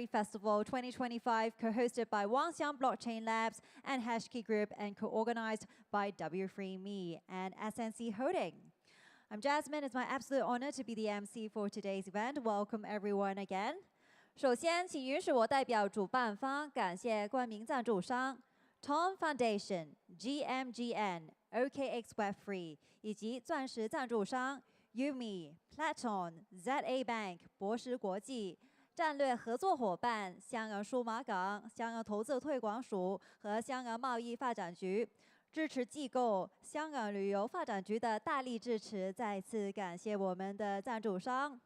Festival 2025, co-hosted by Wangxiang Blockchain Labs and Hashkey Group and co-organized by W3Me and SNZ Holding. I'm Jasmine. It's my absolute honor to be the MC for today's event. Welcome everyone again. 首先，请允许我代表主办方感谢冠名赞助商 Tom Foundation、GMGN、OKX Web3 以及钻石赞助商 Umi、Platon、ZA Bank、博时国际。战略合作伙伴香港数码港、香港投资推广署和香港贸易发展局，支持机构香港旅游发展局的大力支持，再次感谢我们的赞助商。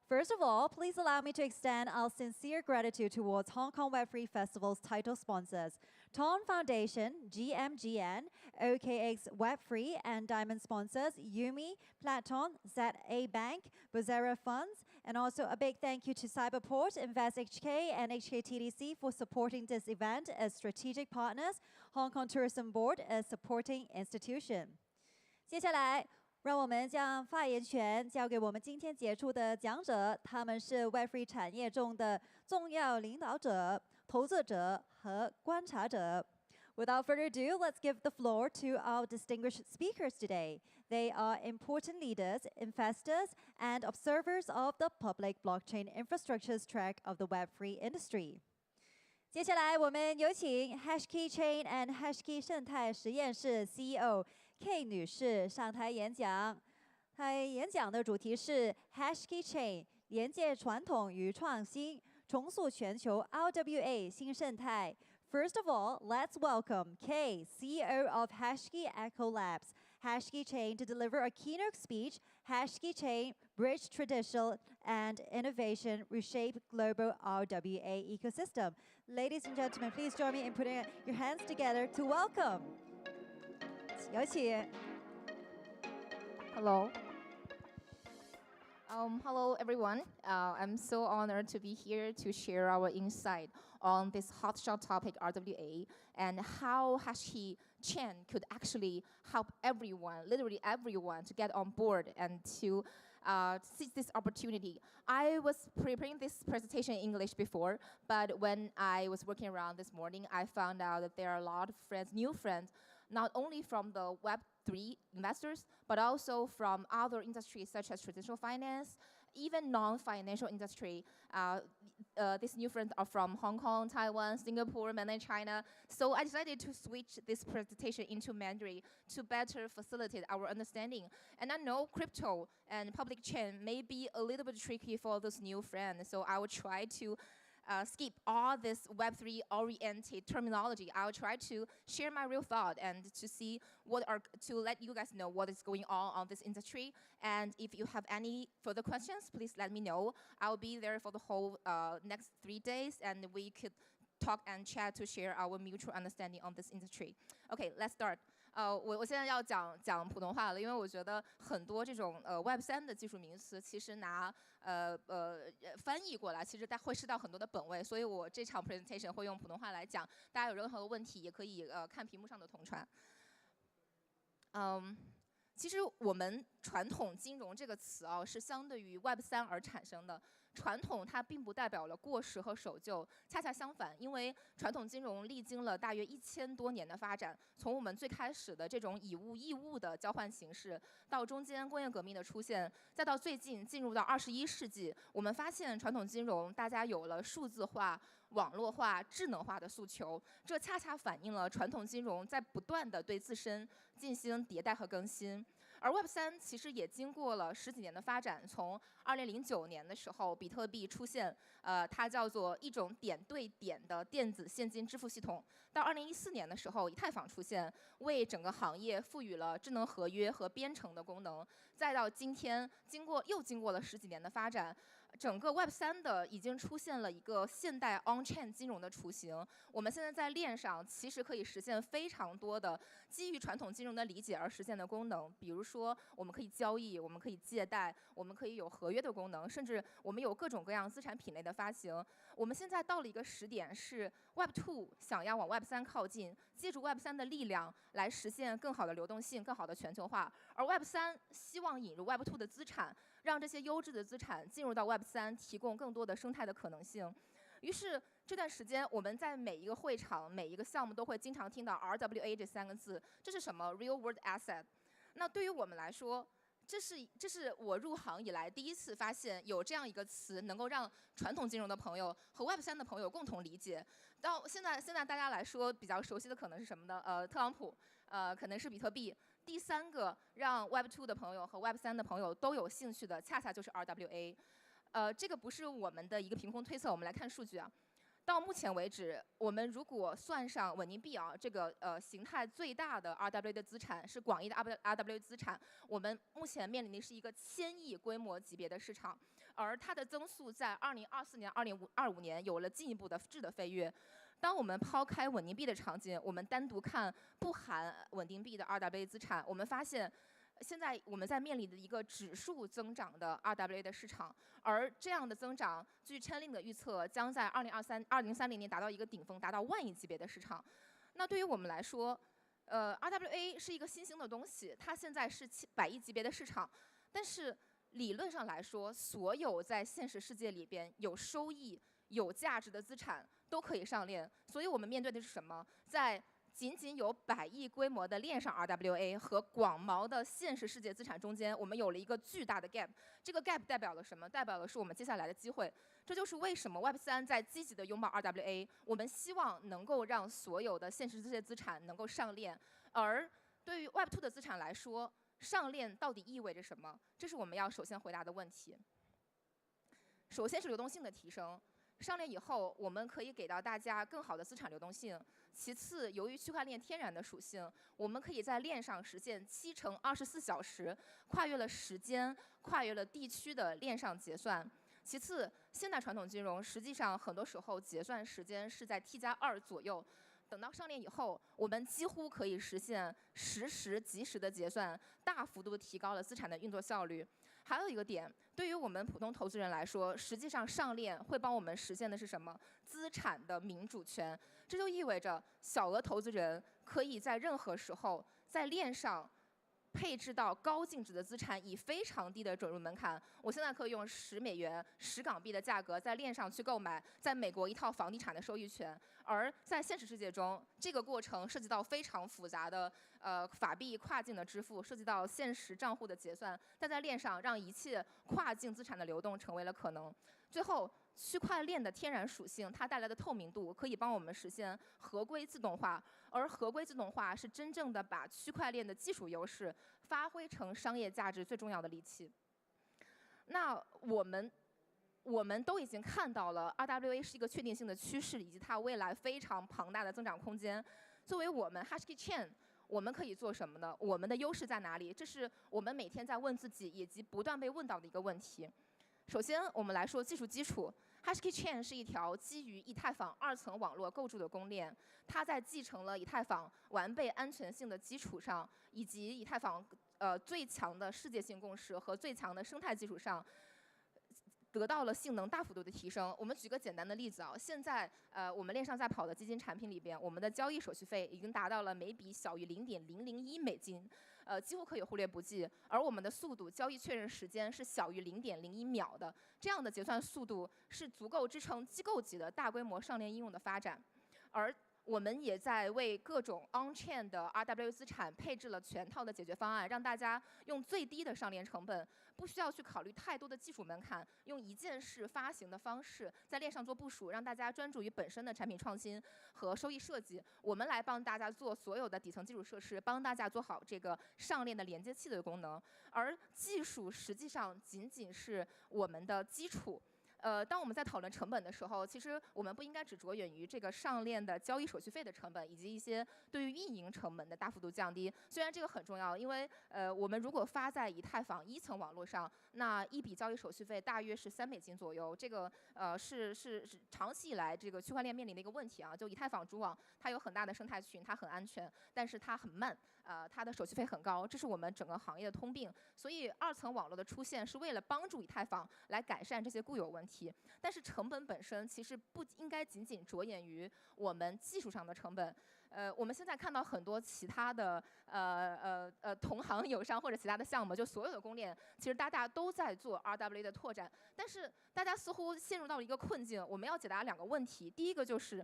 First of all, please allow me to extend our sincere gratitude towards Hong Kong Web3 Festival's title sponsors, Tom Foundation, GMGN, OKX Web3, and diamond sponsors Umi, Platon, ZA Bank, Bozera Funds, and also a big thank you to Cyberport, InvestHK, and HKTDC for supporting this event as strategic partners, Hong Kong Tourism Board as supporting institution. 接下来，让我们将发言权交给我们今天杰出的讲者，他们是 Web3 产业中的重要领导者、投资者和观察者。Without further ado, let's give the floor to our distinguished speakers today. They are important leaders, investors, and observers of the public blockchain infrastructures track of the Web3 industry. 接下来，我们有请 Hashkey Chain and Hashkey 生态实验室 CEO K 女士上台演讲。她演讲的主题是 Hashkey Chain 连接传统与创新，重塑全球 RWA 新生态。First of all, let's welcome Kay, CEO of Hashkey Echo Labs, Hashkey Chain, to deliver a keynote speech, Hashkey Chain, Bridge Traditional and Innovation, Reshape Global RWA Ecosystem. Ladies and gentlemen, please join me in putting your hands together to welcome. 有请。Hello. Hello, everyone. I'm so honored to be here to share our insight on this hotshot topic, RWA, and how Hashkey Chain could actually help everyone, literally everyone, to get on board and to seize this opportunity. I was preparing this presentation in English before, but when I was working around this morning, I found out that there are a lot of friends, new friends, not only from the Web3 investors, but also from other industries such as traditional finance, even non-financial industry. These new friends are from Hong Kong, Taiwan, Singapore, mainland China. So I decided to switch this presentation into Mandarin to better facilitate our understanding. And I know crypto and public chain may be a little bit tricky for those new friends, so I will try to skip all this Web3 oriented terminology. I'll try to share my real thought and to see to let you guys know what is going on this industry. And if you have any further questions, please let me know. I'll be there for the whole next 3 days, and we could talk and chat to share our mutual understanding on this industry. Okay, let's start. 我现在要讲普通话了，因为我觉得很多这种Web3的技术名词，其实拿翻译过来，其实会失掉很多的本位，所以我这场 presentation 会用普通话来讲。大家有任何问题，也可以看屏幕上的同传。其实我们传统金融这个词是相对于 Web3而产生的。传统它并不代表了过时和守旧，恰恰相反，因为传统金融历经了大约1000多年的发展，从我们最开始的这种以物易物的交换形式，到中间工业革命的出现，再到最近进入到21世纪，我们发现传统金融大家有了数字化、网络化、智能化的诉求，这恰恰反映了传统金融在不断的对自身进行迭代和更新。而 Web3 其实也经过了10几年的发展，从2009年的时候，比特币出现，它叫做一种点对点的电子现金支付系统。到2014年的时候，以太坊出现，为整个行业赋予了智能合约和编程的功能。再到今天，又经过了10几年的发展，整个 Web3的已经出现了一个现代 on-chain 金融的雏形。我们现在在链上其实可以实现非常多的基于传统金融的理解而实现的功能，比如说我们可以交易，我们可以借贷，我们可以有合约的功能，甚至我们有各种各样资产品类的发行。我们现在到了一个时点，是 Web2 想要往 Web3 靠近，借助 Web3 的力量来实现更好的流动性、更好的全球化。而 Web3 希望引入 Web2 的资产，让这些优质的资产进入到 Web3，提供更多的生态的可能性。于是这段时间，我们在每一个会场、每一个项目都会经常听到 RWA 这3个字，这是什么 ？Real World Asset。那对于我们来说，这是我入行以来第一次发现有这样一个词，能够让传统金融的朋友和 Web3的朋友共同理解。到现在大家来说比较熟悉的可能是什么呢？特朗普，可能是比特币。第3个让 Web2 的朋友和 Web3 的朋友都有兴趣的，恰恰就是 RWA。这个不是我们的一个凭空推测，我们来看数据啊。到目前为止，我们如果算上稳定币啊，这个形态最大的 RWA 的资产是广义的 RWA 资产，我们目前面临的是一个1000亿规模级别的市场，而它的增速在2024年、2025年有了进一步的质的飞跃。当我们抛开稳定币的场景，我们单独看不含稳定币的 RWA 资产，我们发现现在我们在面临的一个指数增长的 RWA 的市场，而这样的增长，据 Chainlink 的预测，将在2030年达到一个顶峰，达到10000亿级别的市场。那对于我们来说，RWA 是一个新兴的东西，它现在是700亿级别的市场，但是理论上来说，所有在现实世界里边有收益、有价值的资产都可以上链。所以我们面对的是什么？在仅有100亿规模的链上 RWA 和广袤的现实世界资产中间，我们有了一个巨大的 gap。这个 gap 代表了什么？代表的是我们接下来的机会。这就是为什么 Web3 在积极的拥抱 RWA。我们希望能够让所有的现实世界资产能够上链。而对于 Web2 的资产来说，上链到底意味着什么？这是我们要首先回答的问题。首先是流动性的提升。上链以后，我们可以给到大家更好的资产流动性。其次，由于区块链天然的属性，我们可以在链上实现7×24小时，跨越了时间、跨越了地区的链上结算。其次，现代传统金融实际上很多时候结算时间是在T+2左右。等到上链以后，我们几乎可以实现实时即时的结算，大幅度提高了资产的运作效率。还有一个点，对于我们普通投资人来说，实际上上链会帮我们实现的是什么？资产的民主权。这就意味着小额投资人可以在任何时候在链上配置到高净值的资产，以非常低的准入门槛。我现在可以用10美元、10港币的价格在链上去购买在美国一套房地产的收益权。而在现实世界中，这个过程涉及到非常复杂的法币跨境的支付，涉及到现实账户的结算，但在链上让一切跨境资产的流动成为了可能。最后，区块链的天然属性，它带来的透明度，可以帮我们实现合规自动化。而合规自动化是真正的把区块链的技术优势发挥成商业价值最重要的利器。那我们都已经看到了 RWA 是一个确定性的趋势，以及它未来非常庞大的增长空间。作为我们 Hashkey Chain， 我们可以做什么呢？我们的优势在哪里？这是我们每天在问自己，以及不断被问到的一个问题。首先，我们来说技术基础。Hashkey Chain 是一条基于以太坊2层网络构筑的公链，它在继承了以太坊完备安全性的基础上，以及以太坊最强的世界性共识和最强的生态基础上，得到了性能大幅度的提升。我们举个简单的例子啊，现在我们链上在跑的基金产品里边，我们的交易手续费已经达到了每笔小于0.001美金，几乎可以忽略不计。而我们的速度，交易确认时间是小于0.01秒的，这样的结算速度是足够支撑机构级的大规模上链应用的发展。而我们也在为各种 on-chain 的 RWA 资产配置了全套的解决方案，让大家用最低的上链成本，不需要去考虑太多的技术门槛，用一键式发行的方式在链上做部署，让大家专注于本身的产品创新和收益设计。我们来帮大家做所有的底层基础设施，帮大家做好这个上链的连接器的功能。而技术实际上仅仅是我们的基础。当我们在讨论成本的时候，其实我们不应该只着眼于这个上链的交易手续费的成本，以及一些对于运营成本的大幅度降低。虽然这个很重要，因为我们如果发在以太坊1层网络上，那一笔交易手续费大约是3美金左右。这个是长期以来这个区块链面临的一个问题啊。就以太坊主网，它有很大的生态群，它很安全，但是它很慢，它的手续费很高，这是我们整个行业的通病。所以2层网络的出现是为了帮助以太坊来改善这些固有问题。题。但是成本本身其实不应该仅仅着眼于我们技术上的成本。我们现在看到很多其他的同行友商或者其他的项目，就所有的公链，其实大家都在做 RWA 的拓展，但是大家似乎陷入到了一个困境。我们要解答2个问题，第一个就是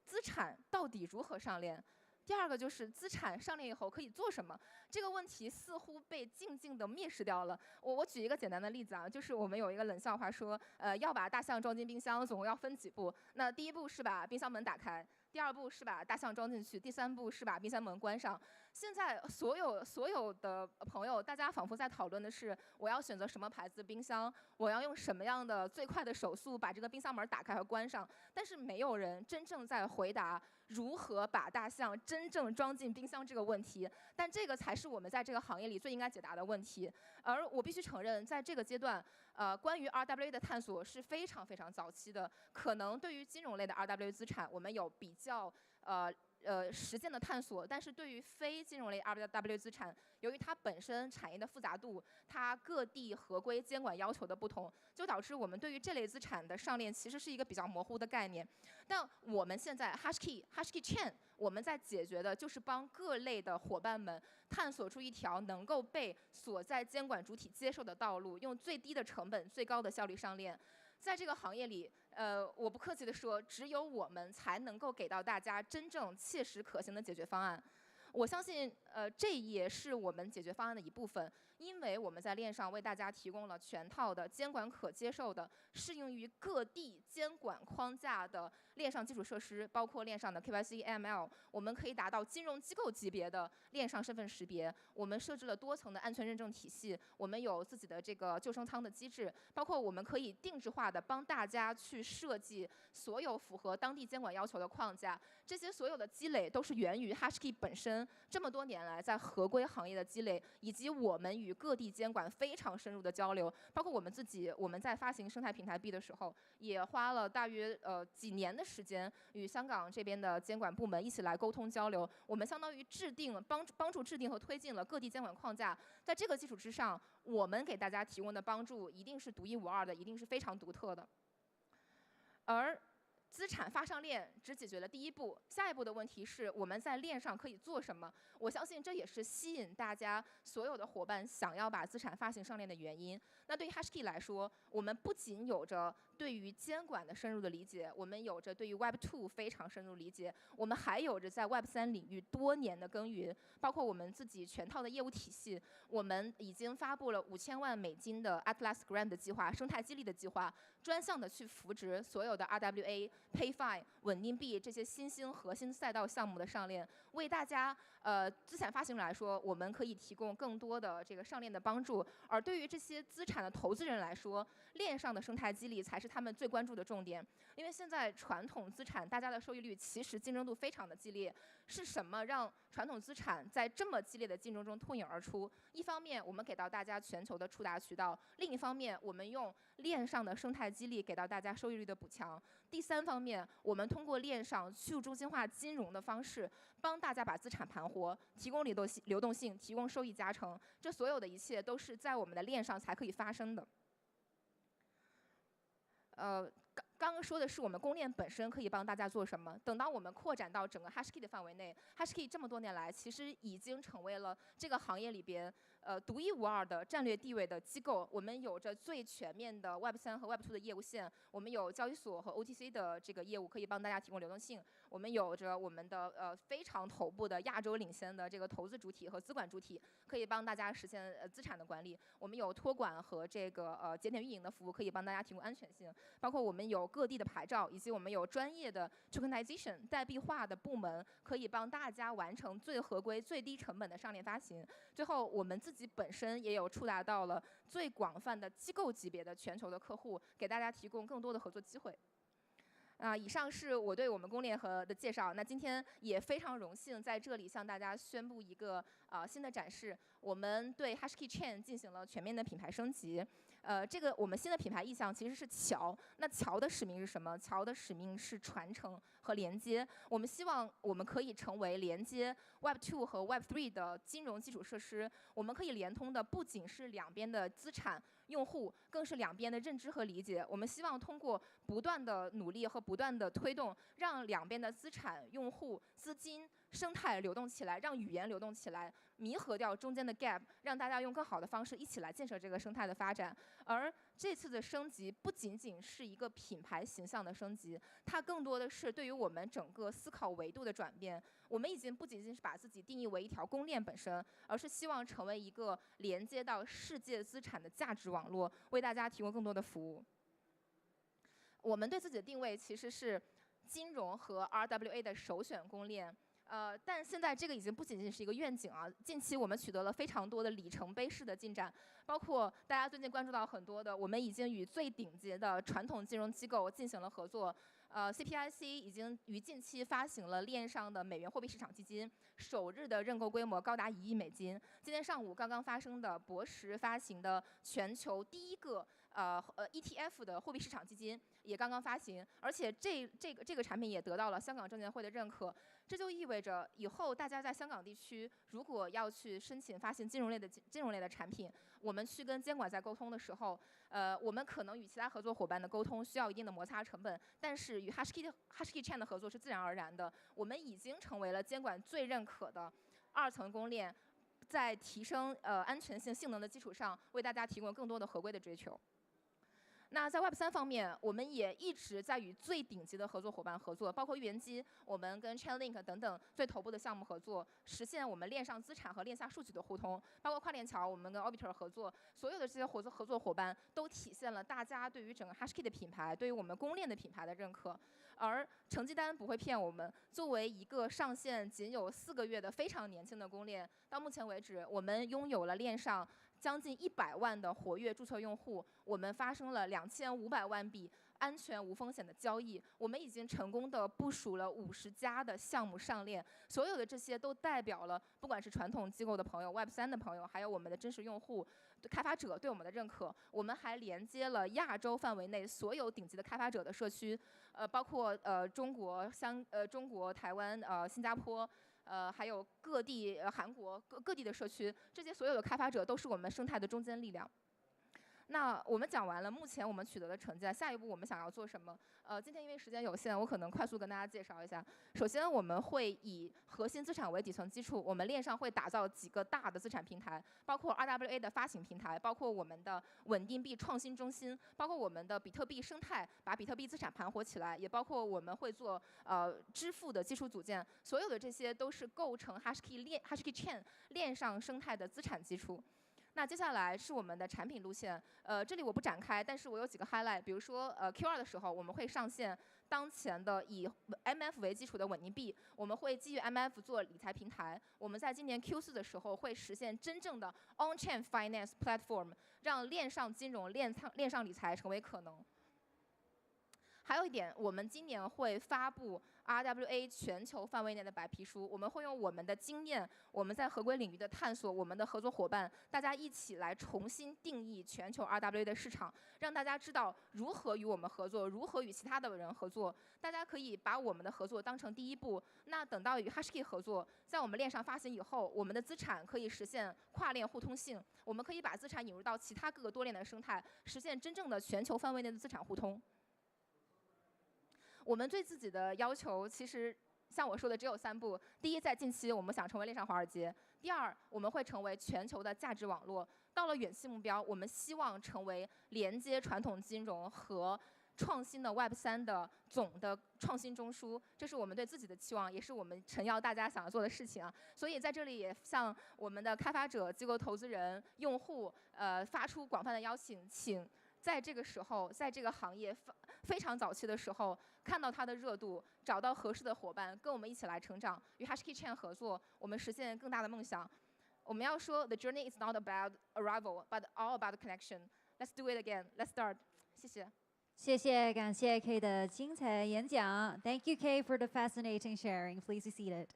资产到底如何上链？第二个就是资产上链以后可以做什么？这个问题似乎被静静地蔑视掉了。我举一个简单的例子啊，就是我们有一个冷笑话说，要把大象装进冰箱，总共要分几步？那第一步是把冰箱门打开，第2步是把大象装进去，第3步是把冰箱门关上。现在所有的朋友，大家仿佛在讨论的是，我要选择什么牌子的冰箱，我要用什么样的最快的手速把这个冰箱门打开和关上。但是没有人真正在回答如何把大象真正装进冰箱这个问题。但这个才是我们在这个行业里最应该解答的问题。而我必须承认，在这个阶段，关于 RWA 的探索是非常非常早期的。可能对于金融类的 RWA 资产，我们有比较实践的探索，但是对于非金融类 RWA 资产，由于它本身产业的复杂度，它各地合规监管要求的不同，就导致我们对于这类资产的上链其实是一个比较模糊的概念。但我们现在 Hashkey Chain， 我们在解决的就是帮各类的伙伴们探索出一条能够被所在监管主体接受的道路，用最低的成本、最高的效率上链。在这个行业里，我不客气地说，只有我们才能够给到大家真正切实可行的解决方案。我相信，这也是我们解决方案的一部分，因为我们在链上为大家提供了全套的监管可接受的、适用于各地监管框架的链上基础设施，包括链上的 KYC、AML， 我们可以达到金融机构级别的链上身份识别。我们设置了多层的安全认证体系，我们有自己的这个救生舱的机制，包括我们可以定制化的帮大家去设计所有符合当地监管要求的框架。这些所有的积累都是源于 Hashkey 本身这么多年来在合规行业的积累，以及我们与各地监管非常深入的交流。包括我们在发行生态平台币的时候，也花了大约几年的时间，与香港这边的监管部门一起来沟通交流。我们相当于帮助制定和推进了各地监管框架。在这个基础之上，我们给大家提供的帮助一定是独一无二的，一定是非常独特的。而资产发上链只解决了第一步，下一步的问题是我们在链上可以做什么？我相信这也是吸引大家所有的伙伴想要把资产发行上链的原因。那对于 Hashkey 来说，我们不仅有着对于监管的深入的理解，我们有着对于 Web2 非常深入理解，我们还有着在 Web3 领域多年的耕耘，包括我们自己全套的业务体系。我们已经发布了5000万美金的 Atlas Grant 的计划，生态激励的计划，专项的去扶植所有的 RWA、PayFi、稳定币这些新兴核心赛道项目的上链，为大家资产发行人来说，我们可以提供更多的这个上链的帮助。而对于这些资产的投资人来说，链上的生态激励才是他们最关注的重点。因为现在传统资产大家的收益率其实竞争度非常的激烈，是什么让传统资产在这么激烈的竞争中脱颖而出？一方面我们给到大家全球的触达渠道，另一方面我们用链上的生态激励给到大家收益率的补强。第3方面，我们通过链上去中心化金融的方式，帮大家把资产盘活，提供流动性，提供收益加成。这所有的一切都是在我们的链上才可以发生的。刚刚说的是我们公链本身可以帮大家做什么。等到我们扩展到整个 Hashkey 的范围内 ，Hashkey 这么多年来其实已经成为了这个行业里边独一无二的战略地位的机构。我们有着最全面的 Web3 和 Web2 的业务线，我们有交易所和 OTC 的这个业务可以帮大家提供流动性，我们有着我们的非常头部的亚洲领先的这个投资主体和资管主体，可以帮大家实现资产的管理。我们有托管和这个节点运营的服务，可以帮大家提供安全性，包括我们有各地的牌照，以及我们有专业的 tokenization 代币化的部门，可以帮大家完成最合规、最低成本的上链发行。最后，我们自己本身也有触达到了最广泛的机构级别的全球的客户，给大家提供更多的合作机会。以上是我对我们公链的介绍。那今天也非常荣幸在这里向大家宣布一个新的展示。我们对 HashKey Chain 进行了全面的品牌升级。这个我们新的品牌意向其实是桥。那桥的使命是什么？桥的使命是传承和连接。我们希望我们可以成为连接 Web2 和 Web3 的金融基础设施。我们可以连通的不仅是两边的资产、用户，更是两边的认知和理解。我们希望通过不断的努力和不断的推动，让两边的资产、用户、资金、生态流动起来，让语言流动起来，弥合掉中间的 gap， 让大家用更好的方式一起来建设这个生态的发展。而这次的升级不仅仅是一个品牌形象的升级，它更多的是对于我们整个思考维度的转变。我们已经不仅仅是把自己定义为一条公链本身，而是希望成为一个连接到世界资产的价值网络，为大家提供更多的服务。我们对自己的定位其实是金融和 RWA 的首选公链。但现在这个已经不仅仅是一个愿景啊。近期我们取得了非常多的里程碑式的进展，包括大家最近关注到很多的，我们已经与最顶级的传统金融机构进行了合作。CPIC 已经于近期发行了链上的美元货币市场基金，首日的认购规模高达1亿美金。今天上午刚刚发生的博时发行的全球第一个ETF 的货币市场基金也刚刚发行，而且这个产品也得到了香港证监会的认可。这就意味着以后大家在香港地区如果要去申请发行金融类的产品，我们去跟监管在沟通的时候，我们可能与其他合作伙伴的沟通需要一定的摩擦成本，但是与 HashKey Chain 的合作是自然而然的。我们已经成为了监管最认可的2层公链，在提升安全性能的基础上，为大家提供更多的合规的追求。那在 Web3 方面，我们也一直在与最顶级的合作伙伴合作，包括预言机，我们跟 Chainlink 等等最头部的项目合作，实现我们链上资产和链下数据的互通。包括跨链桥，我们跟 Orbiter 合作，所有的这些合作伙伴都体现了大家对于整个 HashKey 的品牌，对于我们公链的品牌的认可。而成绩单不会骗我们，作为一个上线仅有4个月的非常年轻的公链，到目前为止，我们拥有了链上将近100万的活跃注册用户，我们发生了2500万笔安全无风险的交易，我们已经成功的部署了50家的项目上链，所有的这些都代表了不管是传统机构的朋友、Web3 的朋友，还有我们的真实用户、开发者对我们的认可。我们还连接了亚洲范围内所有顶级的开发者的社区，包括中国、台湾、新加坡。还有各地韩国各地的社区，这些所有的开发者都是我们生态的中坚力量。那我们讲完了目前我们取得的成绩，下一步我们想要做什么？今天因为时间有限，我可能快速跟大家介绍一下。首先，我们会以核心资产为底层基础，我们链上会打造几个大的资产平台，包括 RWA 的发行平台，包括我们的稳定币创新中心，包括我们的比特币生态，把比特币资产盘活起来，也包括我们会做支付的基础组件。所有的这些都是构成 HashKey Chain 链上生态的资产基础。那接下来是我们的产品路线，这里我不展开，但是我有几个 highlight， 比如说Q2 的时候，我们会上线当前的以 MF 为基础的稳定币，我们会基于 MF 做理财平台，我们在今年 Q4 的时候会实现真正的 on-chain finance platform， 让链上金融、链上理财成为可能。还有一点，我们今年会发布 RWA 全球范围内的白皮书，我们会用我们的经验，我们在合规领域的探索，我们的合作伙伴，大家一起来重新定义全球 RWA 的市场，让大家知道如何与我们合作，如何与其他的人合作。大家可以把我们的合作当成第一步。那等到与 HashKey 合作，在我们链上发行以后，我们的资产可以实现跨链互通性，我们可以把资产引入到其他各个多链的生态，实现真正的全球范围内的资产互通。我们对自己的要求，其实像我说的只有3步。第一，在近期我们想成为链上华尔街；第二，我们会成为全球的价值网络；到了远期目标，我们希望成为连接传统金融和创新的 Web3 的总的创新中枢。这是我们对自己的期望，也是我们诚邀大家想要做的事情啊。所以在这里也向我们的开发者、机构投资人、用户发出广泛的邀请，请在这个时候，在这个行业非常早期的时候，看到它的热度，找到合适的伙伴，跟我们一起来成长，与 HashKey Chain 合作，我们实现更大的梦想。我们要说 ，The journey is not about arrival, but all about connection. Let's do it again. Let's start. 谢谢。谢谢，感谢 Kay 的精彩演讲。Thank you, Kay, for the fascinating sharing. Please be seated.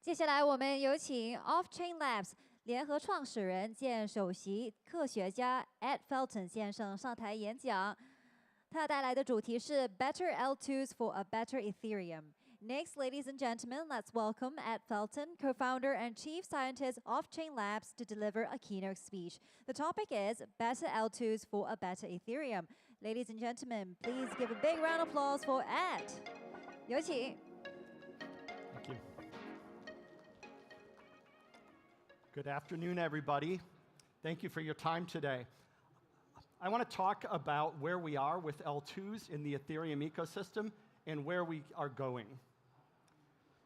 接下来我们有请 Off-Chain Labs 联合创始人兼首席科学家 Ed Felton 先生上台演讲。他带来的主题是 Better L2s for a Better Ethereum. Next, ladies and gentlemen, let's welcome Ed Felton, co-founder and chief scientist of Off-Chain Labs, to deliver a keynote speech. The topic is Better L2s for a Better Ethereum. Ladies and gentlemen, please give a big round of applause for Ed. 有请。 Thank you. Good afternoon, everybody. Thank you for your time today. I want to talk about where we are with L2s in the Ethereum ecosystem and where we are going.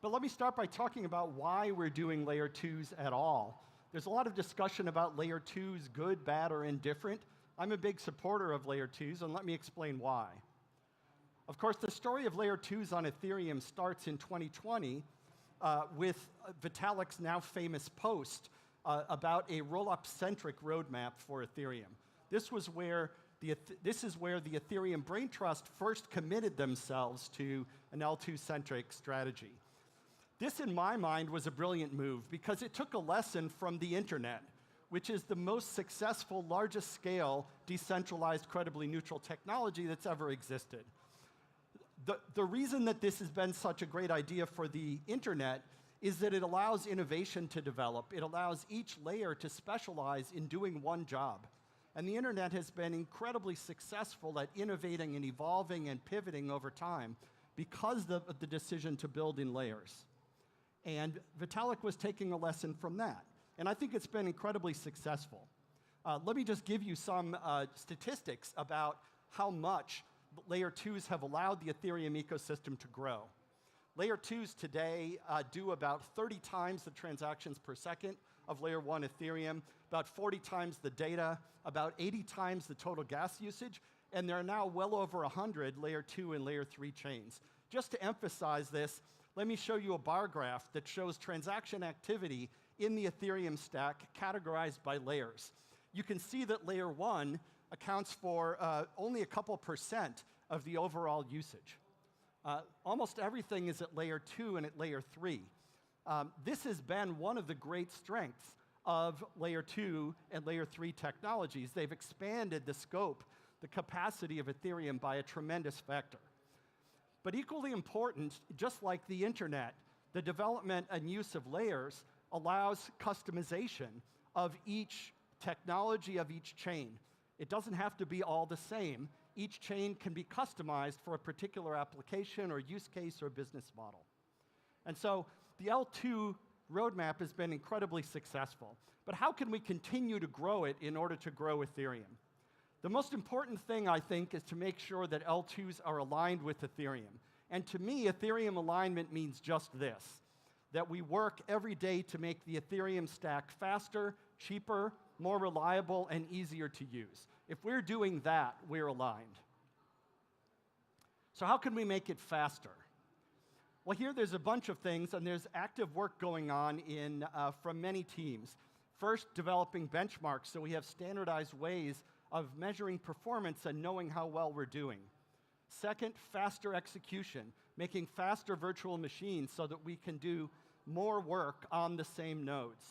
But let me start by talking about why we're doing layer 2s at all. There's a lot of discussion about layer 2s, good, bad, or indifferent. I'm a big supporter of layer 2s, and let me explain why. Of course, the story of layer 2s on Ethereum starts in 2020 with Vitalik's now famous post about a roll-up-centric roadmap for Ethereum. This is where the Ethereum Brain Trust first committed themselves to an L2-centric strategy. This, in my mind, was a brilliant move because it took a lesson from the internet, which is the most successful, largest-scale, decentralized, credibly neutral technology that's ever existed. The reason that this has been such a great idea for the internet is that it allows innovation to develop. It allows each layer to specialize in doing one job. And the internet has been incredibly successful at innovating and evolving and pivoting over time because of the decision to build in layers. And Vitalik was taking a lesson from that. And I think it's been incredibly successful. Let me just give you some statistics about how much layer 2s have allowed the Ethereum ecosystem to grow. Layer 2s today do about 30 times the transactions per second of layer 1 Ethereum, about 40 times the data, about 80 times the total gas usage, and there are now well over 100 layer 2 and layer 3 chains. Just to emphasize this, let me show you a bar graph that shows transaction activity in the Ethereum stack categorized by layers. You can see that layer 1 accounts for only a couple % of the overall usage. Almost everything is at layer 2 and at layer 3. This has been one of the great strengths of layer 2 and layer 3 technologies. They've expanded the scope, the capacity of Ethereum by a tremendous factor. But equally important, just like the internet, the development and use of layers allows customization of each technology of each chain. It doesn't have to be all the same. Each chain can be customized for a particular application or use case or business model. And so the L2 roadmap has been incredibly successful. But how can we continue to grow it in order to grow Ethereum? The most important thing, I think, is to make sure that L2s are aligned with Ethereum. And to me, Ethereum alignment means just this, that we work every day to make the Ethereum stack faster, cheaper, more reliable, and easier to use. If we're doing that, we're aligned. So how can we make it faster? Well, here there's a bunch of things, and there's active work going on from many teams. First, developing benchmarks so we have standardized ways of measuring performance and knowing how well we're doing. Second, faster execution, making faster virtual machines so that we can do more work on the same nodes.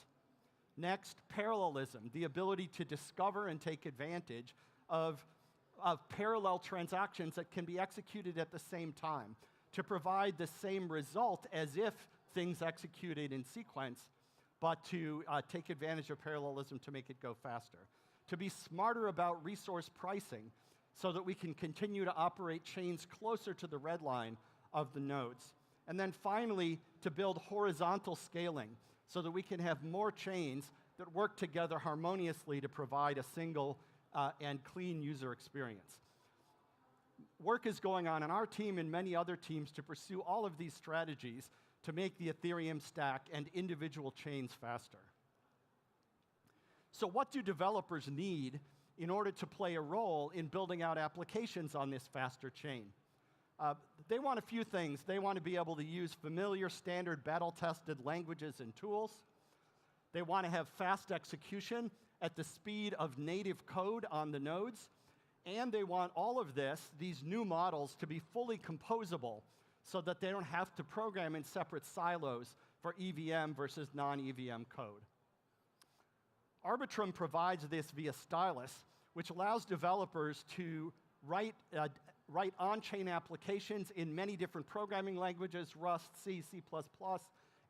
Next, parallelism, the ability to discover and take advantage of parallel transactions that can be executed at the same time to provide the same result as if things executed in sequence, but to take advantage of parallelism to make it go faster. To be smarter about resource pricing so that we can continue to operate chains closer to the red line of the nodes. And then finally, to build horizontal scaling so that we can have more chains that work together harmoniously to provide a single and clean user experience. Work is going on in our team and many other teams to pursue all of these strategies to make the Ethereum stack and individual chains faster. So what do developers need in order to play a role in building out applications on this faster chain? They want a few things. They want to be able to use familiar, standard, battle-tested languages and tools. They want to have fast execution at the speed of native code on the nodes. And they want all of this, these new models, to be fully composable so that they don't have to program in separate silos for EVM versus non-EVM code. Arbitrum provides this via Stylus, which allows developers to write on-chain applications in many different programming languages, Rust, C, C++,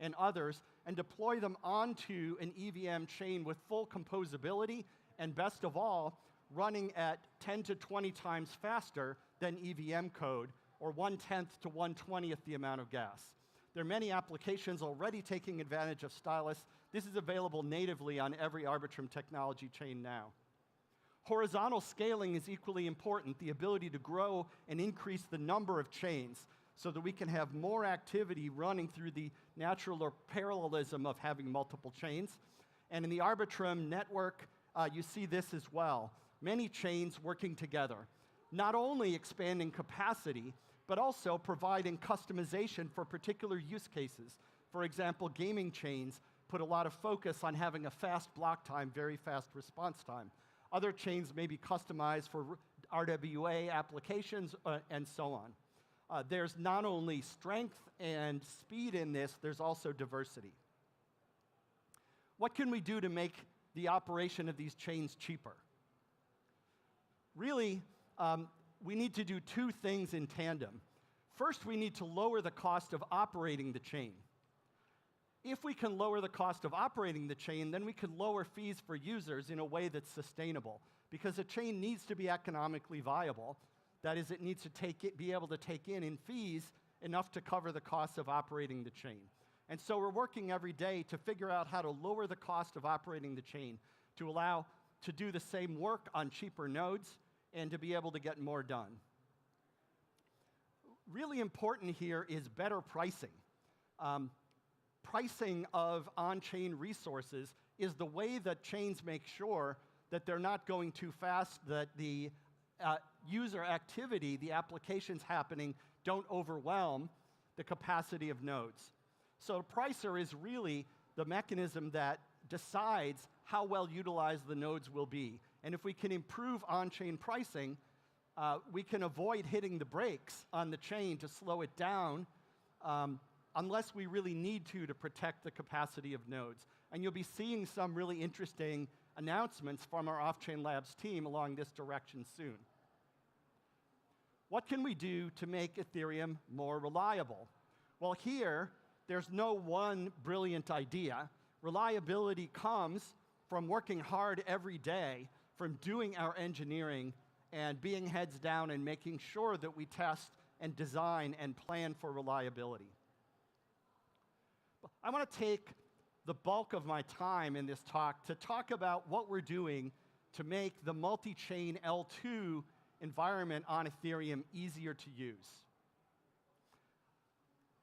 and others, and deploy them onto an EVM chain with full composability, and best of all, running at 10 to 20 times faster than EVM code, or 1/10 to 1/20th the amount of gas. There are many applications already taking advantage of Stylus. This is available natively on every Arbitrum technology chain now. Horizontal scaling is equally important, the ability to grow and increase the number of chains so that we can have more activity running through the natural or parallelism of having multiple chains. And in the Arbitrum network, you see this as well. Many chains working together, not only expanding capacity, but also providing customization for particular use cases. For example, gaming chains put a lot of focus on having a fast block time, very fast response time. Other chains may be customized for RWA applications and so on. There's not only strength and speed in this, there's also diversity. What can we do to make the operation of these chains cheaper? Really, we need to do two things in tandem. First, we need to lower the cost of operating the chain. If we can lower the cost of operating the chain, then we can lower fees for users in a way that's sustainable, because a chain needs to be economically viable. That is, it needs to be able to take in fees enough to cover the costs of operating the chain. And so we're working every day to figure out how to lower the cost of operating the chain to allow to do the same work on cheaper nodes and to be able to get more done. Really important here is better pricing. Pricing of on-chain resources is the way that chains make sure that they're not going too fast, that the user activity, the applications happening, don't overwhelm the capacity of nodes. So a pricer is really the mechanism that decides how well utilized the nodes will be. And if we can improve on-chain pricing, we can avoid hitting the brakes on the chain to slow it down unless we really need to protect the capacity of nodes. And you'll be seeing some really interesting announcements from our Off-Chain Labs team along this direction soon. What can we do to make Ethereum more reliable? Well, here, there's no one brilliant idea. Reliability comes from working hard every day, from doing our engineering and being heads down and making sure that we test and design and plan for reliability. I want to take the bulk of my time in this talk to talk about what we're doing to make the multi-chain L2 environment on Ethereum easier to use.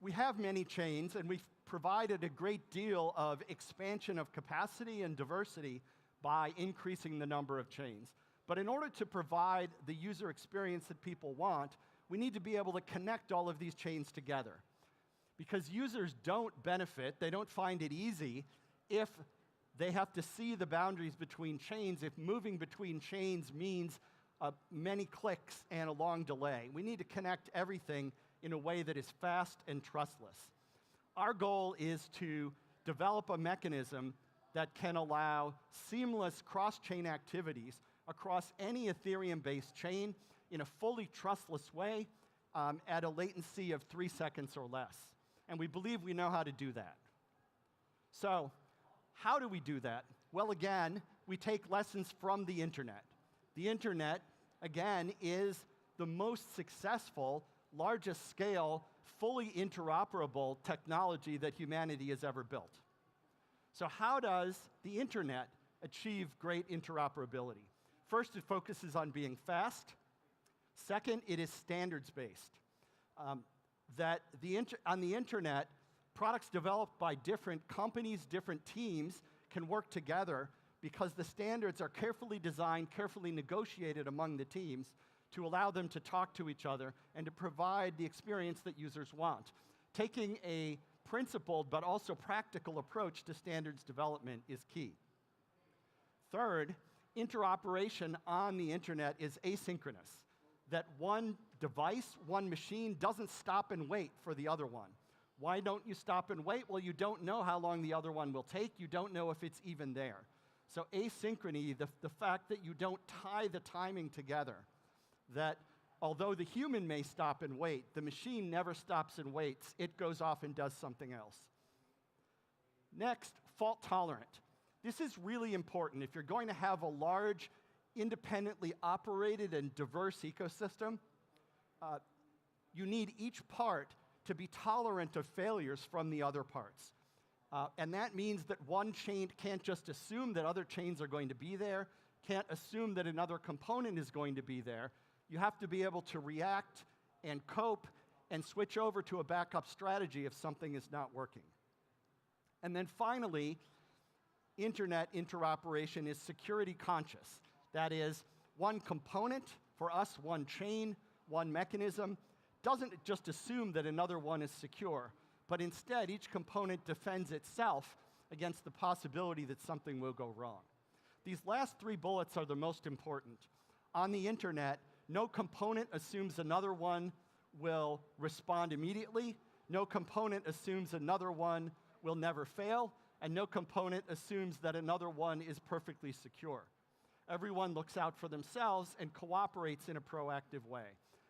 We have many chains, and we've provided a great deal of expansion of capacity and diversity by increasing the number of chains. But in order to provide the user experience that people want, we need to be able to connect all of these chains together. Because users don't benefit, they don't find it easy if they have to see the boundaries between chains, if moving between chains means many clicks and a long delay. We need to connect everything in a way that is fast and trustless. Our goal is to develop a mechanism that can allow seamless cross-chain activities across any Ethereum-based chain in a fully trustless way at a latency of 3 seconds or less. And we believe we know how to do that. So, how do we do that? Well, again, we take lessons from the internet. The internet, again, is the most successful, largest scale, fully interoperable technology that humanity has ever built. So how does the internet achieve great interoperability? First, it focuses on being fast. Second, it is standards-based. On the internet, products developed by different companies, different teams, can work together because the standards are carefully designed, carefully negotiated among the teams to allow them to talk to each other and to provide the experience that users want. Taking a principled but also practical approach to standards development is key. Third, interoperation on the internet is asynchronous. That one device, one machine doesn't stop and wait for the other one. Why don't you stop and wait? Well, you don't know how long the other one will take. You don't know if it's even there. So asynchrony, the fact that you don't tie the timing together, that although the human may stop and wait, the machine never stops and waits. It goes off and does something else. Next, fault tolerant. This is really important. If you're going to have a large, independently operated and diverse ecosystem, you need each part to be tolerant of failures from the other parts. And that means that one chain can't just assume that other chains are going to be there, can't assume that another component is going to be there. You have to be able to react and cope and switch over to a backup strategy if something is not working. And then finally, internet interoperation is security conscious. That is, one component, for us, one chain, one mechanism, doesn't just assume that another one is secure, but instead each component defends itself against the possibility that something will go wrong. These last three bullets are the most important. On the internet, no component assumes another one will respond immediately, no component assumes another one will never fail, and no component assumes that another one is perfectly secure. Everyone looks out for themselves and cooperates in a proactive way.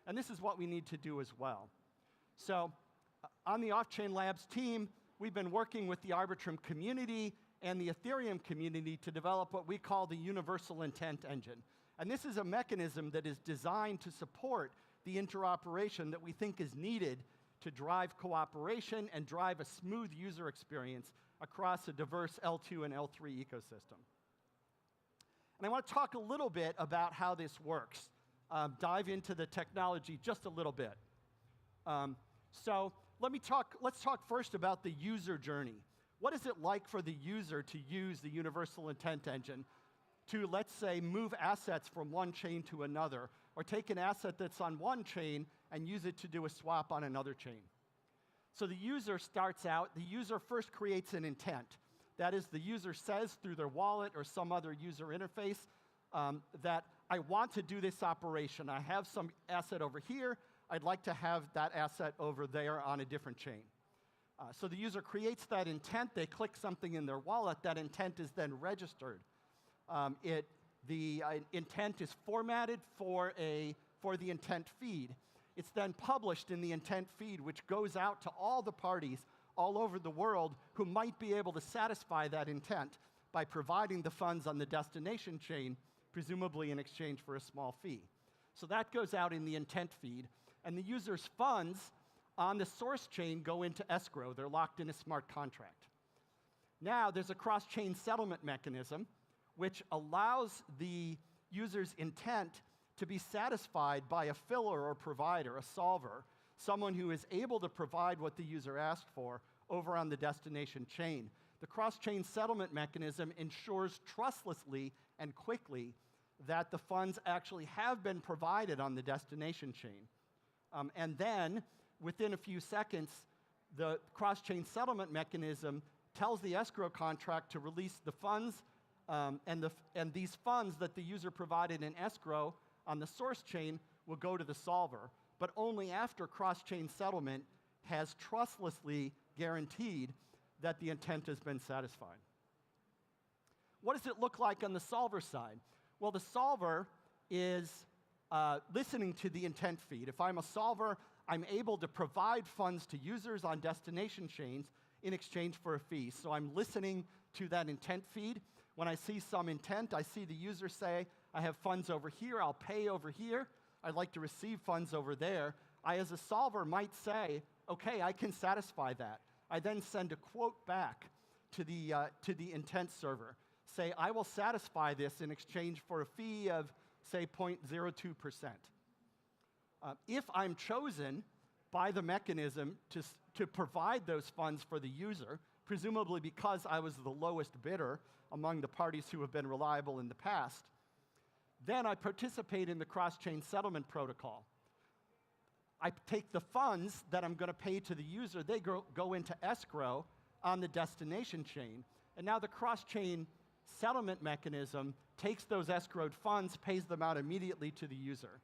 And this is what we need to do as well. So on the Off-Chain Labs team, we've been working with the Arbitrum community and the Ethereum community to develop what we call the Universal Intent Engine. And this is a mechanism that is designed to support the interoperation that we think is needed to drive cooperation and drive a smooth user experience across a diverse L2 and L3 ecosystem. And I want to talk a little bit about how this works. Dive into the technology just a little bit. So let's talk first about the user journey. What is it like for the user to use the Universal Intent Engine to, let's say, move assets from one chain to another, or take an asset that's on one chain and use it to do a swap on another chain? So the user starts out, the user first creates an intent. That is, the user says through their wallet or some other user interface that I want to do this operation. I have some asset over here. I'd like to have that asset over there on a different chain. So the user creates that intent. They click something in their wallet. That intent is then registered. The intent is formatted for the intent feed. It's then published in the intent feed, which goes out to all the parties all over the world who might be able to satisfy that intent by providing the funds on the destination chain, presumably in exchange for a small fee. So that goes out in the intent feed, and the user's funds on the source chain go into escrow. They're locked in a smart contract. Now, there's a cross-chain settlement mechanism which allows the user's intent to be satisfied by a filler or provider, a solver, someone who is able to provide what the user asked for over on the destination chain. The cross-chain settlement mechanism ensures trustlessly and quickly that the funds actually have been provided on the destination chain. And then, within a few seconds, the cross-chain settlement mechanism tells the escrow contract to release the funds, and these funds that the user provided in escrow on the source chain will go to the solver, but only after cross-chain settlement has trustlessly guaranteed that the intent has been satisfied. What does it look like on the solver side? Well, the solver is listening to the intent feed. If I'm a solver, I'm able to provide funds to users on destination chains in exchange for a fee. So I'm listening to that intent feed. When I see some intent, I see the user say, I have funds over here, I'll pay over here. I'd like to receive funds over there. I, as a solver, might say, okay, I can satisfy that. I then send a quote back to the intent server. Say, I will satisfy this in exchange for a fee of, say, 0.02%. If I'm chosen by the mechanism to provide those funds for the user, presumably because I was the lowest bidder among the parties who have been reliable in the past, then I participate in the cross-chain settlement protocol. I take the funds that I'm going to pay to the user, they go into escrow on the destination chain, and now the cross-chain settlement mechanism takes those escrowed funds, pays them out immediately to the user.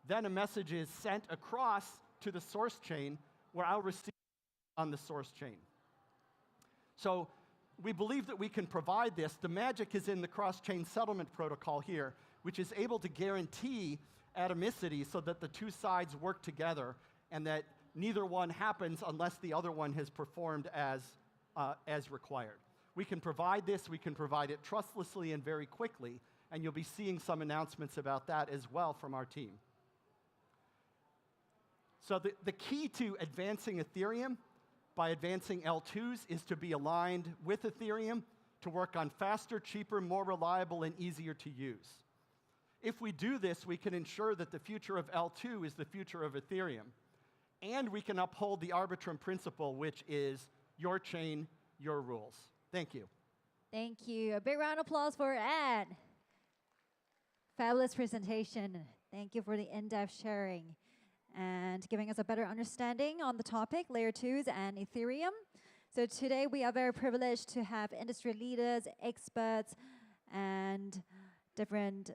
Then a message is sent across to the source chain where I'll receive on the source chain. So we believe that we can provide this. The magic is in the cross-chain settlement protocol here, which is able to guarantee atomicity so that the two sides work together and that neither one happens unless the other one has performed as required. We can provide this, we can provide it trustlessly and very quickly, and you'll be seeing some announcements about that as well from our team. So the key to advancing Ethereum by advancing L2s is to be aligned with Ethereum to work on faster, cheaper, more reliable, and easier to use. If we do this, we can ensure that the future of L2 is the future of Ethereum. And we can uphold the Arbitrum principle, which is your chain, your rules. Thank you. Thank you. A big round of applause for Ed. Fabulous presentation. Thank you for the in-depth sharing and giving us a better understanding on the topic, Layer 2s and Ethereum. So today we are very privileged to have industry leaders, experts, and different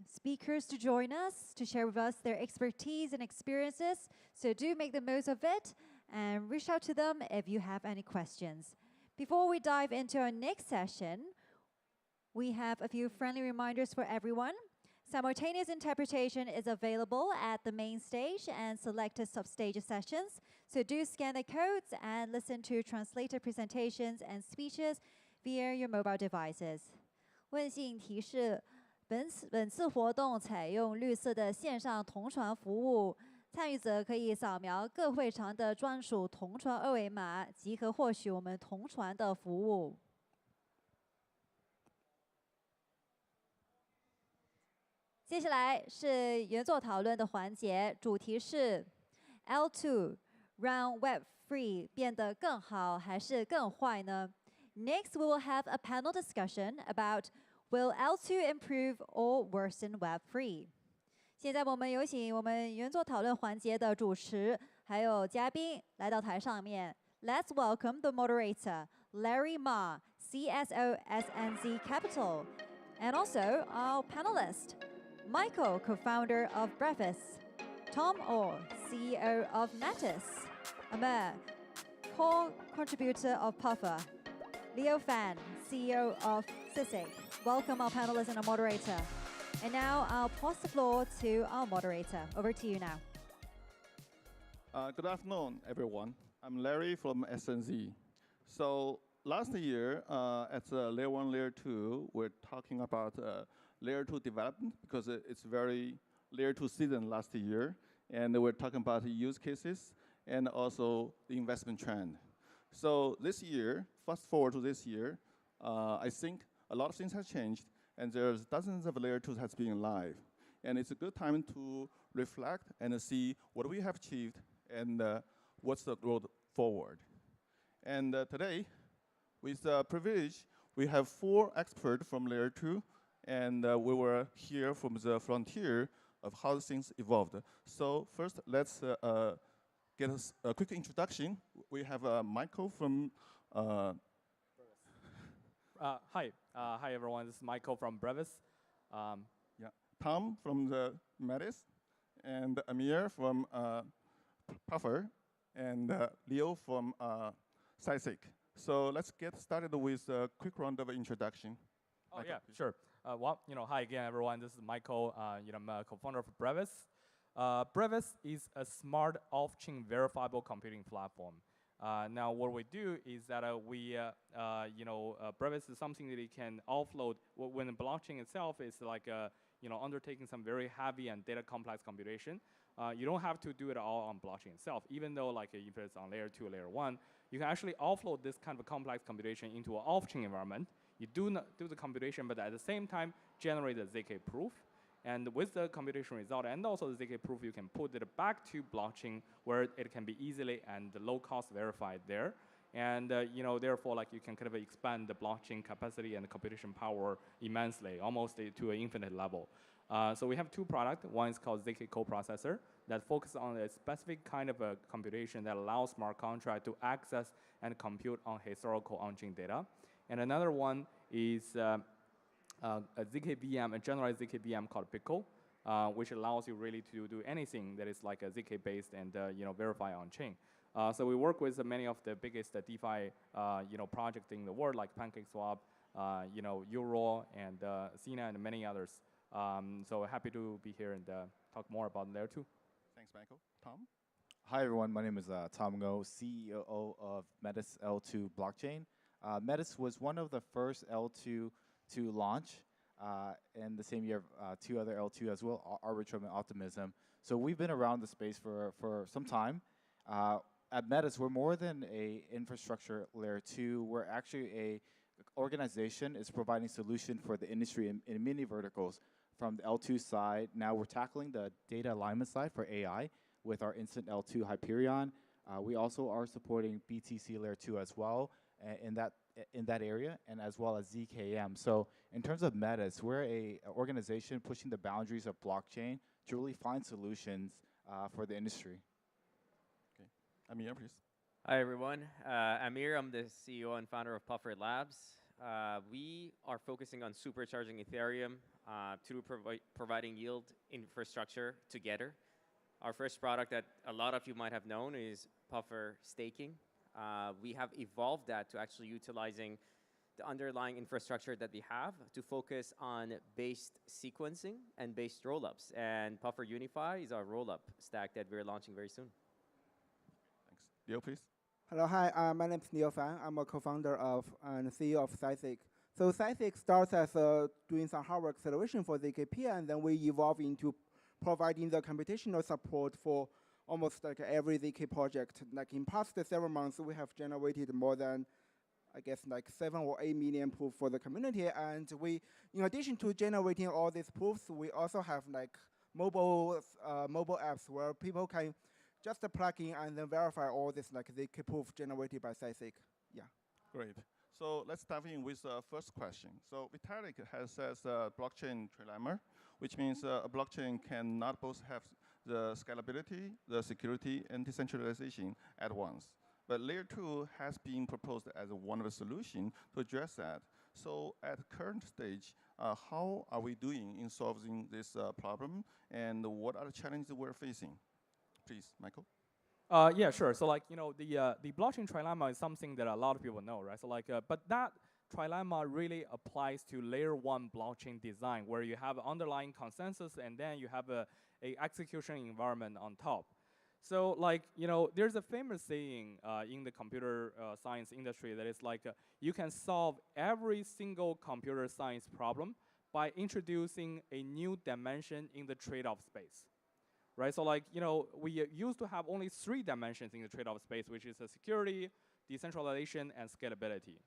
speakers to join us, to share with us their expertise and experiences. So do make the most of it and reach out to them if you have any questions. Before we dive into our next session, we have a few friendly reminders for everyone. Simultaneous interpretation is available at the main stage and selected substage sessions. So do scan the codes and listen to translated presentations and speeches via your mobile devices. 温馨提示，本次活动采用绿色的线上同传服务，参与者可以扫描各会场的专属同传二维码，即可获取我们同传的服务。接下来是原作讨论的环节，主题是 L2 让 Web3 变得更好还是更坏呢？ Next, we will have a panel discussion about will L2 improve or worsen Web3. 现在我们有请我们原作讨论环节的主持还有嘉宾来到台上面。Let's welcome the moderator, Larry Ma, CSO SNZ Capital, and also our panelist, Michael, co-founder of Brevis, Tom Orr, CEO of Natus, Amer, core contributor of Puffer, Leo Fan, CEO of CISIC. Welcome our panelists and our moderator. And now I'll pass the floor to our moderator. Over to you now. Good afternoon, everyone. I'm Larry from SNZ. So last year, at Layer 1, Layer 2, we're talking about Layer 2 development because it's very Layer 2 season last year. And we're talking about the use cases and also the investment trend. So this year, fast forward to this year, I think a lot of things have changed, and there's dozens of Layer 2s has been live. And it's a good time to reflect and see what we have achieved and what's the road forward. And today, with privilege, we have 4 experts from Layer 2, and we were here from the frontier of how things evolved. So first, let's get a quick introduction. We have Michael from Hi. Hi, everyone. This is Michael from Brevis. Tom from the Metis, and Amir from Puffer, and Leo from CISIC. So let's get started with a quick round of introduction. Oh, Michael, yeah, please. sure. Well, hi again, everyone. This is Michael. I'm a co-founder of Brevis. Brevis is a smart off-chain verifiable computing platform. Now, what we do is that Brevis is something that it can offload when the blockchain itself is like undertaking some very heavy and data complex computation. You don't have to do it all on blockchain itself. Even though if it's on layer 2, layer 1, you can actually offload this kind of a complex computation into an off-chain environment. You do the computation, but at the same time generate a ZK proof. And with the computation result and also the ZK proof, you can put it back to blockchain where it can be easily and low cost verified there. And therefore, you can kind of expand the blockchain capacity and the computation power immensely, almost to an infinite level. So we have 2 products. One is called ZK coprocessor that focuses on a specific kind of a computation that allows smart contract to access and compute on historical on-chain data. And another one is a ZK VM, a generalized ZK VM called Pickle. which allows you really to do anything that is like a ZK-based and verify on chain. So we work with many of the biggest DeFi projects in the world, like PancakeSwap, Euro, and Sina, and many others. So happy to be here and talk more about Layer 2. Thanks, Michael. Tom? Hi, everyone. My name is Tom Ngo, CEO of Metis L2 Blockchain. Metis was one of the first L2 to launch, and the same year, two other L2 as well, Arbitrum and Optimism. So we've been around the space for some time. At Metis, we're more than a infrastructure layer 2. We're actually a organization is providing solution for the industry in many verticals. From the L2 side, now we're tackling the data alignment side for AI with our Instant L2 Hyperion. We also are supporting BTC layer 2 as well in that area, and as well as ZKM. So in terms of Metis, we're a organization pushing the boundaries of blockchain to really find solutions for the industry. Amir, please. Hi, everyone. Amir, I'm the CEO and founder of Puffer Labs. We are focusing on supercharging Ethereum through providing yield infrastructure together. Our first product that a lot of you might have known is Puffer Staking. We have evolved that to actually utilizing the underlying infrastructure that we have to focus on based sequencing and based rollups. And Puffer Unify is our rollup stack that we're launching very soon. Neil, please. Hello, hi. My name is Neil Fan. I'm a co-founder of and CEO of SciSig. So SciSig starts as doing some hardware acceleration for ZKP, and then we evolve into providing the computational support for almost like every ZK project. Like in past several months, we have generated more than, I guess, like 7 or 8 million proofs for the community. And we, in addition to generating all these proofs, we also have like mobile apps where people can just plug in and then verify all this like ZK proof generated by SciSig. Yeah. Great. So let's dive in with the first question. So Vitalik says blockchain trilemma, which means a blockchain cannot both have the scalability, the security, and decentralization at once. But layer 2 has been proposed as one of the solutions to address that. So at the current stage, how are we doing in solving this problem, and what are the challenges we're facing? Please, Michael. Yeah, sure. So like, the blockchain trilemma is something that a lot of people know, right? So like, but that trilemma really applies to layer 1 blockchain design, where you have underlying consensus and then you have a execution environment on top. So like, there's a famous saying in the computer science industry that is like, you can solve every single computer science problem by introducing a new dimension in the trade-off space. Right, so like, we used to have only 3 dimensions in the trade-off space, which is security, decentralization, and scalability.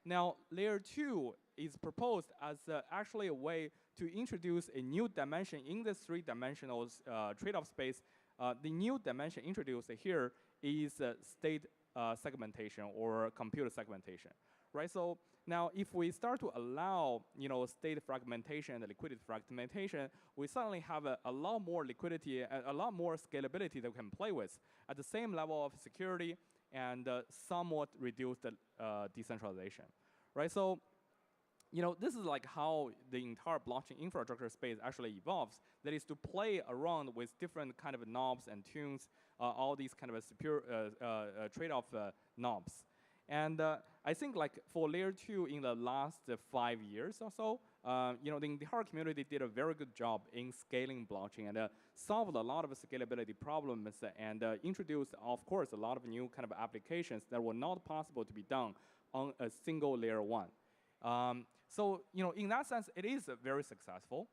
Now, layer 2 is proposed as actually a way to introduce a new dimension in this 3-dimensional trade-off space. The new dimension introduced here is state segmentation or computer segmentation, right? So now, if we start to allow, state fragmentation and liquidity fragmentation, we suddenly have a lot more liquidity and a lot more scalability that we can play with at the same level of security and somewhat reduced decentralization, right? So, this is like how the entire blockchain infrastructure space actually evolves. That is to play around with different kind of knobs and tunes, all these kind of trade-off knobs. And I think like for layer 2 in the last 5 years or so, the entire community did a very good job in scaling blockchain and solved a lot of scalability problems and introduced, of course, a lot of new kind of applications that were not possible to be done on a single layer 1. So, in that sense, it is very successful.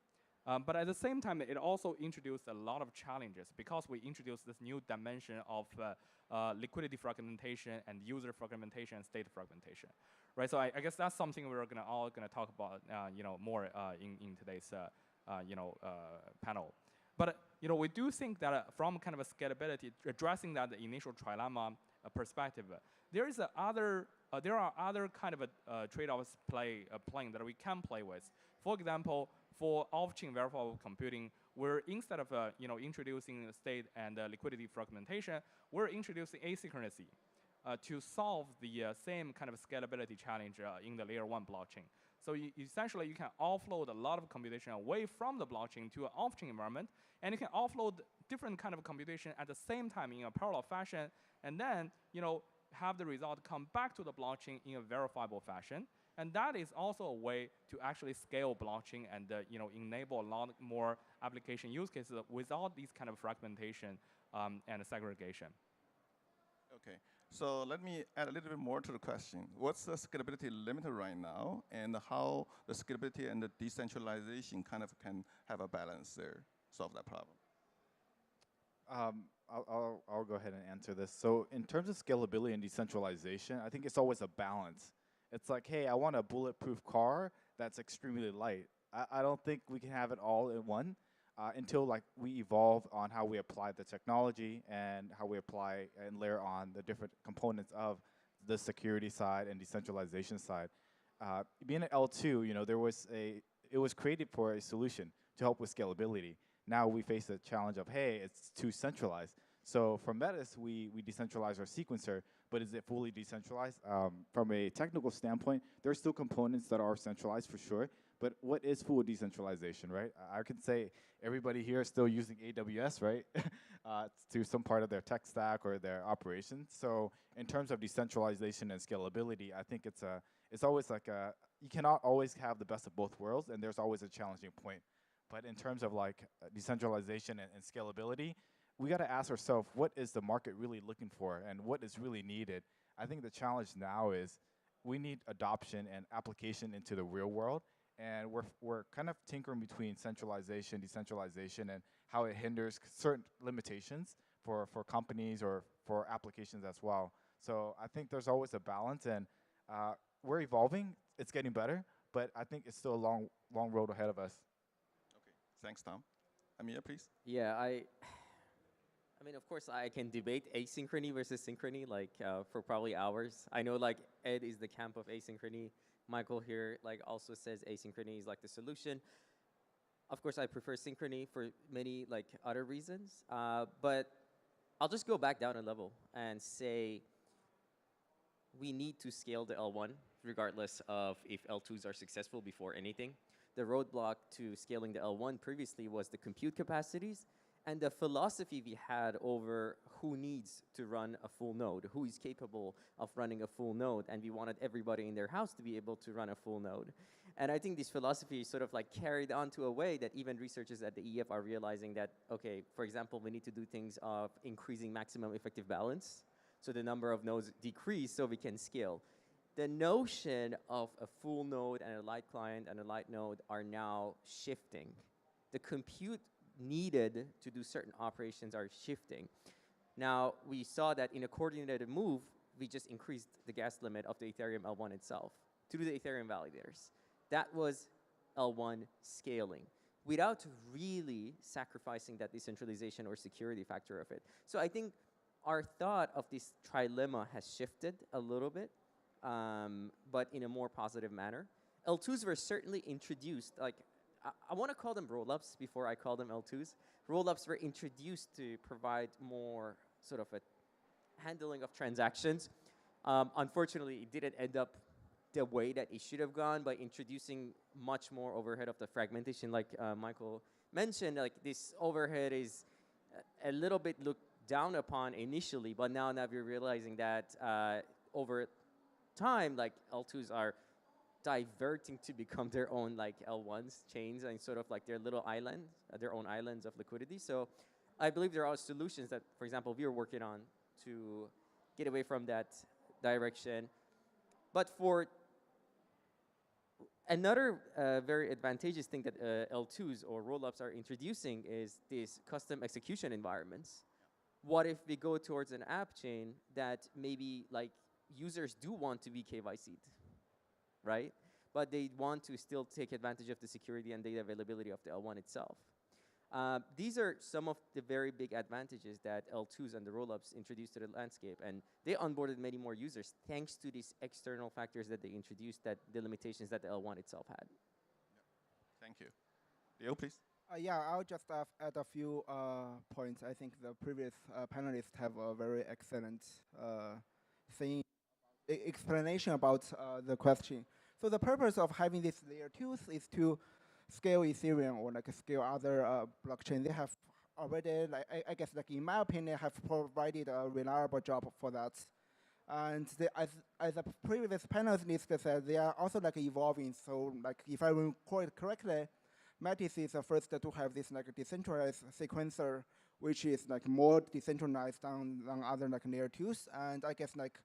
But at the same time, it also introduced a lot of challenges because we introduced this new dimension of liquidity fragmentation and user fragmentation and state fragmentation, right? So I guess that's something we're all gonna talk about, more in today's, panel. But we do think that from kind of a scalability, addressing that initial trilemma perspective, there are other kind of trade-offs playing that we can play with. For example, for off-chain verifiable computing, we're instead of introducing state and liquidity fragmentation, we're introducing asynchronicity to solve the same kind of scalability challenge in the layer 1 blockchain. So essentially, you can offload a lot of computation away from the blockchain to an off-chain environment, and you can offload different kind of computation at the same time in a parallel fashion, and then have the result come back to the blockchain in a verifiable fashion. And that is also a way to actually scale blockchain and enable a lot more application use cases without these kind of fragmentation and segregation. Okay, so let me add a little bit more to the question. What's the scalability limit right now, and how the scalability and the decentralization kind of can have a balance there, solve that problem? I'll go ahead and answer this. So in terms of scalability and decentralization, I think it's always a balance. It's like, hey, I want a bulletproof car that's extremely light. I don't think we can have it all in one until we evolve on how we apply the technology and how we apply and layer on the different components of the security side and decentralization side. Being at L2, it was created for a solution to help with scalability. Now we face the challenge of, hey, it's too centralized. So for Metis, we decentralize our sequencer, but is it fully decentralized? From a technical standpoint, there are still components that are centralized for sure, but what is full decentralization, right? I could say everybody here is still using AWS, right? To some part of their tech stack or their operations. So in terms of decentralization and scalability, I think it's always you cannot always have the best of both worlds, and there's always a challenging point. But in terms of decentralization and scalability, we got to ask ourselves, what is the market really looking for and what is really needed? I think the challenge now is we need adoption and application into the real world, and we're kind of tinkering between centralization, decentralization, and how it hinders certain limitations for companies or for applications as well. So I think there's always a balance, and we're evolving. It's getting better, but I think it's still a long road ahead of us. Okay, thanks, Tom. Amir, please. Yeah, I mean, of course, I can debate asynchrony versus synchrony for probably hours. I know Ed is the camp of asynchrony. Michael here also says asynchrony is the solution. Of course, I prefer synchrony for many other reasons. But I'll just go back down a level and say we need to scale the L1 regardless of if L2s are successful before anything. The roadblock to scaling the L1 previously was the compute capacities and the philosophy we had over who needs to run a full node, who is capable of running a full node, and we wanted everybody in their house to be able to run a full node. And I think this philosophy is sort of carried on to a way that even researchers at the EF are realizing that, okay, for example, we need to do things of increasing maximum effective balance, so the number of nodes decrease so we can scale. The notion of a full node and a light client and a light node are now shifting. The compute needed to do certain operations are shifting. Now, we saw that in a coordinated move, we just increased the gas limit of the Ethereum L1 itself through the Ethereum validators. That was L1 scaling without really sacrificing that decentralization or security factor of it. So I think our thought of this trilemma has shifted a little bit, but in a more positive manner. L2s were certainly introduced, I want to call them roll-ups before I call them L2s. Roll-ups were introduced to provide more sort of a handling of transactions. Unfortunately, it didn't end up the way that it should have gone by introducing much more overhead of the fragmentation. Like Michael mentioned, this overhead is a little bit looked down upon initially, but now we're realizing that over time, L2s are diverting to become their own L1s chains and sort of their little islands, their own islands of liquidity. So I believe there are solutions that, for example, we are working on to get away from that direction. But for another very advantageous thing that L2s or rollups are introducing is these custom execution environments. What if we go towards an app chain that maybe users do want to be KYC'd? Right? But they want to still take advantage of the security and data availability of the L1 itself. These are some of the very big advantages that L2s and the rollups introduced to the landscape. And they onboarded many more users thanks to these external factors that they introduced, that the limitations that the L1 itself had. Yeah. Thank you. Leo, please. Yeah, I'll just add a few points. I think the previous panelists have a very excellent explanation about the question. So the purpose of having these layer 2s is to scale Ethereum or like scale other blockchain. They have already, like I guess, like in my opinion, have provided a reliable job for that. And they, as the previous panelists said, they are also like evolving. So like if I recall it correctly, Metis is the first to have this like decentralized sequencer, which is like more decentralized than other like layer 2s. And I guess like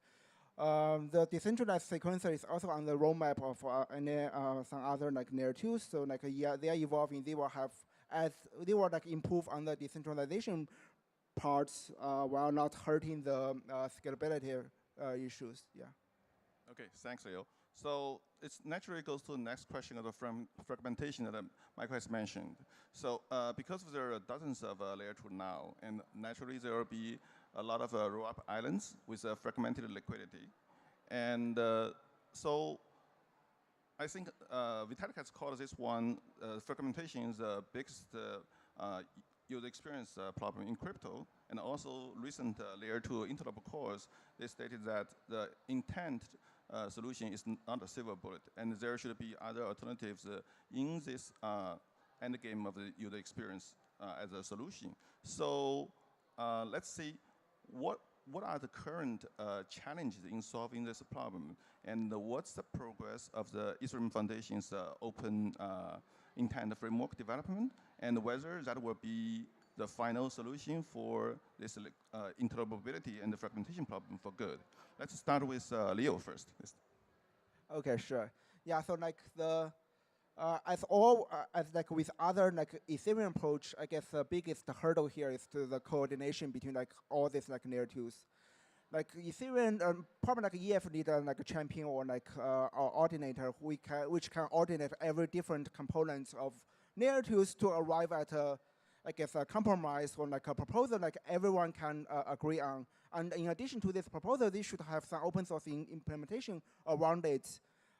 the decentralized sequencer is also on the roadmap of some other like layer 2s. So like yeah, they are evolving. They will have they will like improve on the decentralization parts while not hurting the scalability issues. Yeah. Okay, thanks, Leo. So it naturally goes to the next question of the fragmentation that Michael has mentioned. So because there are dozens of layer 2 now, and naturally there will be a lot of roll-up islands with fragmented liquidity. And so I think Vitalik has called this one, fragmentation is the biggest user experience problem in crypto. And also recent layer 2 interop cores, they stated that the intent solution is not a silver bullet, and there should be other alternatives in this endgame of the user experience as a solution. So let's see what are the current challenges in solving this problem, and what's the progress of the Ethereum Foundation's open intent framework development, and whether that will be the final solution for this interoperability and the fragmentation problem for good. Let's start with Leo first. Okay, sure. Yeah, so like the as like with other like Ethereum approach, I guess the biggest hurdle here is to the coordination between like all these like layer 2s. Like Ethereum, probably like EF need like a champion or like or ordinator which can ordinate every different components of layer 2s to arrive at a, I guess, a compromise or like a proposal like everyone can agree on. And in addition to this proposal, they should have some open source implementation around it.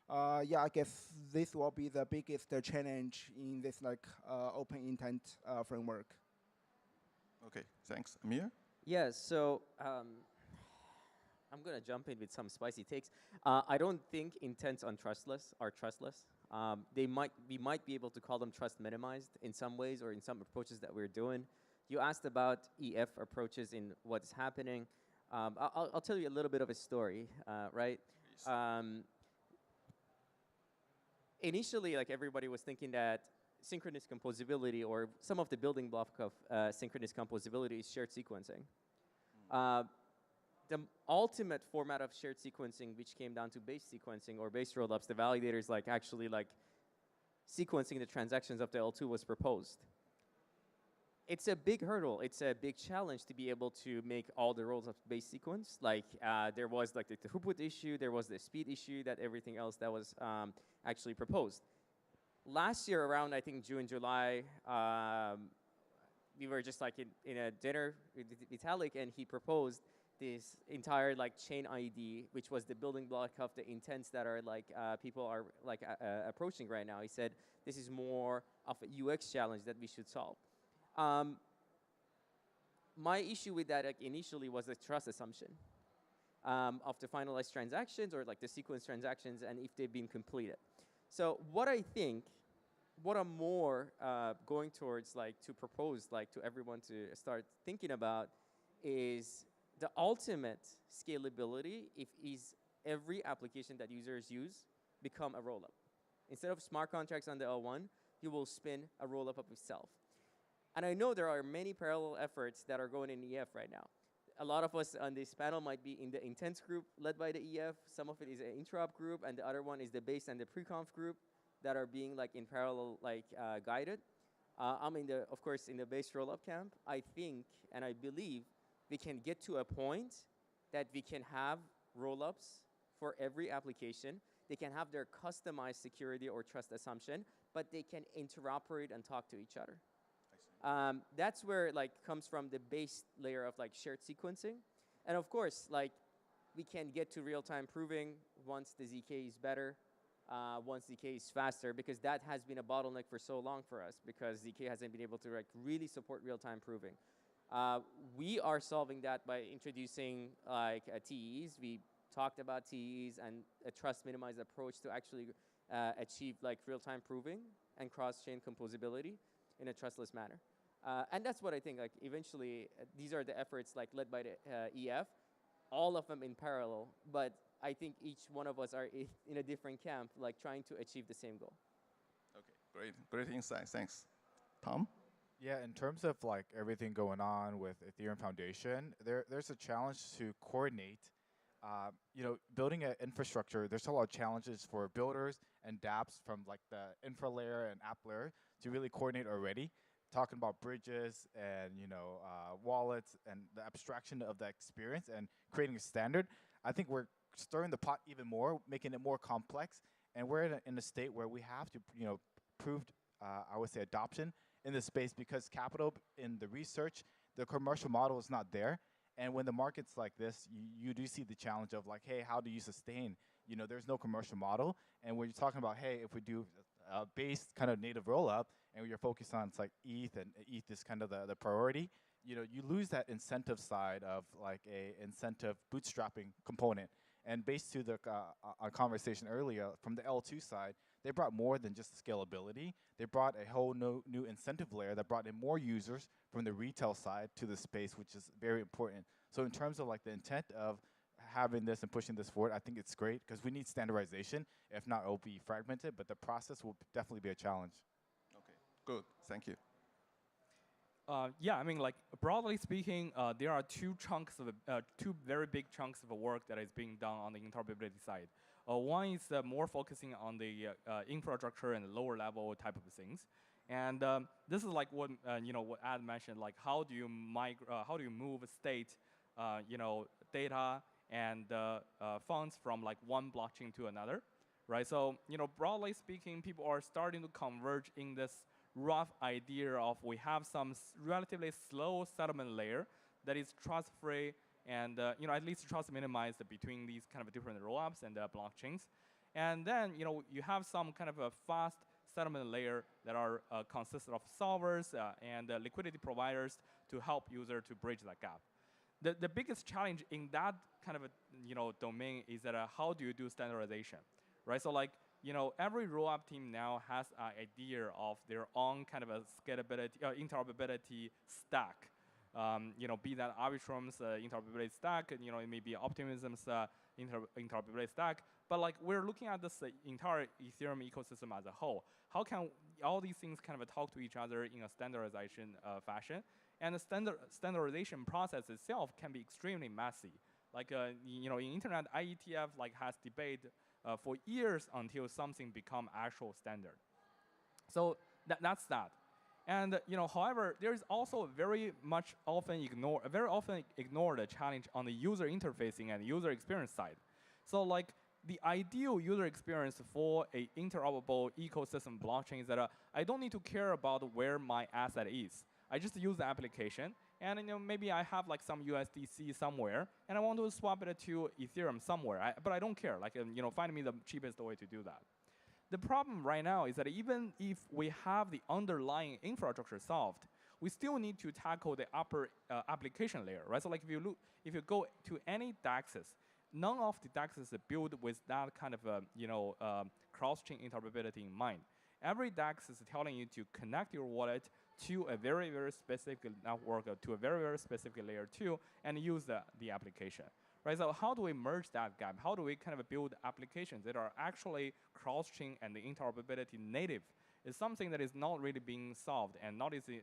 Yeah, I guess this will be the biggest challenge in this like open intent framework. Okay, thanks. Amir? Yeah, so I'm going to jump in with some spicy takes. I don't think intents on trustless are trustless. We might be able to call them trust minimized in some ways or in some approaches that we're doing. You asked about EF approaches in what's happening. I'll tell you a little bit of a story, right? Initially, like everybody was thinking that synchronous composability or some of the building block of synchronous composability is shared sequencing. The ultimate format of shared sequencing, which came down to base sequencing or base rollups, the validators like actually like sequencing the transactions of the L2 was proposed. It's a big hurdle. It's a big challenge to be able to make all the rolls of base sequence. Like there was like the throughput issue, there was the speed issue, that everything else that was actually proposed. Last year around, I think June, July, we were just like in a dinner with Vitalik, and he proposed this entire like chain ID, which was the building block of the intents that are like people are like approaching right now. He said this is more of a UX challenge that we should solve. My issue with that like, initially was the trust assumption of the finalized transactions or like the sequence transactions and if they've been completed. So what I think, what I'm more going towards like to propose like to everyone to start thinking about is the ultimate scalability is every application that users use become a rollup. Instead of smart contracts on the L1, you will spin a rollup of itself. And I know there are many parallel efforts that are going in EF right now. A lot of us on this panel might be in the intents group led by the EF. Some of it is an interop group, and the other one is the base and the pre-conf group that are being like in parallel like guided. I'm of course in the base rollup camp. I think and I believe we can get to a point that we can have rollups for every application. They can have their customized security or trust assumption, but they can interoperate and talk to each other. That's where like comes from the base layer of like shared sequencing. And of course, like we can get to real-time proving once the ZK is better, once ZK is faster, because that has been a bottleneck for so long for us because ZK hasn't been able to like really support real-time proving. We are solving that by introducing like TEs. We talked about TEs and a trust minimized approach to actually achieve like real-time proving and cross-chain composability in a trustless manner. And that's what I think, like eventually these are the efforts like led by the EF, all of them in parallel, but I think each one of us are in a different camp, like trying to achieve the same goal. Okay, great insight, thanks. Tom? Yeah, in terms of like everything going on with Ethereum Foundation, there's a challenge to coordinate. You know, building an infrastructure, there's a lot of challenges for builders and dApps from like the infra layer and app layer to really coordinate already. Talking about bridges and wallets and the abstraction of the experience and creating a standard. I think we're stirring the pot even more, making it more complex, and we're in a state where we have to prove I would say adoption in this space, because capital in the research, the commercial model is not there. And when the market's like this, you do see the challenge of like, hey, how do you sustain? There's no commercial model. And when you're talking about, hey, if we do a base kind of native rollup and you're focused on it's like ETH and ETH is kind of the priority, you lose that incentive side of like a incentive bootstrapping component. And based to the our conversation earlier, from the L2 side, they brought more than just scalability. They brought a whole new incentive layer that brought in more users from the retail side to the space, which is very important. So in terms of like the intent of having this and pushing this forward, I think it's great because we need standardization. If not, it'll be fragmented, but the process will definitely be a challenge. Okay, good, thank you. Yeah, I mean, like broadly speaking, there are two very big chunks of work that is being done on the interoperability side. One is more focusing on the infrastructure and lower level type of things, and this is like what what Ad mentioned, like how do you move state, data and funds from like one blockchain to another, right? So broadly speaking, people are starting to converge in this rough idea of we have some relatively slow settlement layer that is trust-free and at least trust minimized between these kind of different rollups and blockchains. And then you have some kind of a fast settlement layer that are consist of solvers and liquidity providers to help user to bridge that gap. The biggest challenge in that kind of a domain is that how do you do standardization, right? So like every rollup team now has an idea of their own kind of a scalability, interoperability stack. Be that Arbitrum's interoperability stack, it may be Optimism's interoperability stack. But like we're looking at this entire Ethereum ecosystem as a whole. How can all these things kind of talk to each other in a standardization fashion? And the standardization process itself can be extremely messy. Like in internet, IETF like has debate for years until something become actual standard. So that's that. And however, there is also very often ignored challenge on the user interfacing and user experience side. So like the ideal user experience for a interoperable ecosystem blockchain is that I don't need to care about where my asset is. I just use the application, and maybe I have like some USDC somewhere, and I want to swap it to Ethereum somewhere. But I don't care. Like find me the cheapest way to do that. The problem right now is that even if we have the underlying infrastructure solved, we still need to tackle the upper application layer, right? So like if you go to any DEXs, none of the DEXs are built with that kind of cross-chain interoperability in mind. Every DEX is telling you to connect your wallet to a very, very specific network, to a very, very specific layer 2, and use the application. Right, so how do we merge that gap? How do we kind of build applications that are actually cross-chain and the interoperability native? It's something that is not really being solved and not easy,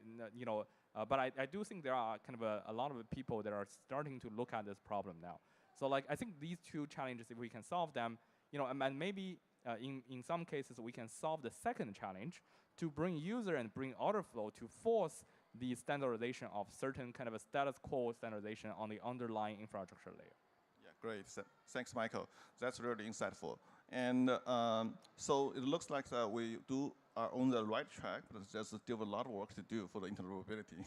but I do think there are kind of a lot of people that are starting to look at this problem now. So like I think these two challenges, if we can solve them, and maybe in some cases we can solve the second challenge to bring user and bring order flow to force the standardization of certain kind of a status quo standardization on the underlying infrastructure layer. Great, thanks, Michael. That's really insightful. And so it looks like we are on the right track, but there's still a lot of work to do for the interoperability.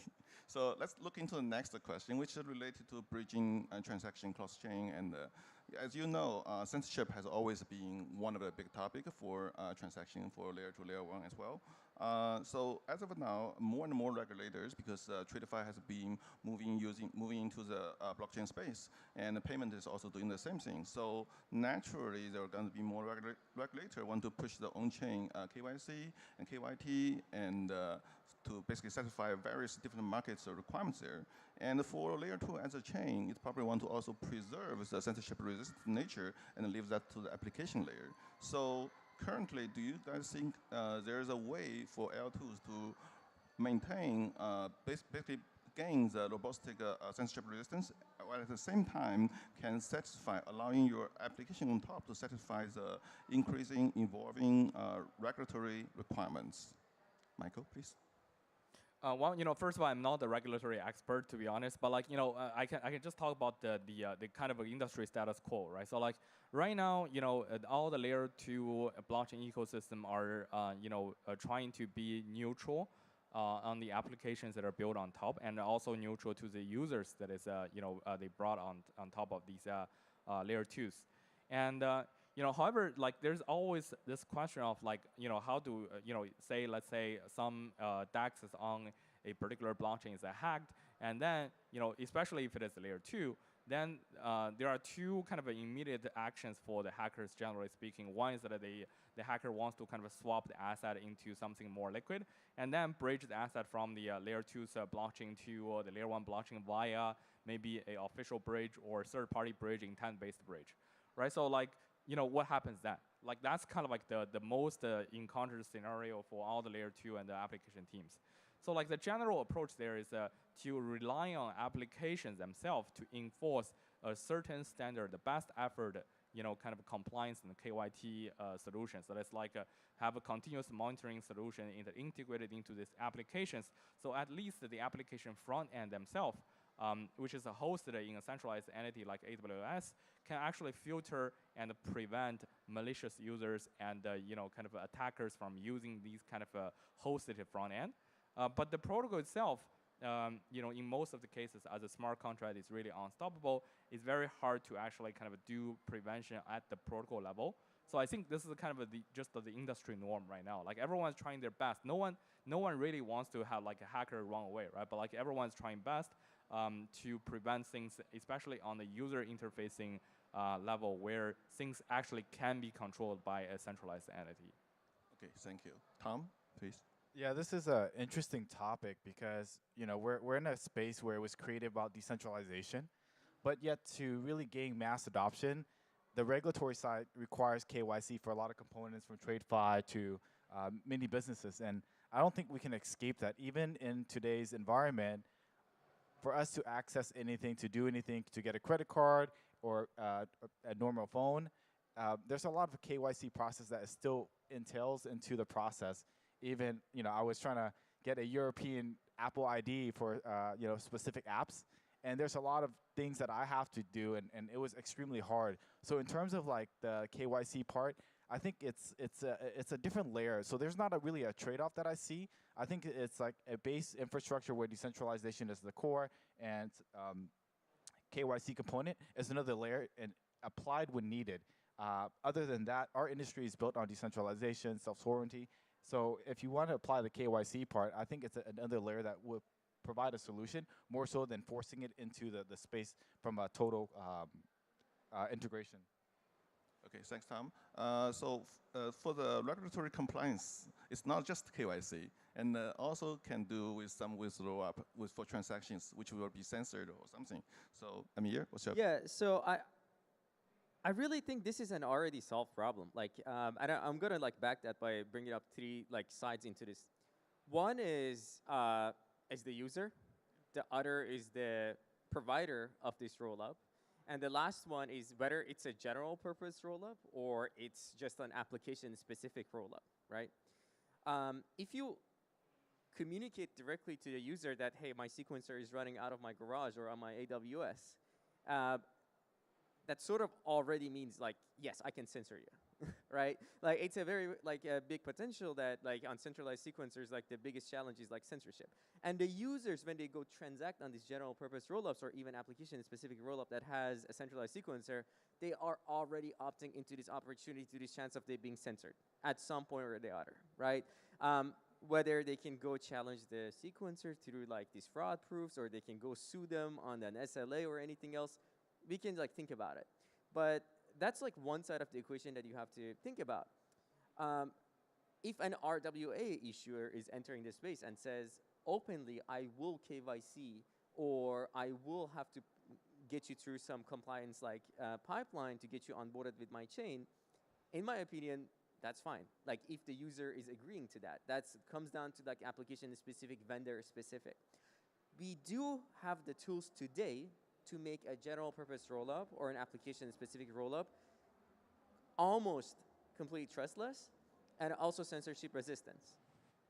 So let's look into the next question, which is related to bridging transaction cross-chain. And as you know, censorship has always been one of the big topics for transaction for layer 2, layer 1 as well. So as of now, more and more regulators, because TradeFi has been moving into the blockchain space, and the payment is also doing the same thing. So naturally, there are going to be more regulators want to push the on-chain KYC and KYT, and to basically satisfy various different markets requirements there. And for layer 2 as a chain, it probably want to also preserve the censorship-resistant nature and leave that to the application layer. So currently, do you guys think there's a way for L2s to maintain, basically gain the robust censorship resistance, while at the same time can satisfy, allowing your application on top to satisfy the increasing, evolving regulatory requirements? Michael, please. Well, first of all, I'm not a regulatory expert, to be honest, but I can just talk about the kind of industry status quo, right? So right now, all the layer 2 blockchain ecosystem are, trying to be neutral on the applications that are built on top, and also neutral to the users that is, they brought on top of these layer 2s, and however, there's always this question of how to, say, let's say some DEX is on a particular blockchain is hacked, and then, especially if it is layer 2, then there are two kind of immediate actions for the hackers, generally speaking. One is that the hacker wants to kind of swap the asset into something more liquid, and then bridge the asset from the layer 2's blockchain to the layer 1 blockchain via maybe a official bridge or third-party bridge, intent-based bridge, right? So what happens then? That's kind of the most encountered scenario for all the layer 2 and the application teams. So the general approach there is to rely on applications themselves to enforce a certain standard, the best effort, kind of compliance and KYT solutions. So that's have a continuous monitoring solution integrated into these applications. So at least the application front end themselves, which is hosted in a centralized entity like AWS, can actually filter and prevent malicious users and kind of attackers from using these kind of hosted front end. But the protocol itself, in most of the cases, as a smart contract is really unstoppable, it's very hard to actually kind of do prevention at the protocol level. So I think this is kind of just the industry norm right now. Everyone's trying their best. No one really wants to have a hacker run away, right? But everyone's trying best to prevent things, especially on the user interfacing level, where things actually can be controlled by a centralized entity. Okay, thank you. Tom, please. Yeah, this is an interesting topic because we're in a space where it was created about decentralization, but yet to really gain mass adoption, the regulatory side requires KYC for a lot of components, from TradeFi to many businesses, and I don't think we can escape that. Even in today's environment, for us to access anything, to do anything, to get a credit card or a normal phone, there's a lot of KYC process that still entails into the process. Even, I was trying to get a European Apple ID for, specific apps, and there's a lot of things that I have to do, and it was extremely hard. So in terms of the KYC part, I think it's a different layer. So there's not really a trade-off that I see. I think it's a base infrastructure where decentralization is the core, and KYC component is another layer and applied when needed. Other than that, our industry is built on decentralization, self-sovereignty. So if you want to apply the KYC part, I think it's another layer that will provide a solution, more so than forcing it into the space from a total integration. Okay, thanks, Tom. So for the regulatory compliance, it's not just KYC, and also can do with some roll-up for transactions, which will be censored or something. So Amir, what's your? Yeah, so I really think this is an already solved problem. I'm gonna back that by bringing up three sides into this. One is the user, the other is the provider of this rollup, and the last one is whether it's a general purpose rollup or it's just an application specific rollup, right? If you communicate directly to the user that, hey, my sequencer is running out of my garage or on my AWS, that sort of already means yes, I can censor you, right? It's a very a big potential that on centralized sequencers, the biggest challenge is censorship. And the users, when they go transact on these general purpose rollups or even application specific rollup that has a centralized sequencer, they are already opting into this opportunity, to this chance of they being censored at some point or the other, right? whether they can go challenge the sequencer through like these fraud proofs, or they can go sue them on an SLA or anything else, we can like think about it. But that's like one side of the equation that you have to think about. If an RWA issuer is entering this space and says openly, I will KYC, or I will have to get you through some compliance like pipeline to get you onboarded with my chain, in my opinion, that's fine. Like if the user is agreeing to that, that comes down to like application specific, vendor specific. We do have the tools today to make a general purpose rollup or an application specific rollup almost completely trustless and also censorship resistance.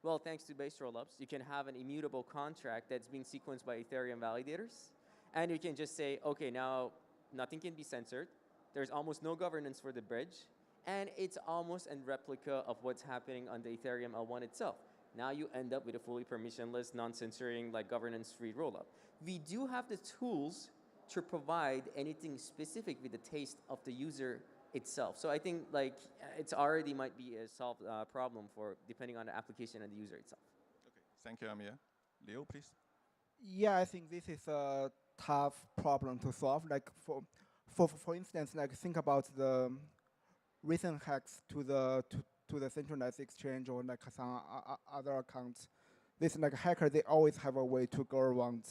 Well, thanks to base rollups, you can have an immutable contract that's being sequenced by Ethereum validators. And you can just say, okay, now nothing can be censored. There's almost no governance for the bridge. And it's almost a replica of what's happening on the Ethereum L1 itself. Now you end up with a fully permissionless, non-censoring, like governance-free rollup. We do have the tools to provide anything specific with the taste of the user itself. So I think like it's already might be a solved problem for depending on the application and the user itself. Okay, thank you, Amir. Leo, please. Yeah, I think this is a tough problem to solve. Like for instance, like think about the recent hacks to the centralized exchange or like some other accounts. This like hacker, they always have a way to go around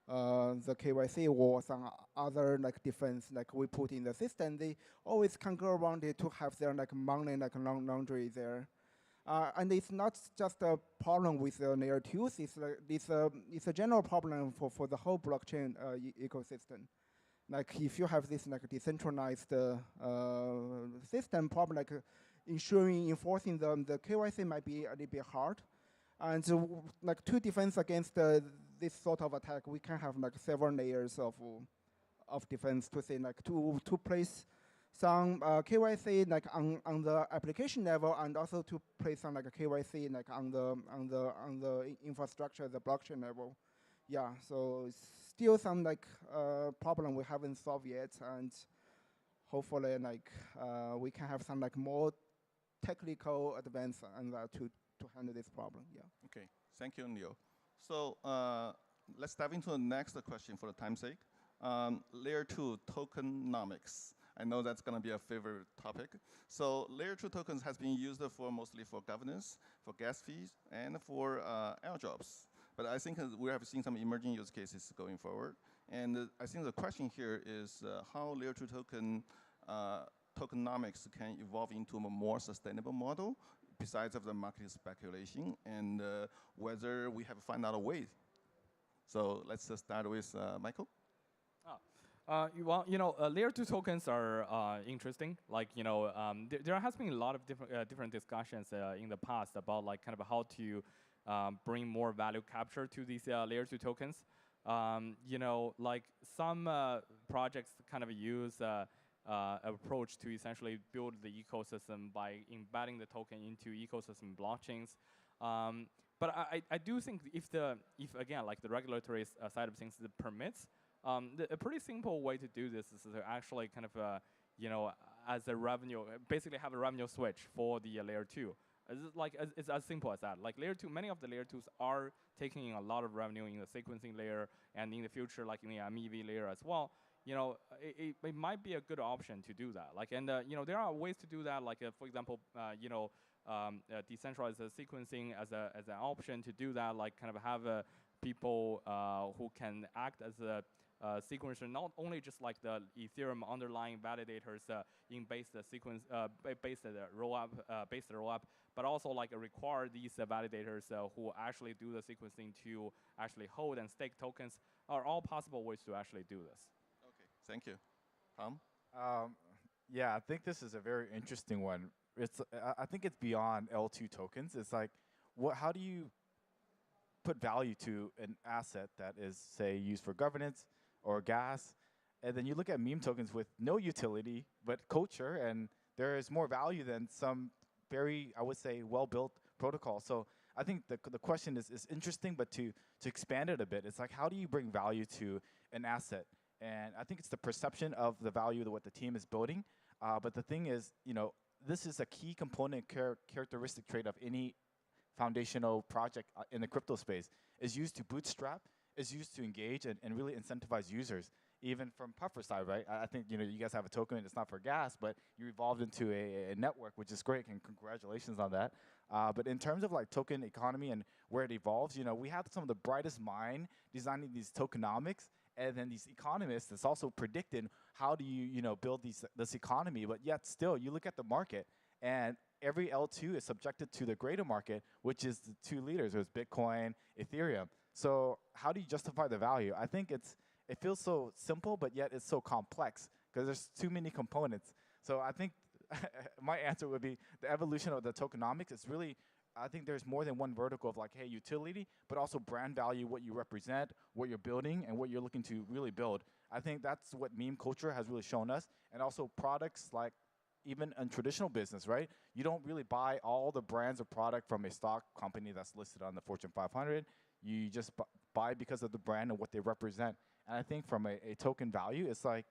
the KYC or some other like defense like we put in the system. They always can go around it to have their like money like laundry there. And it's not just a problem with the layer 2s, it's a general problem for the whole blockchain ecosystem. Like if you have this like decentralized system, probably like enforcing the KYC might be a little bit hard. And like to defense against this sort of attack, we can have like several layers of defense to say like to place some KYC like on the application level, and also to place some like KYC like on the infrastructure, the blockchain level. Yeah, so it's still some like problem we haven't solved yet, and hopefully like we can have some like more technical advance on that to handle this problem. Yeah. Okay, thank you, Leo. So let's dive into the next question for the time's sake. Layer 2 tokenomics. I know that's going to be a favorite topic. So layer 2 tokens has been used mostly for governance, for gas fees, and for airdrops. But I think we have seen some emerging use cases going forward. And I think the question here is how layer 2 tokenomics can evolve into a more sustainable model besides of the market speculation, and whether we have found out a way. So let's start with Michael. Well, layer 2 tokens are interesting. Like, there has been a lot of different discussions in the past about like kind of how to bring more value capture to these layer 2 tokens. Like some projects kind of use approach to essentially build the ecosystem by embedding the token into ecosystem blockchains. But I do think if again like the regulatory side of things permits, a pretty simple way to do this is to actually kind of, as a revenue, basically have a revenue switch for the layer 2. It's as simple as that. Like layer 2, many of the layer 2s are taking in a lot of revenue in the sequencing layer, and in the future, like in the MEV layer as well. It might be a good option to do that. Like, and there are ways to do that. Like, for example, decentralized sequencing as an option to do that. Like, kind of have people who can act as a sequencer, not only just like the Ethereum underlying validators in based rollup, but also like require these validators who actually do the sequencing to actually hold and stake tokens are all possible ways to actually do this. Okay, thank you. Tom? Yeah, I think this is a very interesting one. I think it's beyond L2 tokens. It's like, how do you put value to an asset that is, say, used for governance or gas, and then you look at meme tokens with no utility but culture, and there is more value than some very, I would say, well-built protocol. So I think the question is interesting, but to expand it a bit, it's like, how do you bring value to an asset? And I think it's the perception of the value of what the team is building. But the thing is, this is a key component characteristic trait of any foundational project in the crypto space. It's used to bootstrap, it's used to engage and really incentivize users. Even from Puffer's side, right? I think you guys have a token. It's not for gas, but you evolved into a network, which is great, and congratulations on that. But in terms of like token economy and where it evolves, we have some of the brightest mind designing these tokenomics, and then these economists that's also predicting how do you build this economy. But yet still, you look at the market, and every L2 is subjected to the greater market, which is the two leaders. It was Bitcoin, Ethereum. So how do you justify the value? I think it feels so simple, but yet it's so complex because there's too many components. So I think my answer would be the evolution of the tokenomics is really, I think there's more than one vertical of like, hey, utility, but also brand value, what you represent, what you're building, and what you're looking to really build. I think that's what meme culture has really shown us, and also products like even in traditional business, right? You don't really buy all the brands of product from a stock company that's listed on the Fortune 500. You just buy because of the brand and what they represent. And I think from a token value, it's like,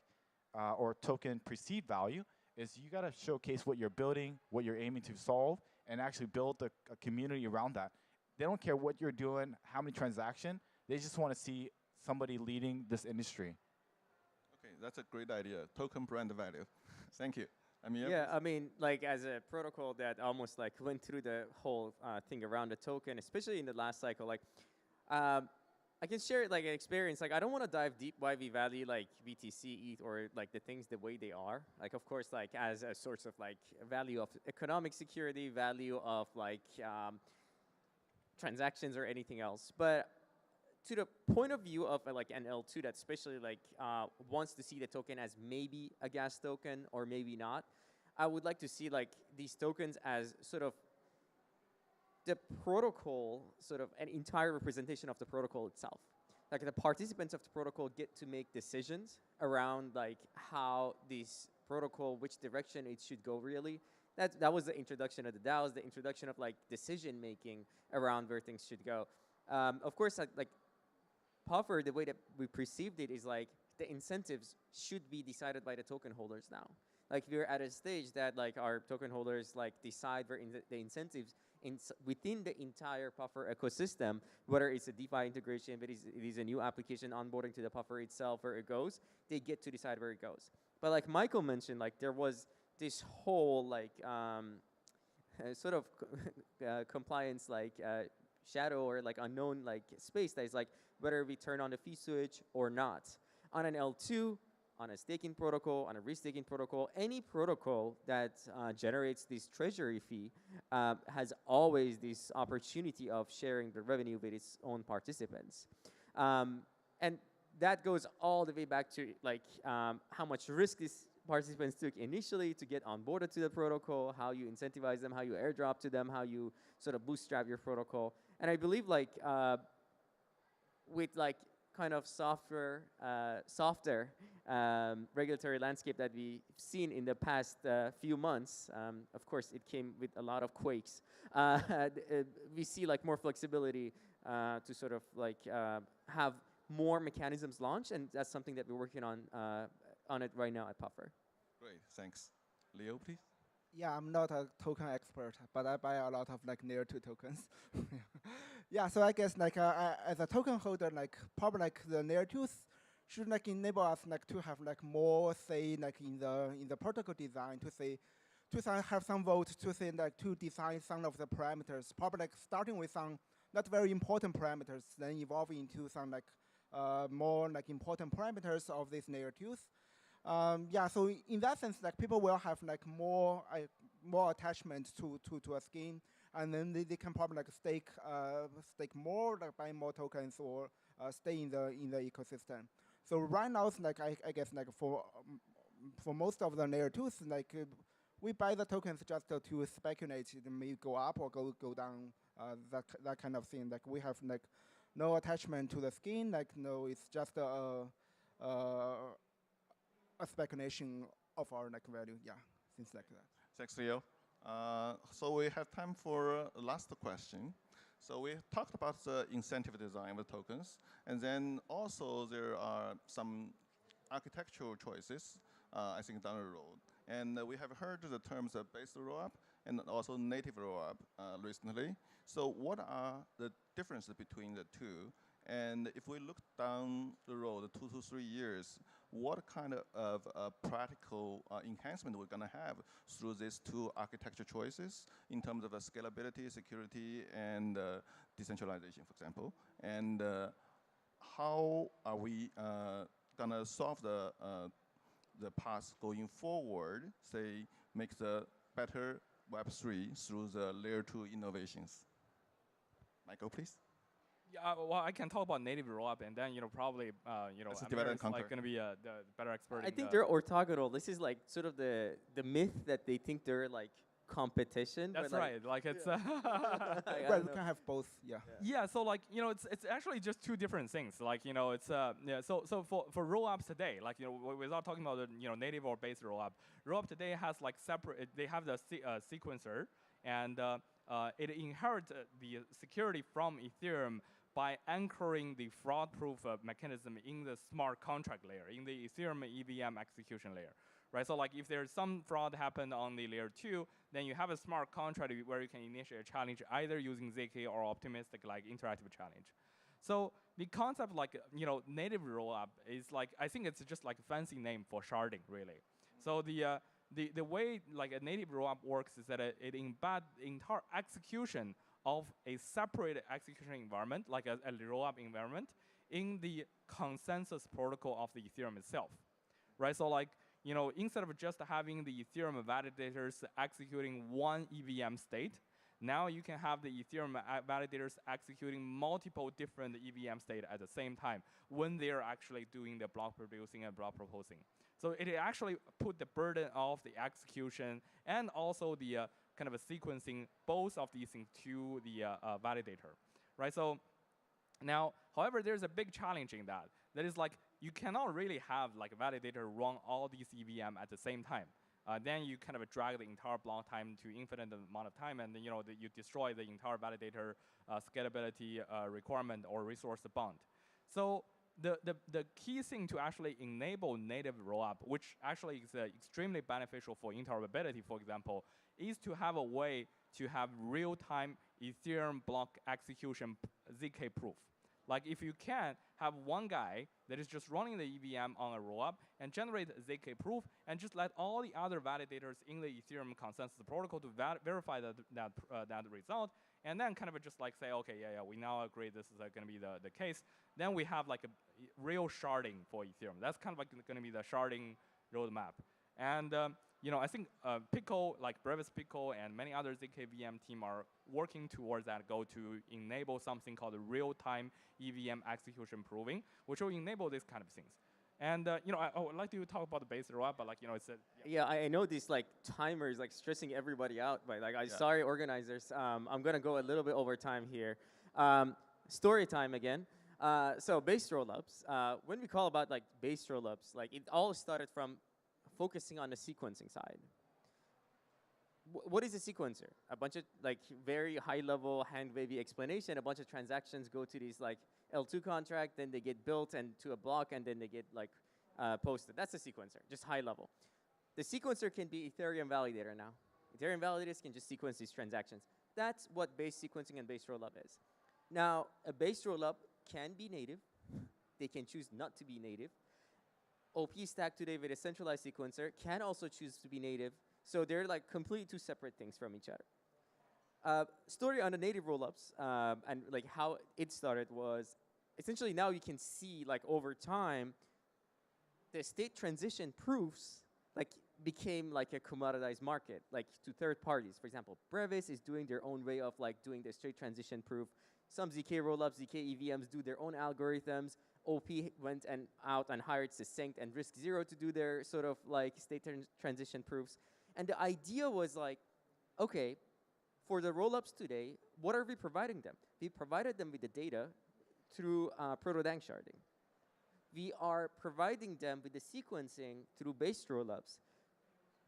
or token perceived value, is you got to showcase what you're building, what you're aiming to solve, and actually build a community around that. They don't care what you're doing, how many transactions. They just want to see somebody leading this industry. Okay, that's a great idea. Token brand value. Thank you. Amir? Yeah, I mean, like as a protocol that almost like went through the whole thing around the token, especially in the last cycle, like I can share like an experience. Like I don't want to dive deep why we value like BTC, ETH, or like the things the way they are. Like of course, like as a source of like value of economic security, value of like transactions or anything else. But to the point of view of like an L2 that especially like wants to see the token as maybe a gas token or maybe not, I would like to see like these tokens as sort of the protocol, sort of an entire representation of the protocol itself. Like the participants of the protocol get to make decisions around like how this protocol, which direction it should go really. That was the introduction of the DAOs, the introduction of like decision making around where things should go. Of course, like Puffer, the way that we perceived it is like the incentives should be decided by the token holders now. Like we're at a stage that like our token holders like decide where the incentives within the entire Puffer ecosystem, whether it's a DeFi integration, but it is a new application onboarding to the Puffer itself, where it goes, they get to decide where it goes. But like Michael mentioned, like there was this whole like sort of compliance like shadow or like unknown like space that is like whether we turn on the fee switch or not. On an L2, on a staking protocol, on a restaking protocol, any protocol that generates this treasury fee has always this opportunity of sharing the revenue with its own participants. And that goes all the way back to like how much risk these participants took initially to get onboarded to the protocol, how you incentivize them, how you airdrop to them, how you sort of bootstrap your protocol. And I believe like with like kind of softer regulatory landscape that we've seen in the past few months. Of course, it came with a lot of quakes. We see like more flexibility to sort of like have more mechanisms launched, and that's something that we're working on it right now at Puffer. Great, thanks. Leo, please. Yeah, I'm not a token expert, but I buy a lot of like layer 2 tokens. Yeah, so I guess like as a token holder, like probably like the layer 2s should like enable us like to have like more say like in the protocol design to have some vote to say like to design some of the parameters. Probably like starting with some not very important parameters, then evolving into some like more like important parameters of these layer 2s. Yeah, so in that sense, like people will have like more attachment to a scheme, and then they can probably like stake more, like buy more tokens, or stay in the ecosystem. So right now, it's like I guess like for most of the layer 2s, like we buy the tokens just to speculate it may go up or go down, that kind of thing. Like we have like no attachment to the scheme, like no, it's just a speculation of our like value, yeah, things like that. Thanks, Leo. So we have time for last question. So we talked about the incentive design of the tokens, and then also there are some architectural choices, I think, down the road. And we have heard the terms of base rollup and also native rollup recently. So what are the differences between the two? And if we look down the road 2 to 3 years, what kind of practical enhancement we're going to have through these two architecture choices in terms of scalability, security, and decentralization, for example? And how are we going to solve the path going forward, say, make the better Web3 through the layer 2 innovations? Michael, please. Yeah, well, I can talk about native rollup, and then probably Amir is like going to be the better expert. I think they're orthogonal. This is like sort of the myth that they think they're like competition. That's but right. Like it's. Well, we can have both. Yeah. Yeah. So like it's actually just two different things. Like it's yeah. So for rollups today, like without talking about the native or base rollup today has like separate. They have the sequencer, and it inherits the security from Ethereum by anchoring the fraud-proof mechanism in the smart contract layer, in the Ethereum EVM execution layer, right? So like if there's some fraud happened on the layer 2, then you have a smart contract where you can initiate a challenge either using ZK or optimistic like interactive challenge. So the concept like native rollup is like, I think it's just like a fancy name for sharding really. So the way like a native rollup works is that it embeds the entire execution of a separate execution environment, like a rollup environment, in the consensus protocol of the Ethereum itself, right? So like, instead of just having the Ethereum validators executing one EVM state, now you can have the Ethereum validators executing multiple different EVM state at the same time when they're actually doing the block producing and block proposing. So it actually put the burden of the execution and also the kind of a sequencing both of these things to the validator, right? So now, however, there's a big challenge in that. That is like, you cannot really have like a validator run all these EVM at the same time. Then you kind of drag the entire block time to infinite amount of time, and then you destroy the entire validator scalability requirement or resource bound. So the key thing to actually enable native rollup, which actually is extremely beneficial for interoperability, for example, is to have a way to have real-time Ethereum block execution ZK proof. Like if you can have one guy that is just running the EVM on a rollup and generate a ZK proof and just let all the other validators in the Ethereum consensus protocol to verify that result, and then kind of just like say, okay, yeah, we now agree this is going to be the case. Then we have like a real sharding for Ethereum. That's kind of like going to be the sharding roadmap. And I think Pickle, like Brevis Pickle and many other ZKVM team are working towards that goal to enable something called real-time EVM execution proving, which will enable these kind of things. And I would like to talk about the base rollup, but like it's a yeah, I know these like timers like stressing everybody out, but like sorry organizers, I'm gonna go a little bit over time here. Story time again. So base rollups. When we call about like base rollups, like it all started from focusing on the sequencing side. What is a sequencer? A bunch of like very high-level hand-wavy explanation. A bunch of transactions go to these like L2 contract, then they get built and to a block, and then they get like posted. That's a sequencer, just high level. The sequencer can be Ethereum validator now. Ethereum validators can just sequence these transactions. That's what base sequencing and base rollup is. Now, a base rollup can be native. They can choose not to be native. OP stack today with a centralized sequencer can also choose to be native. So they're like completely two separate things from each other. Story on the native rollups and like how it started was essentially now you can see like over time the state transition proofs like became like a commoditized market, like to third parties. For example, Brevis is doing their own way of like doing the state transition proof. Some ZK rollups, ZK EVMs do their own algorithms. OP went out and hired Succinct and Risk Zero to do their sort of like state transition proofs. And the idea was like, okay, for the rollups today, what are we providing them? We provided them with the data through proto-dank sharding. We are providing them with the sequencing through base rollups.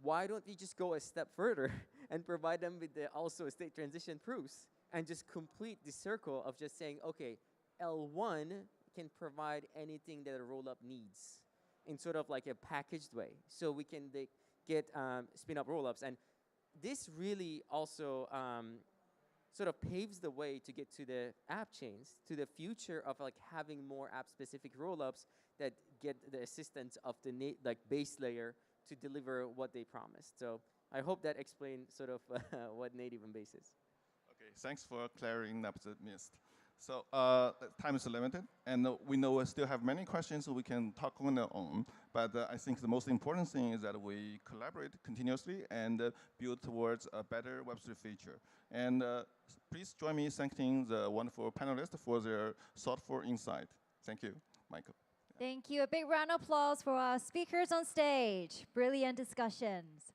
Why don't we just go a step further and provide them with the also state transition proofs and just complete the circle of just saying, okay, L1 can provide anything that a rollup needs in sort of like a packaged way. So we can get spin up rollups. And this really also sort of paves the way to get to the app chains, to the future of like having more app-specific rollups that get the assistance of the base layer to deliver what they promised. So I hope that explained sort of what native and base is. Okay, thanks for clearing up the mist. So time is limited, and we know we still have many questions we can talk on our own, but I think the most important thing is that we collaborate continuously and build towards a better Web3 future. And please join me thanking the wonderful panelists for their thoughtful insight. Thank you, Michael. Thank you. A big round of applause for our speakers on stage. Brilliant discussions.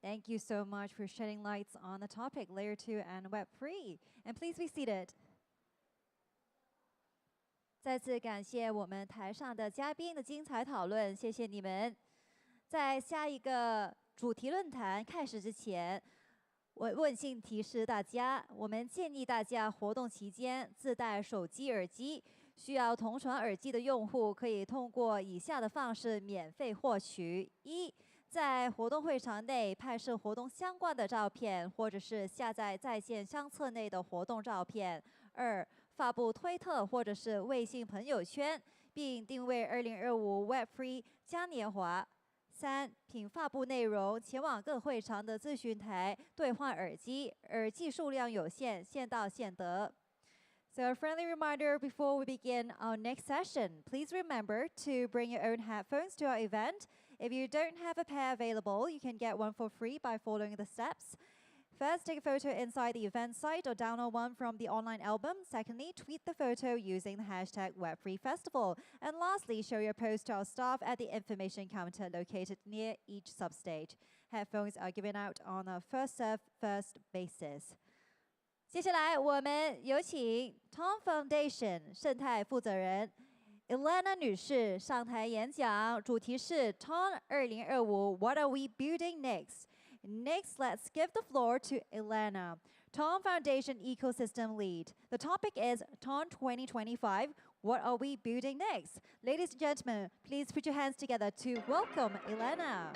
Thank you so much for shedding lights on the topic, Layer 2 and Web3. And please be seated. 再次感谢我们台上的嘉宾的精彩讨论，谢谢你们。在下一个主题论坛开始之前，我温馨提示大家，我们建议大家活动期间自带手机耳机，需要同传耳机的用户可以通过以下的方式免费获取：一，在活动会场内拍摄活动相关的照片，或者是下载在线相册内的活动照片；二，发布推特或者是微信朋友圈，并定位2025 Web3 嘉年华。三，凭发布内容前往各会场的咨询台兑换耳机，耳机数量有限，先到先得。So a friendly reminder before we begin our next session, please remember to bring your own headphones to our event. If you don't have a pair available, you can get one for free by following the steps. First, take a photo inside the event site or download one from the online album. Secondly, tweet the photo using the hashtag Web3Festival. And lastly, show your post to our staff at the information counter located near each substage. Headphones are given out on a first-served, first basis. 接下来，我们有请 Tom Foundation 生态负责人 Elena 女士上台演讲，主题是 Tom 2025 What are we building next? Next, let's give the floor to Elena, Tom Foundation Ecosystem Lead. The topic is Tom 2025, What are we building next? Ladies and gentlemen, please put your hands together to welcome Elena.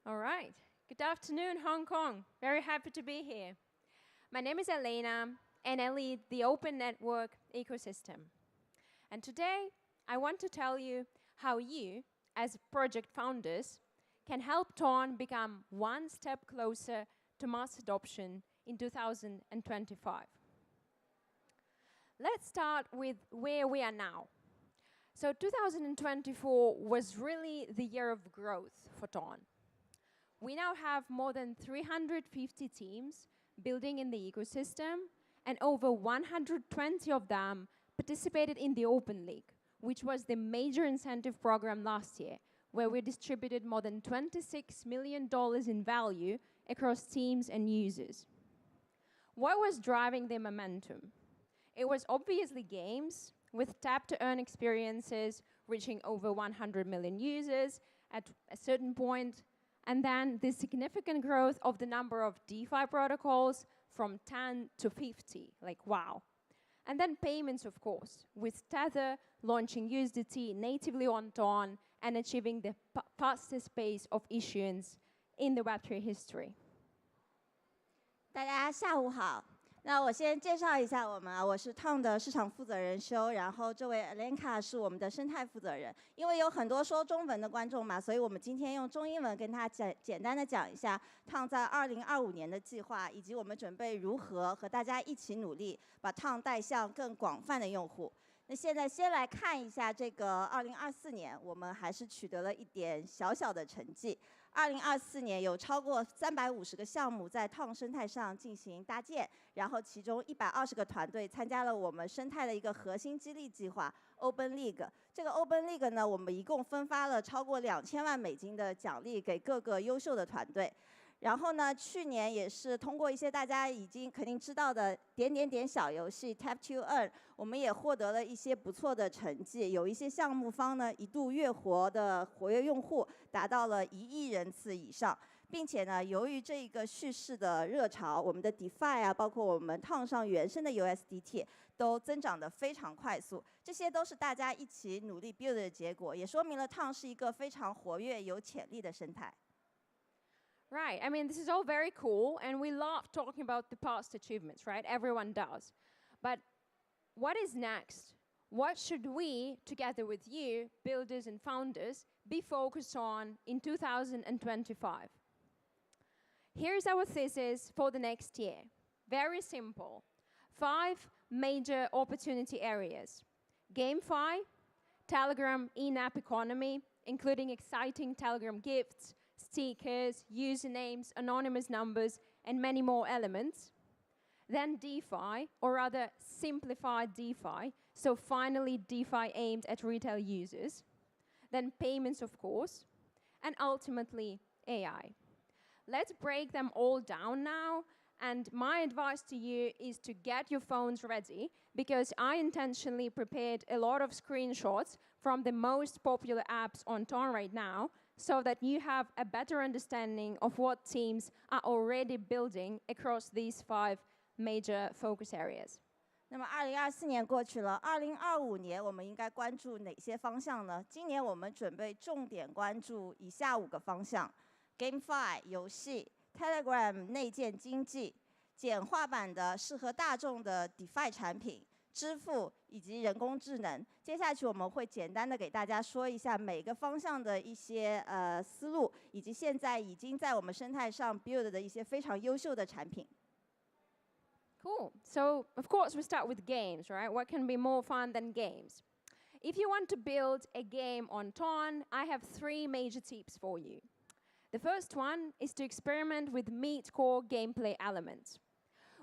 All right. Good afternoon, Hong Kong. Very happy to be here. My name is Elena, and I lead the Open Network ecosystem. And today, I want to tell you how you, as project founders, can help Ton become one step closer to mass adoption in 2025. Let's start with where we are now. So 2024 was really the year of growth for Ton. We now have more than 350 teams building in the ecosystem, and over 120 of them participated in the Open League, which was the major incentive program last year, where we distributed more than $26 million in value across teams and users. What was driving the momentum? It was obviously games, with tap-to-earn experiences reaching over 100 million users at a certain point, and then the significant growth of the number of DeFi protocols from 10 to 50, like wow. And then payments, of course, with Tether launching USDT natively on Ton and achieving the fastest pace of issuance in the Web3 history. 大家下午好。那我先介绍一下我们啊，我是 Tom 的市场负责人修，然后这位 Alenka 是我们的生态负责人。因为有很多说中文的观众嘛，所以我们今天用中英文跟他简单的讲一下 Tom 在2025年的计划，以及我们准备如何和大家一起努力，把 Tom 带向更广泛的用户。那现在先来看一下这个2024年，我们还是取得了一点小小的成绩。2024年有超过350个项目在 Tom 生态上进行搭建，然后其中120个团队参加了我们生态的一个核心激励计划 Open League。这个 Open League 呢，我们一共分发了超过2000万美金的奖励给各个优秀的团队。然后呢，去年也是通过一些大家已经肯定知道的点点点小游戏 Tap to Earn， 我们也获得了一些不错的成绩。有一些项目方呢，一度月活的活跃用户达到了1亿人次以上，并且呢，由于这个叙事的热潮，我们的 DeFi 啊，包括我们烫上原生的 USDT 都增长得非常快速。这些都是大家一起努力 build 的结果，也说明了烫是一个非常活跃、有潜力的生态。Right. I mean, this is all very cool, and we love talking about the past achievements, right? Everyone does. But what is next? What should we, together with you, builders and founders, be focused on in 2025? Here's our thesis for the next year. Very simple. 5 major opportunity areas. GameFi, Telegram in-app economy, including exciting Telegram gifts, stickers, usernames, anonymous numbers, and many more elements. Then DeFi, or rather simplified DeFi, so finally DeFi aimed at retail users. Then payments, of course, and ultimately AI. Let's break them all down now, and my advice to you is to get your phones ready, because I intentionally prepared a lot of screenshots from the most popular apps on Ton right now, so that you have a better understanding of what teams are already building across these 5 major focus areas. 那么2024年过去了，2025年我们应该关注哪些方向呢？今年我们准备重点关注以下5个方向 ：GameFi 游戏、Telegram 内建经济、简化版的适合大众的 DeFi 产品。支付以及人工智能，接下去我们会简单的给大家说一下每个方向的一些思路，以及现在已经在我们生态上 build 的一些非常优秀的产品。Cool. So, of course, we start with games, right? What can be more fun than games? If you want to build a game on Ton, I have 3 major tips for you. The first one is to experiment with mid-core gameplay elements.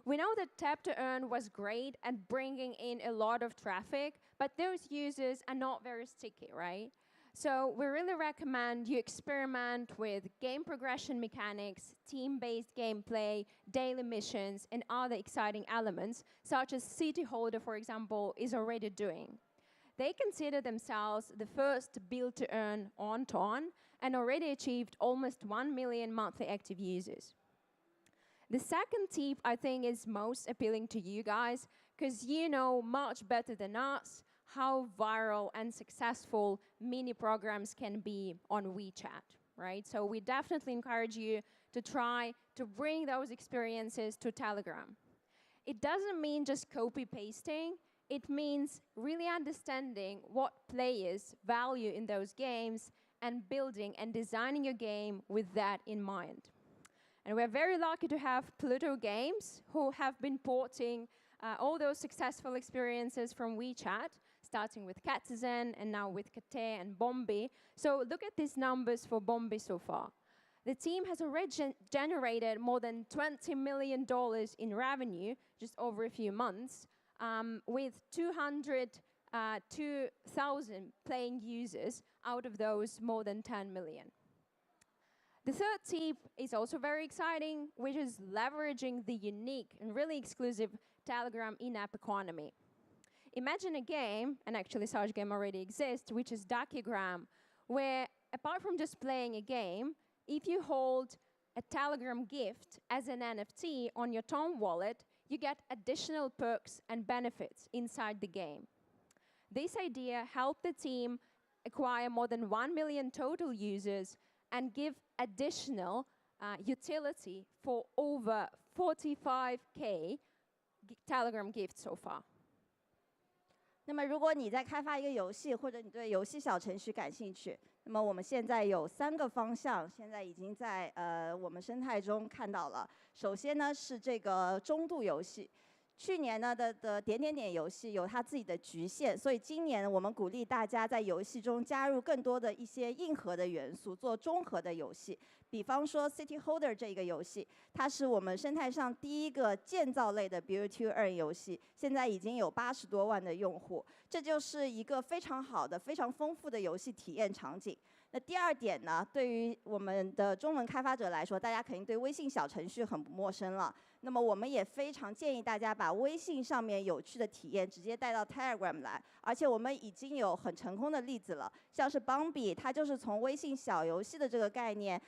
We know that Tap to Earn was great at bringing in a lot of traffic, but those users are not very sticky, right? So we really recommend you experiment with game progression mechanics, team-based gameplay, daily missions, and other exciting elements, such as City Holder, for example, is already doing. They consider themselves the first build to earn on Ton and already achieved almost 1 million monthly active users. The second tip, I think, is most appealing to you guys, because you know much better than us how viral and successful mini programs can be on WeChat, right? So we definitely encourage you to try to bring those experiences to Telegram. It doesn't mean just copy-pasting. It means really understanding what players value in those games and building and designing your game with that in mind. And we're very lucky to have Pluto Games, who have been porting all those successful experiences from WeChat, starting with Katizen and now with Kate and Bombi. So look at these numbers for Bombi so far. The team has already generated more than $20 million in revenue just over a few months, with 202,000 playing users out of those more than 10 million. The third tip is also very exciting, which is leveraging the unique and really exclusive Telegram in-app economy. Imagine a game, and actually such game already exists, which is Duckygram, where apart from just playing a game, if you hold a Telegram gift as an NFT on your Ton wallet, you get additional perks and benefits inside the game. This idea helped the team acquire more than 1 million total users and give additional utility for over 45K Telegram gifts so far. 那么，如果你在开发一个游戏，或者你对游戏小程序感兴趣，那么我们现在有3个方向，现在已经在我们生态中看到了。首先呢是这个中度游戏，去年呢的点点点游戏有它自己的局限，所以今年我们鼓励大家在游戏中加入更多的一些硬核的元素，做中和的游戏。比方说 City Holder 这个游戏，它是我们生态上第一个建造类的 Build to Earn 游戏，现在已经有80多万的用户，这就是一个非常好的、非常丰富的游戏体验场景。那第二点呢，对于我们的中文开发者来说，大家肯定对微信小程序很不陌生了。那么我们也非常建议大家把微信上面有趣的体验直接带到 Telegram 来，而且我们已经有很成功的例子了，像是 Bambi， 它就是从微信小游戏的这个概念，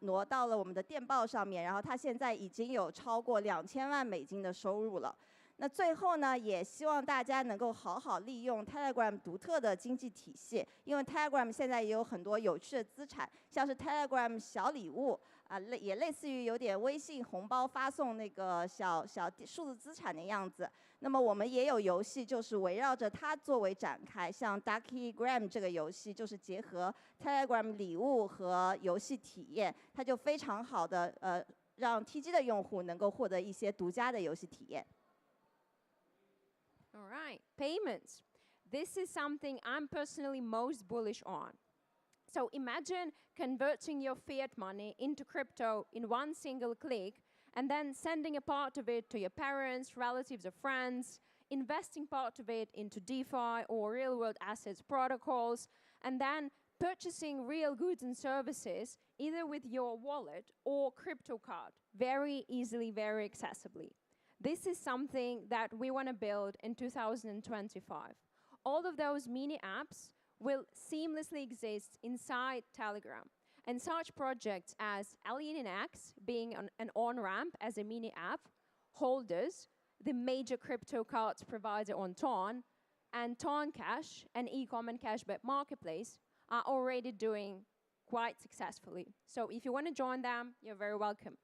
挪到了我们的电报上面，然后它现在已经有超过2000万美金的收入了。那最后呢，也希望大家能够好好利用 Telegram 独特的经济体系，因为 Telegram 现在也有很多有趣的资产，像是 Telegram 小礼物也类似于有点微信红包发送那个小数字资产的样子。那么我们也有游戏，就是围绕着它作为展开，像 Duckygram 这个游戏就是结合 Telegram 礼物和游戏体验，它就非常好的让 TG 的用户能够获得一些独家的游戏体验。All right, payments. This is something I'm personally most bullish on. So imagine converting your fiat money into crypto in one single click and then sending a part of it to your parents, relatives, or friends, investing part of it into DeFi or real-world assets protocols, and then purchasing real goods and services either with your wallet or crypto card, very easily, very accessibly. This is something that we want to build in 2025. All of those mini apps will seamlessly exist inside Telegram. And such projects as AlienX being an on-ramp as a mini app, Holders, the major crypto cards provider on Ton, and Ton Cash, an e-com and cashback marketplace, are already doing quite successfully. So if you want to join them, you're very welcome.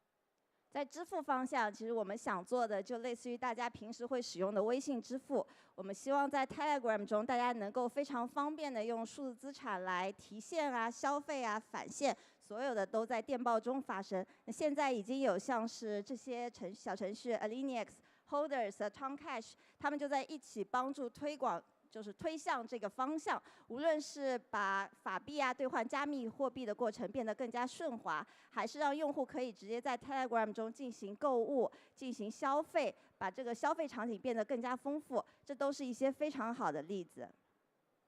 在支付方向，其实我们想做的就类似于大家平时会使用的微信支付。我们希望在 Telegram 中，大家能够非常方便的用数字资产来提现啊、消费啊、返现，所有的都在电报中发生。那现在已经有像是这些小程序 AlienX、Holders、Ton Cash， 他们就在一起帮助推广。就是推向这个方向，无论是把法币啊兑换加密货币的过程变得更加顺滑，还是让用户可以直接在 Telegram 中进行购物、进行消费，把这个消费场景变得更加丰富，这都是一些非常好的例子。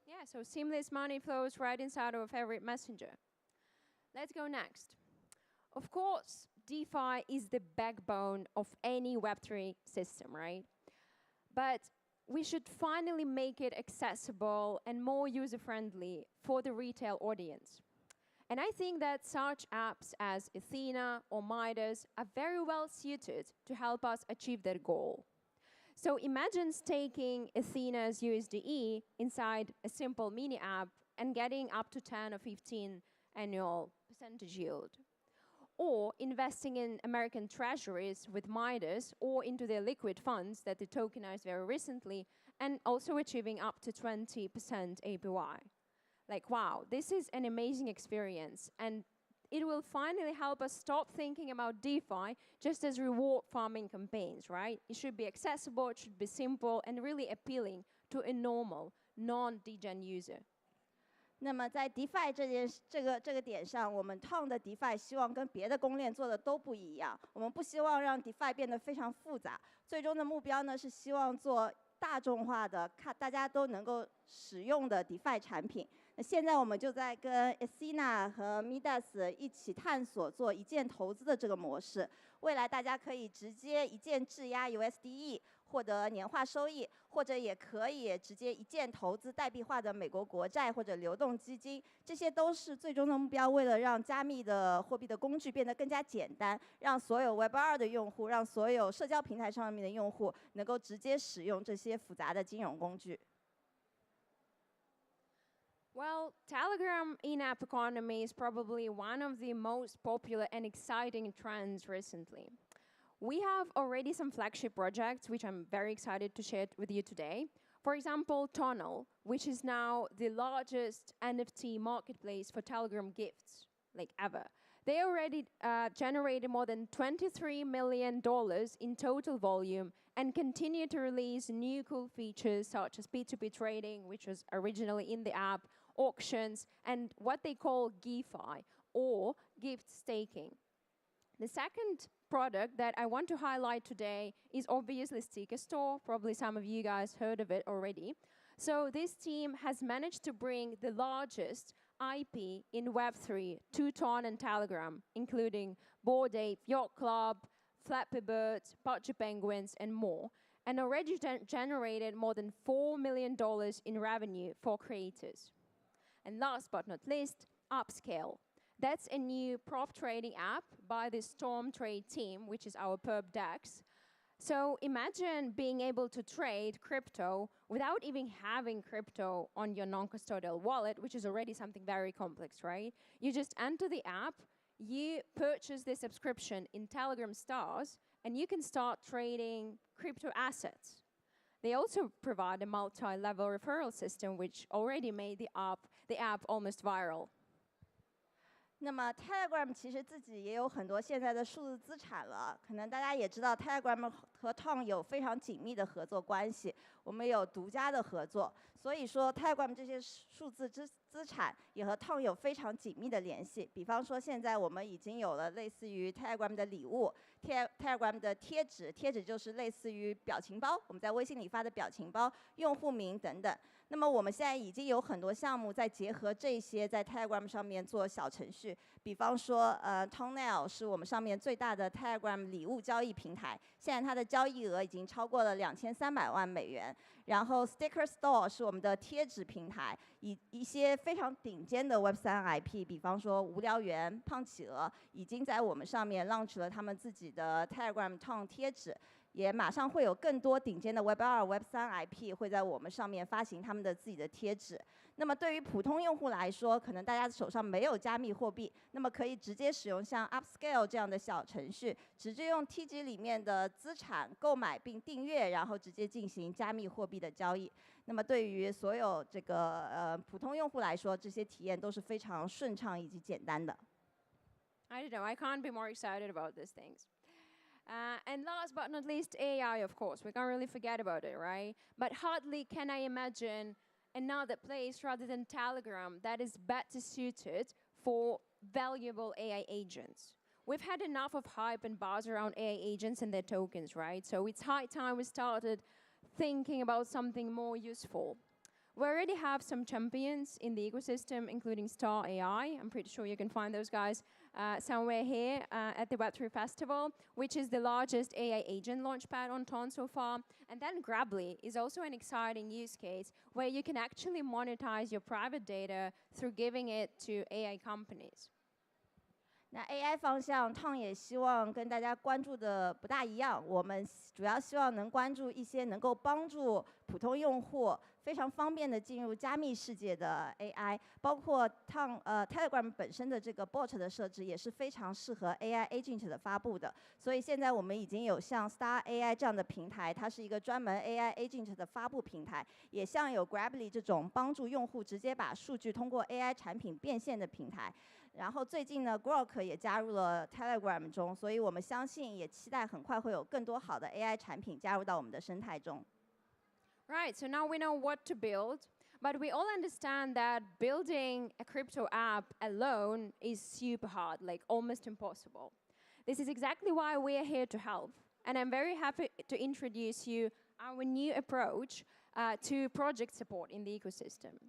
Yeah, so seamless money flows right inside of a favorite messenger. Let's go next. Of course, DeFi is the backbone of any Web3 system, right? But we should finally make it accessible and more user-friendly for the retail audience. And I think that such apps as Athena or Midas are very well suited to help us achieve that goal. So imagine staking Athena's USDE inside a simple mini app and getting up to 10 or 15 annual percentage yield. Or investing in American treasuries with Midas or into their liquid funds that they tokenized very recently and also achieving up to 20% APY. Like, wow, this is an amazing experience and it will finally help us stop thinking about DeFi just as reward farming campaigns, right? It should be accessible, it should be simple and really appealing to a normal, non-degen user. 那么在 DeFi 这个点上，我们 Ton 的 DeFi 希望跟别的公链做的都不一样。我们不希望让 DeFi 变得非常复杂，最终的目标呢是希望做大众化的，大家都能够使用的 DeFi 产品。那现在我们就在跟 Athena 和 Midas 一起探索做一键投资的这个模式。未来大家可以直接一键质押 USDE。获得年化收益，或者也可以直接一键投资代币化的美国国债或者流动基金，这些都是最终的目标。为了让加密的货币的工具变得更加简单，让所有 Web2 的用户，让所有社交平台上面的用户能够直接使用这些复杂的金融工具。Well, Telegram in-app economy is probably one of the most popular and exciting trends recently. We have already some flagship projects, which I'm very excited to share with you today. For example, Tunnel, which is now the largest NFT marketplace for Telegram gifts, like ever. They already generated more than $23 million in total volume and continue to release new cool features such as P2P trading, which was originally in the app, auctions, and what they call GeFi, or gift staking. The second product that I want to highlight today is obviously Sticker Store. Probably some of you guys heard of it already. So this team has managed to bring the largest IP in Web3 to Ton and Telegram, including Bored Ape Yacht Club, Flappy Birds, Pacha Penguins, and more, and already generated more than $4 million in revenue for creators. And last but not least, Upscale. That's a new prop trading app by the Storm Trade team, which is our perp DEX. So imagine being able to trade crypto without even having crypto on your non-custodial wallet, which is already something very complex, right? You just enter the app, you purchase the subscription in Telegram Stars, and you can start trading crypto assets. They also provide a multi-level referral system, which already made the app almost viral. 那么 Telegram 其实自己也有很多现在的数字资产了，可能大家也知道 Telegram 和 Ton 有非常紧密的合作关系，我们有独家的合作，所以说 Telegram 这些数字资产也和 Ton 有非常紧密的联系。比方说现在我们已经有了类似于 Telegram 的礼物 ，Telegram 的贴纸，贴纸就是类似于表情包，我们在微信里发的表情包、用户名等等。那么我们现在已经有很多项目在结合这些在 Telegram 上面做小程序，比方说Tonel 是我们上面最大的 Telegram 礼物交易平台，现在它的交易额已经超过了2300万美元。然后 Sticker Store 是我们的贴纸平台，以一些非常顶尖的 Web3 IP， 比方说无聊猿、胖企鹅，已经在我们上面 launch 了他们自己的 Telegram Ton 贴纸。也马上会有更多顶尖的 Web2、Web3 IP 会在我们上面发行他们的自己的贴纸。那么对于普通用户来说，可能大家手上没有加密货币，那么可以直接使用像 Upscale 这样的小程序，直接用 TG 里面的资产购买并订阅，然后直接进行加密货币的交易。那么对于所有这个普通用户来说，这些体验都是非常顺畅以及简单的。I don't know, I can't be more excited about these things. And last but not least, AI, of course. We can't really forget about it, right? But hardly can I imagine another place rather than Telegram that is better suited for valuable AI agents. We've had enough of hype and buzz around AI agents and their tokens, right? So it's high time we started thinking about something more useful. We already have some champions in the ecosystem, including Star AI. I'm pretty sure you can find those guys somewhere here at the Web3 Festival, which is the largest AI agent launchpad on Ton so far. And then Grably is also an exciting use case where you can actually monetize your private data through giving it to AI companies. 那 AI 方向 Ton 也希望跟大家关注的不大一样，我们主要希望能关注一些能够帮助普通用户非常方便的进入加密世界的 AI， 包括 Telegram 本身的这个 bot 的设置也是非常适合 AI agent 的发布的。所以现在我们已经有像 Star AI 这样的平台，它是一个专门 AI agent 的发布平台，也像有 Grably 这种帮助用户直接把数据通过 AI 产品变现的平台。然后最近呢 ，Grok 也加入了 Telegram 中，所以我们相信也期待很快会有更多好的 AI 产品加入到我们的生态中。Right, so now we know what to build, but we all understand that building a crypto app alone is super hard, like almost impossible. This is exactly why we are here to help, and I'm very happy to introduce you our new approach to project support in the ecosystem.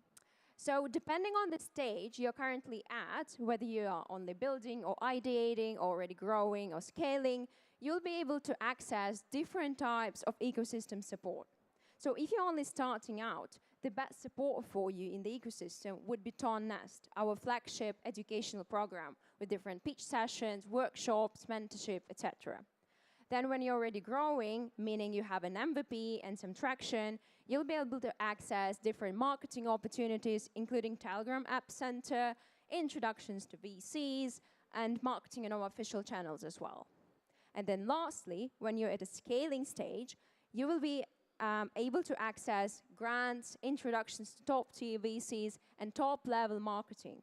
So depending on the stage you're currently at, whether you are only building or ideating, already growing or scaling, you'll be able to access different types of ecosystem support. So if you're only starting out, the best support for you in the ecosystem would be Ton Nest, our flagship educational program with different pitch sessions, workshops, mentorship, etc. Then when you're already growing, meaning you have an MVP and some traction, you'll be able to access different marketing opportunities, including Telegram App Center, introductions to VCs, and marketing in our official channels as well. And then lastly, when you're at a scaling stage, you will be able to access grants, introductions to top-tier VCs, and top-level marketing.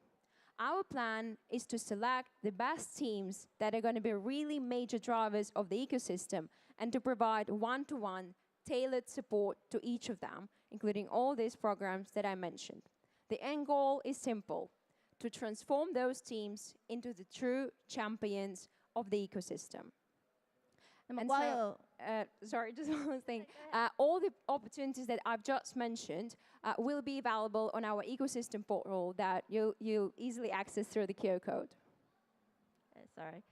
Our plan is to select the best teams that are going to be really major drivers of the ecosystem and to provide one-to-one tailored support to each of them, including all these programs that I mentioned. The end goal is simple: to transform those teams into the true champions of the ecosystem. 那么 And 光 so, 有 sorry, just one last thing. All the opportunities that I've just mentioned will be available on our ecosystem portal that you easily access through the QR code. Sorry，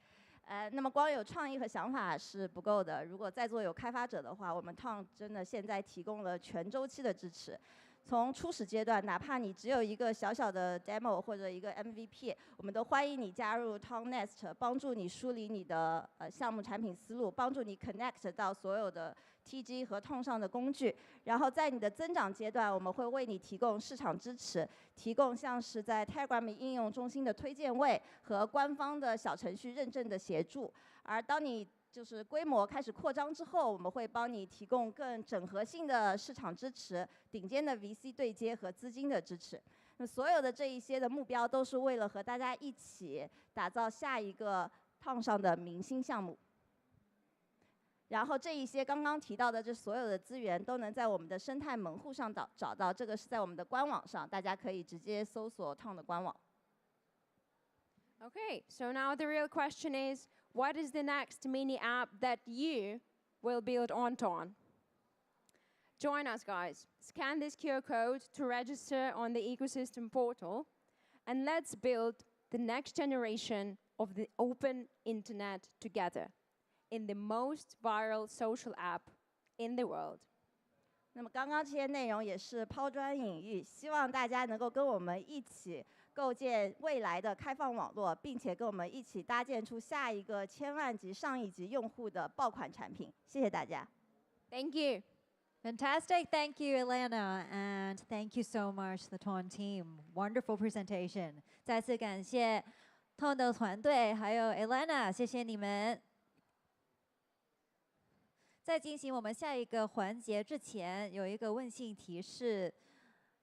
那么光有创意和想法是不够的。如果在座有开发者的话，我们 Tom 真的现在提供了全周期的支持。从初始阶段，哪怕你只有一个小小的 demo 或者一个 MVP， 我们都欢迎你加入 Tom Nest， 帮助你梳理你的项目产品思路，帮助你 connect 到所有的 TG 和 Tom 上的工具。然后在你的增长阶段，我们会为你提供市场支持，提供像是在 Telegram 应用中心的推荐位和官方的小程序认证的协助。而当你就是规模开始扩张之后，我们会帮你提供更整合性的市场支持、顶尖的 VC 对接和资金的支持。那所有的这一些的目标，都是为了和大家一起打造下一个 Tom 上的明星项目。然后这一些刚刚提到的这所有的资源，都能在我们的生态门户上找到。这个是在我们的官网上，大家可以直接搜索 Tom 的官网。Okay, so now the real question is, what is the next mini app that you will build on Ton? Join us, guys. Scan this QR code to register on the ecosystem portal, and let's build the next generation of the open internet together in the most viral social app in the world. 那么刚刚这些内容也是抛砖引玉，希望大家能够跟我们一起构建未来的开放网络，并且跟我们一起搭建出下一个千万级、上亿级用户的爆款产品。谢谢大家。Thank you. Fantastic. Thank you, Elena. And thank you so much, the Ton team. Wonderful presentation. 再次感谢 Ton 的团队，还有 Elena， 谢谢你们。在进行我们下一个环节之前，有一个温馨提示。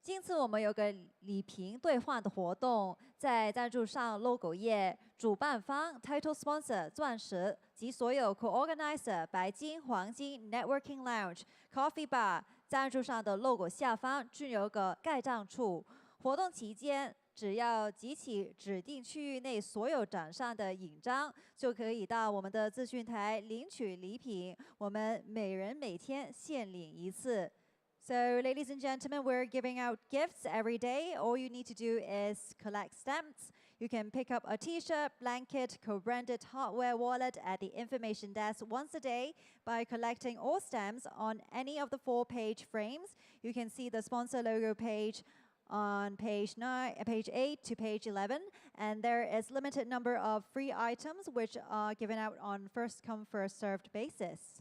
今次我们有个礼评兑换的活动，在赞助上 logo 页，主办方 Title Sponsor 钻石及所有 Co-organizer 白金、黄金 Networking Lounge、Coffee Bar 赞助上的 logo 下方均有个盖章处。活动期间，只要集齐指定区域内所有展上的印章，就可以到我们的资讯台领取礼品。我们每人每天限领一次。So, ladies and gentlemen, we're giving out gifts every day. All you need to do is collect stamps. You can pick up a t-shirt, blanket, co-branded hardware wallet at the information desk once a day by collecting all stamps on any of the 4-page frames. You can see the sponsor logo page on page 8 to page 11, and there is limited number of free items which are given out on first come first served basis.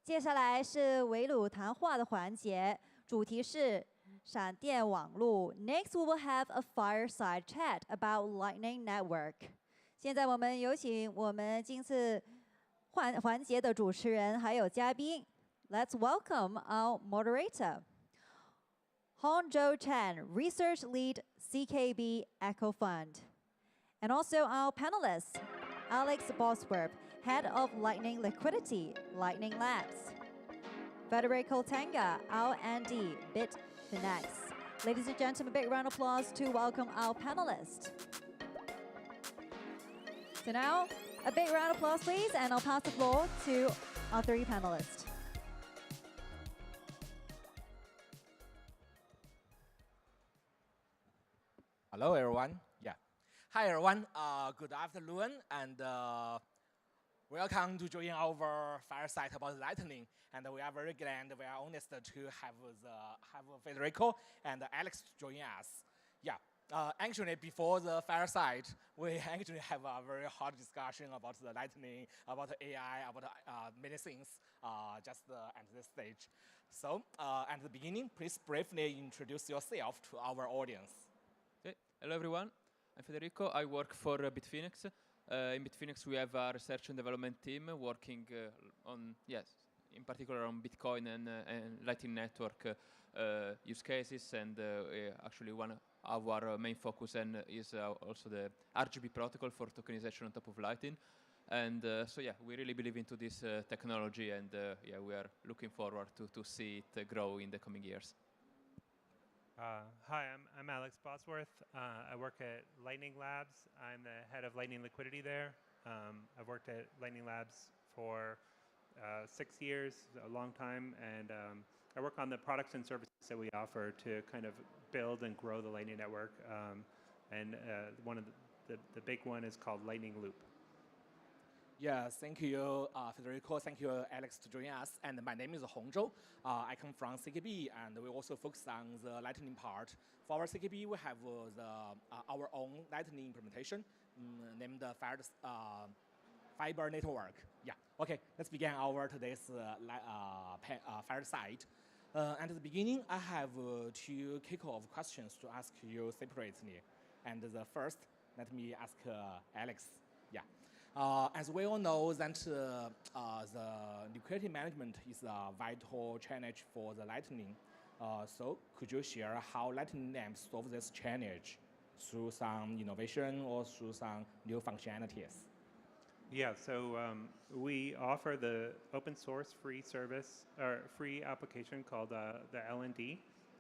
接下来是围炉谈话的环节，主题是闪电网络。Next, we will have a fireside chat about Lightning Network. 现在我们有请我们今次环节的主持人还有嘉宾。Let's welcome our moderator, Hongzhou Chen, Research Lead, CKB Echo Fund, and also our panelists, Alex Bosworth, Head of Lightning Liquidity, Lightning Labs. Federico Tenga, our ND, Bitfinex. Ladies and gentlemen, a big round of applause to welcome our panelists. So now, a big round of applause, please, and I'll pass the floor to our 3 panelists. Hello, everyone. Yeah. Hi, everyone. Good afternoon, and welcome to join our fireside about Lightning. And we are very glad, we are honest to have Federico and Alex join us. Yeah. Actually, before the fireside, we actually have a very hot discussion about the Lightning, about AI, about many things just at this stage. So, at the beginning, please briefly introduce yourself to our audience. Okay. Hello, everyone. I'm Federico. I work for Bitfinex. In Bitfinex, we have a research and development team working on, in particular on Bitcoin and Lightning Network use cases. And actually, one of our main focus is also the RGB protocol for tokenization on top of Lightning. And we really believe into this technology, and we are looking forward to see it grow in the coming years. Hi, I'm Alex Bosworth. I work at Lightning Labs. I'm the head of Lightning Liquidity there. I've worked at Lightning Labs for 6 years, a long time, and I work on the products and services that we offer to kind of build and grow the Lightning Network. And one of the big one is called Lightning Loop. Yeah, thank you, Federico. Thank you, Alex, to join us. And my name is Hongzhou. I come from CKB, and we also focus on the Lightning part. For our CKB, we have our own Lightning implementation named Fiber Network. Yeah. Okay. Let's begin our today's fireside. At the beginning, I have 2 kick-off questions to ask you separately. And the first, let me ask Alex. Yeah. As we all know, that the liquidity management is a vital challenge for the Lightning. So could you share how Lightning Labs solve this challenge through some innovation or through some new functionalities? Yeah, so we offer the open source free service or free application called the LND,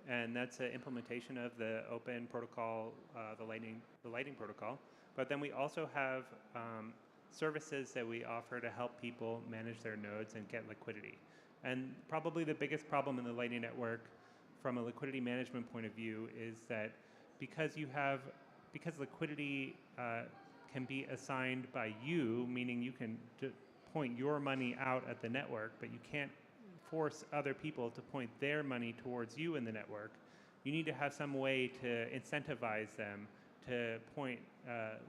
and that's an implementation of the open protocol, the Lightning protocol. But then we also have services that we offer to help people manage their nodes and get liquidity. And probably the biggest problem in the Lightning Network from a liquidity management point of view is that because liquidity can be assigned by you, meaning you can point your money out at the network, but you can't force other people to point their money towards you in the network. You need to have some way to incentivize them to point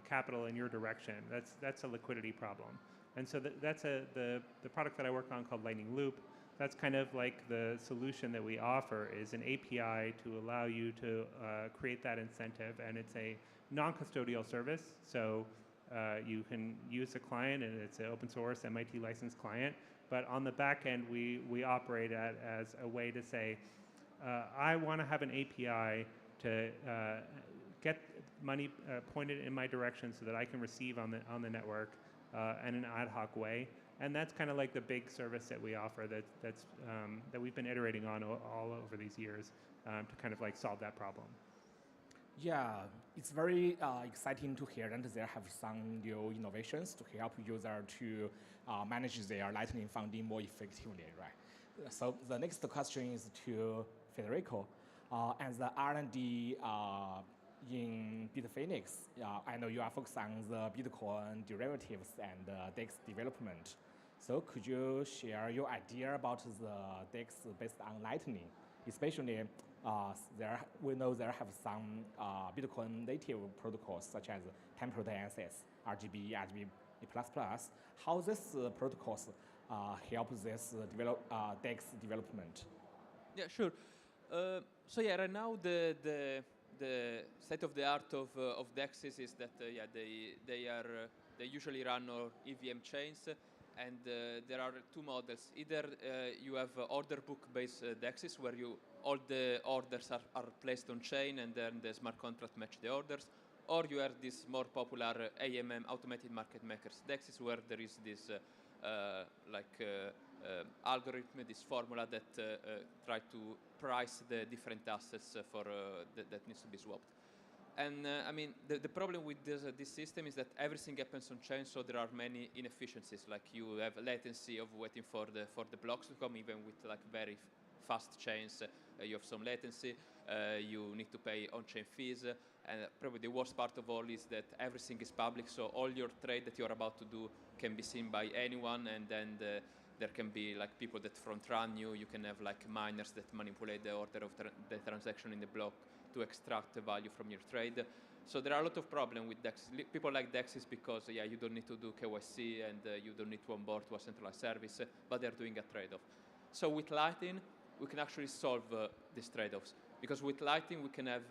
capital in your direction. That's a liquidity problem. And so that's the product that I work on called Lightning Loop. That's kind of like the solution that we offer is an API to allow you to create that incentive. And it's a non-custodial service. So you can use the client, and it's an open source MIT licensed client. But on the back end, we operate as a way to say, I want to have an API to get money pointed in my direction so that I can receive on the network in an ad hoc way. And that's kind of like the big service that we offer that we've been iterating on all over these years to kind of like solve that problem. Yeah, it's very exciting to hear that there have some new innovations to help users to manage their Lightning funding more effectively, right? So the next question is to Federico. As the R&D in Bitfinex, I know you are focused on the Bitcoin derivatives and DEX development. So could you share your idea about the DEX based on Lightning? Especially, we know there have some Bitcoin native protocols such as temporal access, RGB, RGB++. How these protocols help this DEX development? Yeah, sure. So yeah, right now the state of the art of DEXs is that they usually run on EVM chains, and there are 2 models. Either you have order book based DEXs where all the orders are placed on chain and then the smart contract match the orders, or you have this more popular AMM, automated market makers DEXs, where there is this algorithm, this formula that try to price the different assets that needs to be swapped. And I mean, the problem with this system is that everything happens on chain, so there are many inefficiencies. Like you have latency of waiting for the blocks to come, even with like very fast chains. You have some latency. You need to pay on-chain fees. And probably the worst part of all is that everything is public, so all your trade that you're about to do can be seen by anyone, and then there can be like people that front run you. You can have like miners that manipulate the order of the transaction in the block to extract the value from your trade. So there are a lot of problems with DEX. People like DEXs because you don't need to do KYC and you don't need to onboard to a centralized service, but they're doing a trade-off. So with Lightning, we can actually solve these trade-offs. Because with Lightning, we can have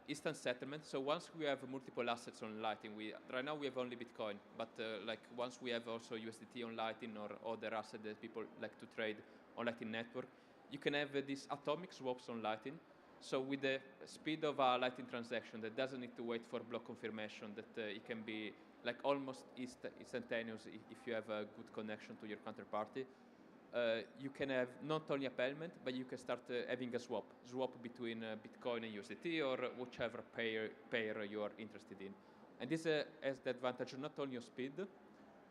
instant settlement. So once we have multiple assets on Lightning, right now we have only Bitcoin, but like once we have also USDT on Lightning or other assets that people like to trade on Lightning Network, you can have these atomic swaps on Lightning. So with the speed of a Lightning transaction that doesn't need to wait for block confirmation, that it can be like almost instantaneous if you have a good connection to your counterparty. you can have not only a payment, but you can start having a swap between Bitcoin and USDT or whichever pair you are interested in. And this has the advantage not only of speed,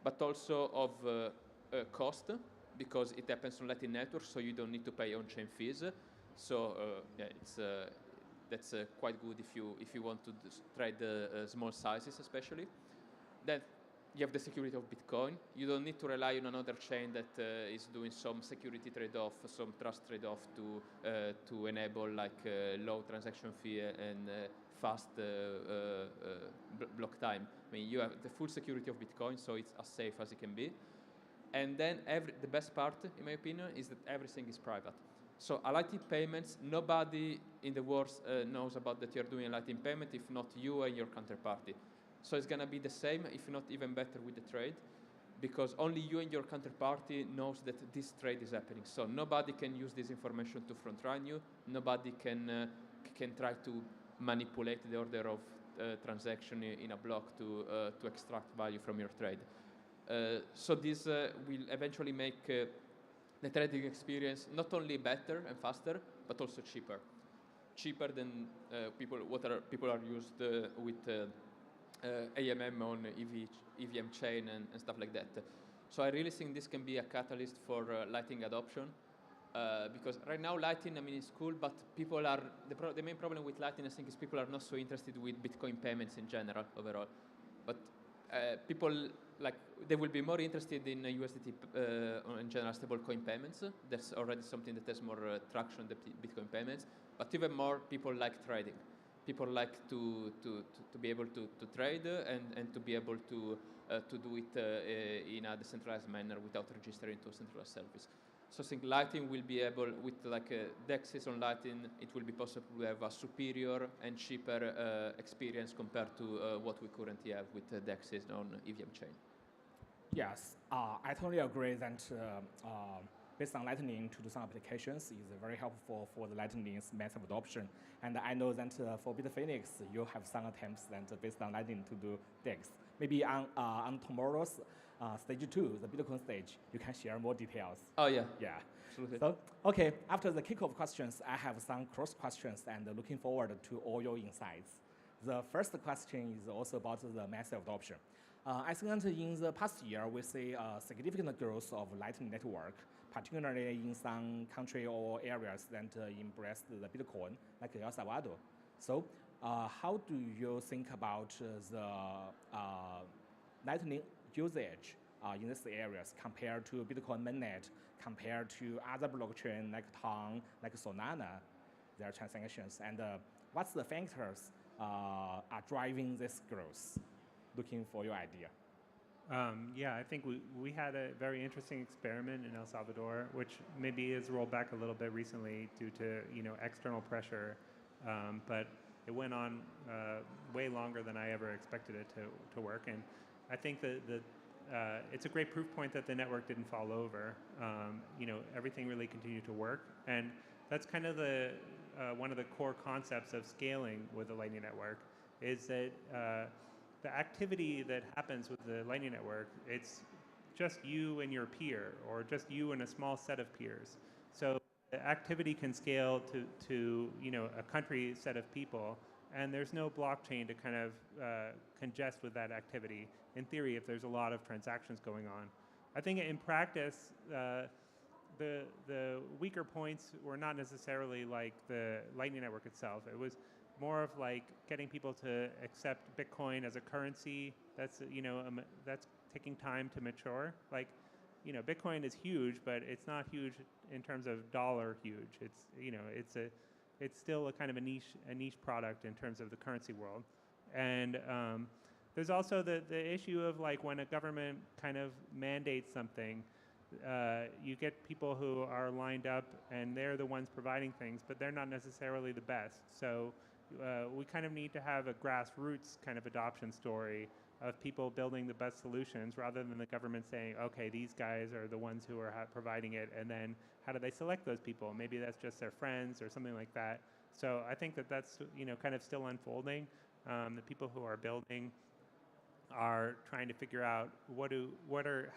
but also of cost, because it happens on Lightning Network, so you don't need to pay on-chain fees. So yeah, that's quite good if you want to trade small sizes, especially. Then you have the security of Bitcoin. You don't need to rely on another chain that is doing some security trade-off, some trust trade-off to enable like low transaction fee and fast block time. I mean, you have the full security of Bitcoin, so it's as safe as it can be. And then the best part, in my opinion, is that everything is private. So a Lightning payments, nobody in the world knows about that you're doing a Lightning payment if not you and your counterparty. So it's going to be the same, if not even better with the trade, because only you and your counterparty knows that this trade is happening. So nobody can use this information to front run you. Nobody can try to manipulate the order of transaction in a block to extract value from your trade. So this will eventually make the trading experience not only better and faster, but also cheaper. Cheaper than people are used with AMM on EVM chain and stuff like that. So I really think this can be a catalyst for Lightning adoption. Because right now Lightning, I mean, it's cool, but people are, the main problem with Lightning, I think, is people are not so interested with Bitcoin payments in general, overall. But people, like, they will be more interested in USDT in general stablecoin payments. That's already something that has more traction than Bitcoin payments. But even more, people like trading. People like to be able to trade and to be able to do it in a decentralized manner without registering to a centralized service. So I think Lightning will be able, with like DEXs on Lightning, it will be possible to have a superior and cheaper experience compared to what we currently have with DEXs on EVM chain. Yes, I totally agree that based on Lightning to do some applications is very helpful for the Lightning's massive adoption. And I know that for Bitfinex, you have some attempts that based on Lightning to do DEX. Maybe on tomorrow's stage 2, the Bitcoin stage, you can share more details. Oh yeah. Yeah. Absolutely. So, okay, after the kickoff questions, I have some cross questions and looking forward to all your insights. The first question is also about the massive adoption. I think that in the past year, we see significant growth of Lightning Network, particularly in some country or areas that embrace the Bitcoin, like El Salvador. So how do you think about the Lightning usage in these areas compared to Bitcoin mainnet, compared to other blockchain like Tron, like Solana, their transactions, and what's the factors are driving this growth? Looking for your idea. Yeah, I think we had a very interesting experiment in El Salvador, which maybe is rolled back a little bit recently due to external pressure, but it went on way longer than I ever expected it to work. And I think that it's a great proof point that the network didn't fall over. Everything really continued to work, and that's kind of one of the core concepts of scaling with the Lightning Network is that. The activity that happens with the Lightning Network, it's just you and your peer, or just you and a small set of peers. So the activity can scale to a country set of people, and there's no blockchain to kind of congest with that activity. In theory, if there's a lot of transactions going on, I think in practice, the weaker points were not necessarily like the Lightning Network itself. It was more of like getting people to accept Bitcoin as a currency. That's that's taking time to mature. Like, Bitcoin is huge, but it's not huge in terms of dollar huge. It's it's still a kind of a niche product in terms of the currency world. And there's also the issue of like when a government kind of mandates something, you get people who are lined up and they're the ones providing things, but they're not necessarily the best. So we kind of need to have a grassroots kind of adoption story of people building the best solutions rather than the government saying, okay, these guys are the ones who are providing it, and then how do they select those people? Maybe that's just their friends or something like that. So I think that that's kind of still unfolding. The people who are building are trying to figure out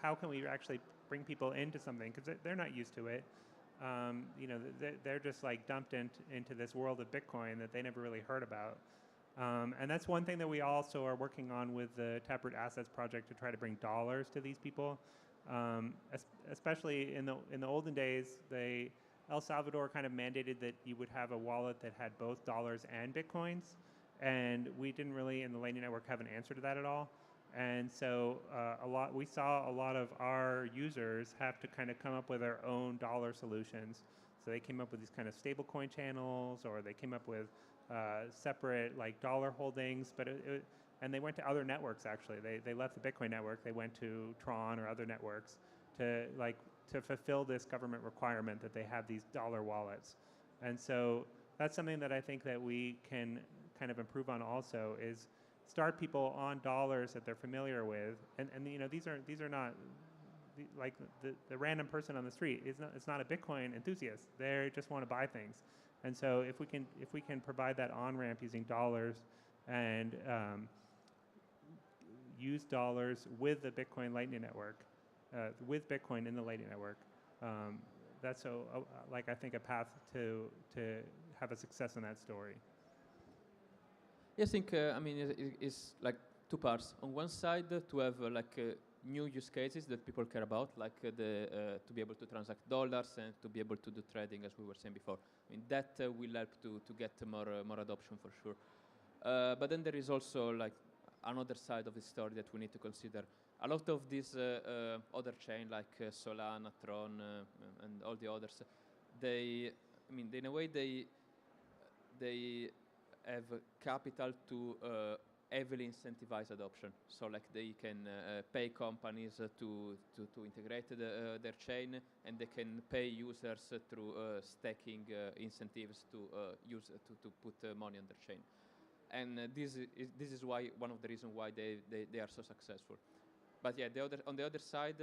how can we actually bring people into something because they're not used to it. You know, they're just like dumped into this world of Bitcoin that they never really heard about. And that's one thing that we also are working on with the Taproot Assets project to try to bring dollars to these people. Especially in the olden days, El Salvador kind of mandated that you would have a wallet that had both dollars and Bitcoins. And we didn't really, in the Lightning Network, have an answer to that at all. And so we saw a lot of our users have to kind of come up with their own dollar solutions. So they came up with these kind of stablecoin channels, or they came up with separate like dollar holdings, and they went to other networks actually. They left the Bitcoin network, they went to Tron or other networks to fulfill this government requirement that they have these dollar wallets. And so that's something that I think that we can kind of improve on also, is start people on dollars that they're familiar with. And you know, these are not like the random person on the street. It's not a Bitcoin enthusiast. They just want to buy things. And so if we can provide that on-ramp using dollars and use dollars with the Bitcoin Lightning Network, with Bitcoin in the Lightning Network, that's like I think a path to have a success in that story. Yeah, I think I mean it's like two parts. On one side, to have new use cases that people care about, like to be able to transact dollars and to be able to do trading, as we were saying before. I mean, that will help to get more adoption for sure. But then there is also like another side of the story that we need to consider. A lot of these other chains like Solana, Tron, and all the others, in a way they have capital to heavily incentivize adoption. So like they can pay companies to integrate their chain, and they can pay users through staking incentives to put money on their chain. And this is why one of the reasons why they are so successful. But yeah, on the other side,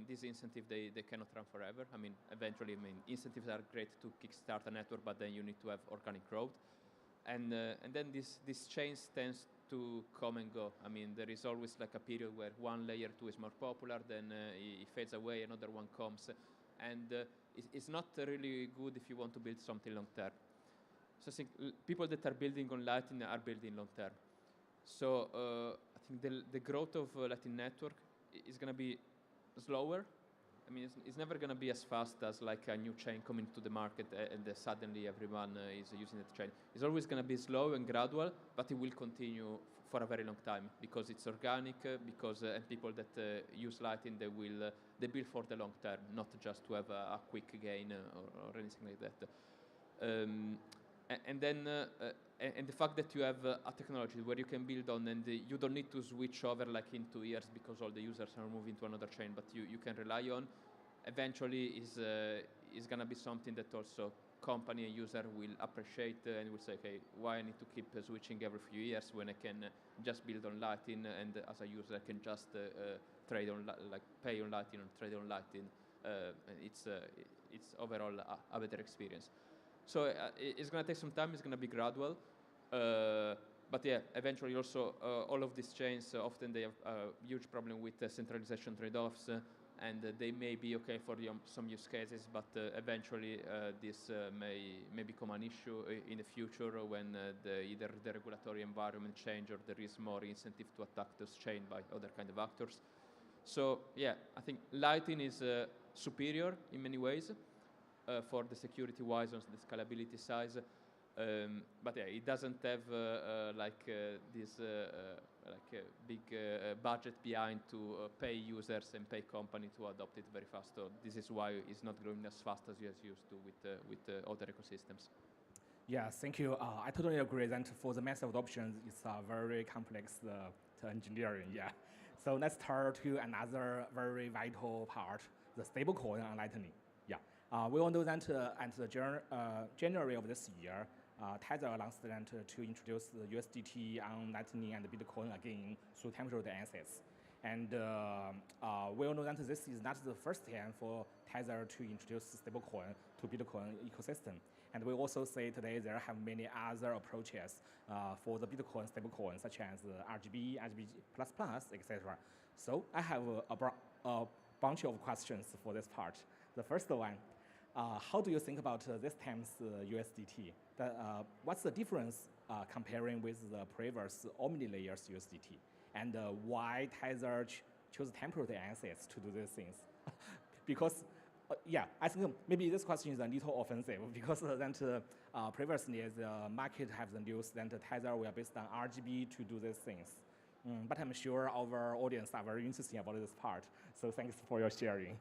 this incentive they cannot run forever. I mean, eventually, incentives are great to kickstart a network, but then you need to have organic growth. And then this change tends to come and go. I mean, there is always like a period where one layer 2 is more popular, then it fades away, another one comes, and it's not really good if you want to build something long term. So I think people that are building on Lightning are building long term. So I think the growth of Lightning Network is going to be slower. I mean, it's never going to be as fast as like a new chain coming to the market and suddenly everyone is using that chain. It's always going to be slow and gradual, but it will continue for a very long time because it's organic. Because and people that use Lightning, they build for the long term, not just to have a quick gain or anything like that. And the fact that you have a technology where you can build on, and you don't need to switch over like in 2 years because all the users are moving to another chain, but you can rely on, eventually is going to be something that also company and user will appreciate and will say, okay, why I need to keep switching every few years when I can just build on Lightning, and as a user I can just trade on, like pay on Lightning or trade on Lightning. It's overall a better experience. So it's going to take some time. It's going to be gradual. But yeah, eventually also all of these chains, often they have a huge problem with centralization trade-offs, and they may be okay for some use cases, but eventually this may become an issue in the future when either the regulatory environment change or there is more incentive to attack those chains by other kind of actors. So yeah, I think Lightning is superior in many ways. For the security-wise on the scalability size, but yeah, it doesn't have this big budget behind to pay users and pay company to adopt it very fast. So this is why it's not growing as fast as it's used to with other ecosystems. Yeah, thank you. I totally agree that for the massive adoption, it's very complex to engineering. Yeah. So let's turn to another very vital part, the stablecoin on Lightning. We all know that at the January of this year, Tether announced to introduce the USDT on Lightning and Bitcoin again through temporal assets. And we all know that this is not the first time for Tether to introduce stablecoin to Bitcoin ecosystem. And we also see today there have many other approaches for the Bitcoin stablecoin, such as RGB, RGB++, etc. So I have a bunch of questions for this part. The first one, how do you think about this time's USDT? What's the difference comparing with the previous omni-layers USDT? And why Tether chose temporary assets to do these things? Because, yeah, I think maybe this question is a little offensive because then previously the market have the news that Tether will based on RGB to do these things. But I'm sure our audience are very interested about this part. So thanks for your sharing.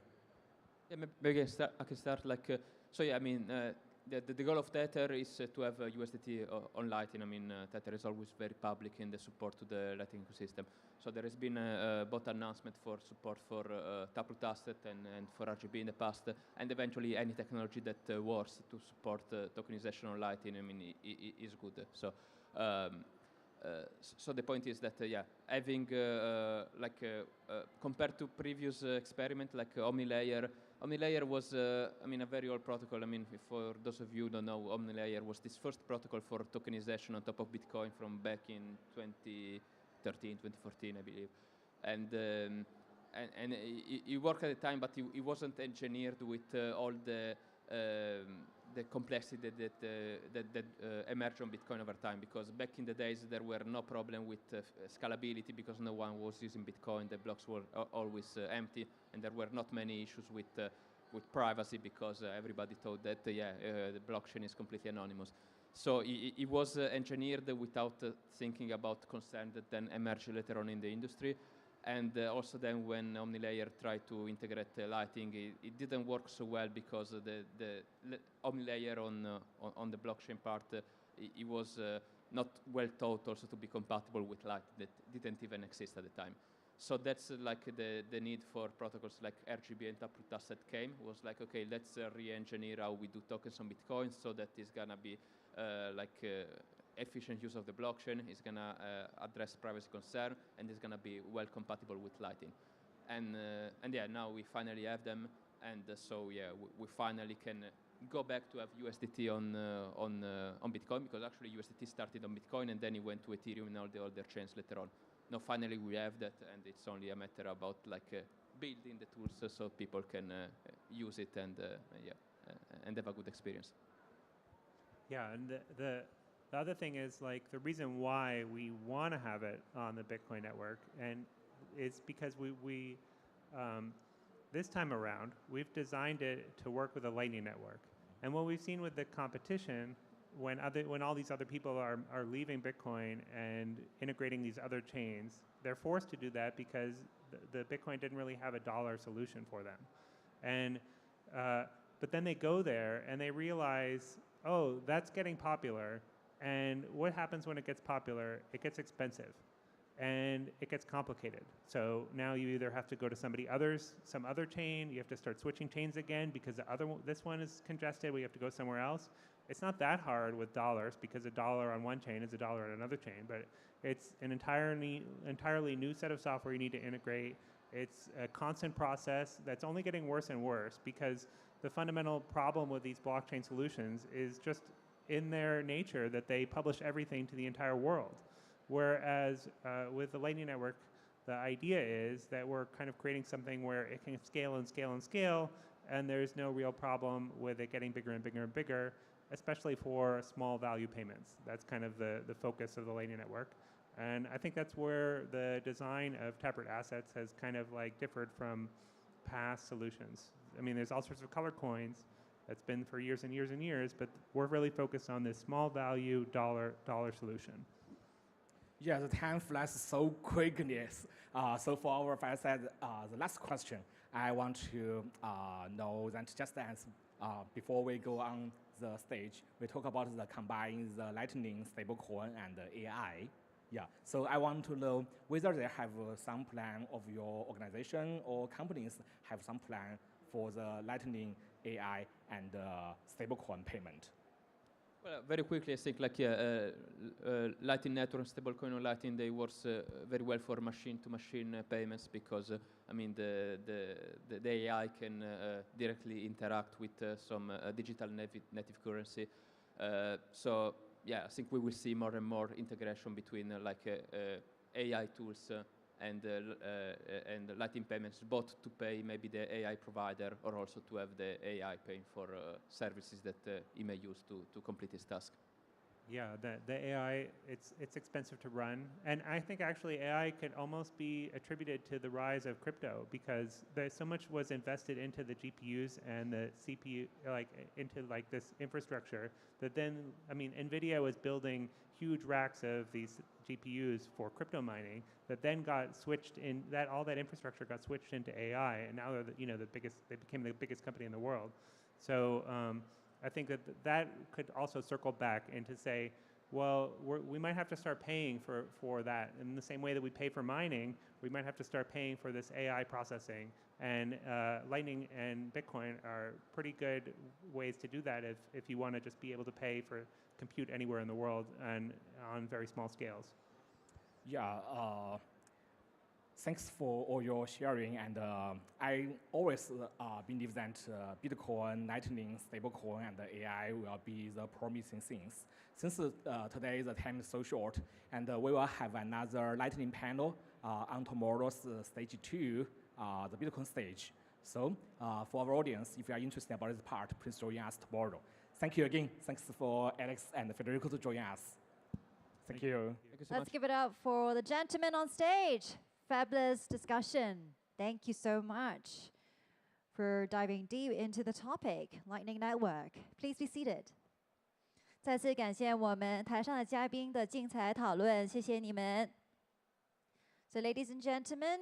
Yeah, maybe I can start like, so yeah, I mean, the goal of Tether is to have USDT on Lightning. I mean, Tether is always very public in the support to the Lightning ecosystem. So there has been both announcement for support for Taproot asset and for RGB in the past, and eventually any technology that works to support tokenization on Lightning, I mean, is good. So. So the point is that yeah, having compared to previous experiment like OmniLayer was I mean a very old protocol. I mean, for those of you who don't know, OmniLayer was this first protocol for tokenization on top of Bitcoin from back in 2013, 2014, I believe, and it worked at the time, but it wasn't engineered with all the complexity that emerged on Bitcoin over time, because back in the days there were no problem with scalability because no one was using Bitcoin. The blocks were always empty, and there were not many issues with privacy because everybody thought that the blockchain is completely anonymous. So it was engineered without thinking about concerns that then emerged later on in the industry. And also then when OmniLayer tried to integrate Lightning, it didn't work so well because the OmniLayer on the blockchain part, it was not well thought also to be compatible with Lightning that didn't even exist at the time. So that's like the need for protocols like RGB and Taproot Asset came, was like, okay, let's re-engineer how we do tokens on Bitcoin so that it's gonna be efficient use of the blockchain, is going to address privacy concern, and is going to be well compatible with Lightning. And yeah, now we finally have them, and so yeah, we finally can go back to have USDT on Bitcoin, because actually USDT started on Bitcoin and then it went to Ethereum and all the other chains later on. Now finally we have that, and it's only a matter about like building the tools so people can use it and and have a good experience. Yeah, and the other thing is, like, the reason why we want to have it on the Bitcoin network, and it's because we this time around, we've designed it to work with a Lightning network. And what we've seen with the competition, when all these other people are leaving Bitcoin and integrating these other chains, they're forced to do that because the Bitcoin didn't really have a dollar solution for them. And but then they go there and they realize, oh, that's getting popular. And what happens when it gets popular? It gets expensive, and it gets complicated. So now you either have to go to some other chain, you have to start switching chains again because this one is congested, we have to go somewhere else. It's not that hard with dollars, because $1 on one chain is $1 on another chain, but it's an entirely new set of software you need to integrate. It's a constant process that's only getting worse and worse, because the fundamental problem with these blockchain solutions is just in their nature that they publish everything to the entire world. Whereas with the Lightning Network, the idea is that we're kind of creating something where it can scale and scale and scale, and there's no real problem with it getting bigger and bigger and bigger, especially for small value payments. That's kind of the focus of the Lightning Network. And I think that's where the design of Taproot assets has kind of like differed from past solutions. I mean, there's all sorts of color coins that's been for years and years and years, but we're really focused on this small value dollar solution. Yeah, the time flies so quickly. So for our fireside, the last question, I want to know that just as before we go on the stage, we talk about the combine the Lightning, stablecoin, and AI. Yeah, so I want to know whether they have some plan of your organization or companies have some plan for the Lightning, AI, and stablecoin payment. Well, very quickly, I think like Lightning Network, stablecoin on Lightning, they work very well for machine-to-machine payments, because I mean the AI can directly interact with some digital native currency. So yeah, I think we will see more and more integration between AI tools and Lightning payments, both to pay maybe the AI provider or also to have the AI paying for services that he may use to complete his task. Yeah, the AI, it's expensive to run. And I think actually AI could almost be attributed to the rise of crypto because there's so much was invested into the GPUs and the CPU, into this infrastructure that then, I mean, NVIDIA was building huge racks of these GPUs for crypto mining that then got switched in, all that infrastructure got switched into AI, and now they're they became the biggest company in the world. So, I think that could also circle back and to say, well, we might have to start paying for that. In the same way that we pay for mining, we might have to start paying for this AI processing. And Lightning and Bitcoin are pretty good ways to do that if you want to just be able to pay for compute anywhere in the world and on very small scales. Yeah, thanks for all your sharing, and I always believe that Bitcoin, Lightning, stablecoin, and AI will be the promising things. Since today the time is so short, and we will have another Lightning panel on tomorrow's stage 2, the Bitcoin stage. So for our audience, if you are interested about this part, please join us tomorrow. Thank you again. Thanks for Alex and Federico to join us. Thank you. Thank you so Let's much. give it up for the gentleman on stage. Fabulous discussion. Thank you so much for diving deep into the topic, Lightning Network. Please be seated. 再次感谢我们台上的嘉宾的精彩讨论，谢谢你们。So ladies and gentlemen,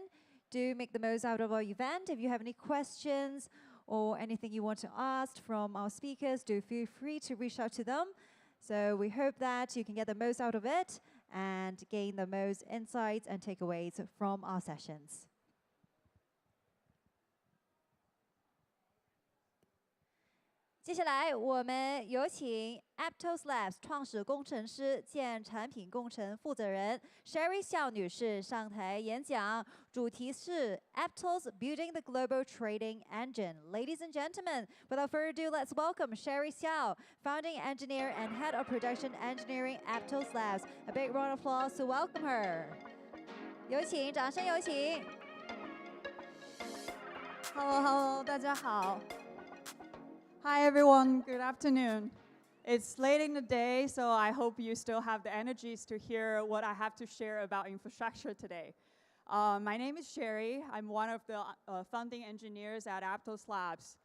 do make the most out of our event. If you have any questions or anything you want to ask from our speakers, do feel free to reach out to them. So we hope that you can get the most out of it and gain the most insights and takeaways from our sessions. 接下来，我们有请 Aptos Labs 创始工程师兼产品工程负责人 Sherry Xiao 女士上台演讲，主题是 Aptos Building the Global Trading Engine. Ladies and gentlemen, without further ado, let's welcome Sherry Xiao, founding engineer and head of production engineering Aptos Labs. A big round of applause to welcome her. 有请，掌声有请。Hello, 大家好。Hi everyone, good afternoon. It's late in the day, so I hope you still have the energies to hear what I have to share about infrastructure today. My name is Sherry. I'm one of the founding engineers at Aptos Labs.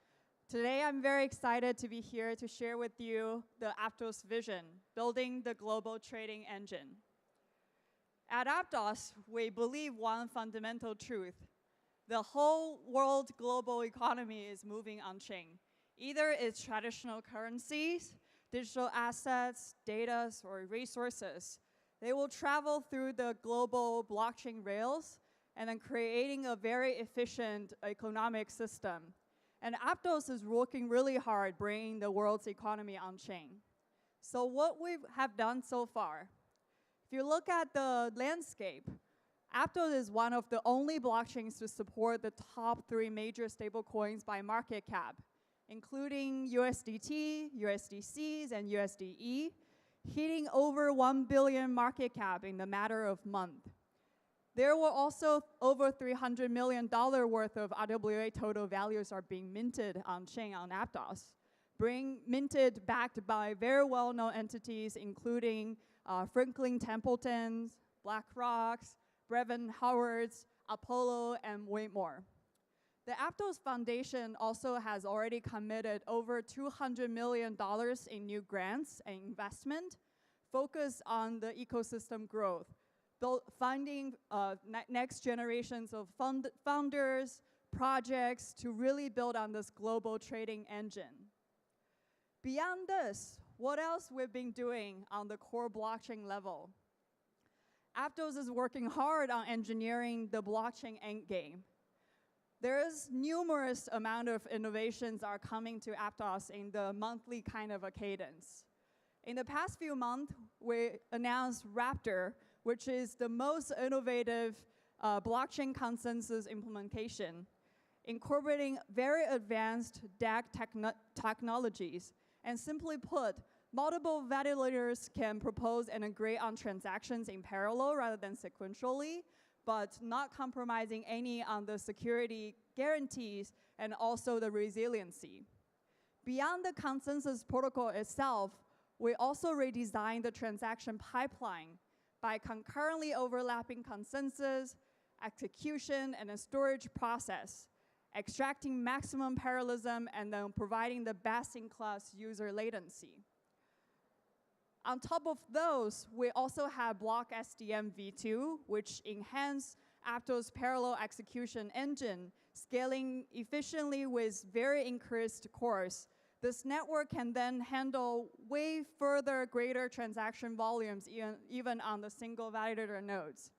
Today I'm very excited to be here to share with you the Aptos vision, building the global trading engine. At Aptos, we believe one fundamental truth. The whole world global economy is moving on-chain. Either it's traditional currencies, digital assets, data, or resources. They will travel through the global blockchain rails and then creating a very efficient economic system. And Aptos is working really hard bringing the world's economy on-chain. So what we have done so far, if you look at the landscape, Aptos is one of the only blockchains to support the top 3 major stablecoins by market cap, including USDT, USDCs, and USDE, hitting over 1 billion market cap in a matter of months. There were also over $300 million worth of RWA total values are being minted on-chain on Aptos, minted backed by very well-known entities, including Franklin Templeton's, BlackRock's, Brevan Howard's, Apollo, and way more. The Aptos Foundation also has already committed over $200 million in new grants and investment focused on the ecosystem growth, finding next generations of founders, projects to really build on this global trading engine. Beyond this, what else we've been doing on the core blockchain level? Aptos is working hard on engineering the blockchain endgame. There's numerous amount of innovations are coming to Aptos in the monthly kind of a cadence. In the past few months, we announced Raptor, which is the most innovative blockchain consensus implementation, incorporating very advanced DAG technologies. And simply put, multiple validators can propose and agree on transactions in parallel rather than sequentially, but not compromising any on the security guarantees and also the resiliency. Beyond the consensus protocol itself, we also redesigned the transaction pipeline by concurrently overlapping consensus, execution, and the storage process, extracting maximum parallelism and then providing the best-in-class user latency. On top of those, we also have Block SDM v2, which enhance Aptos parallel execution engine, scaling efficiently with very increased cores. This network can then handle way further greater transaction volumes even on the single validator nodes.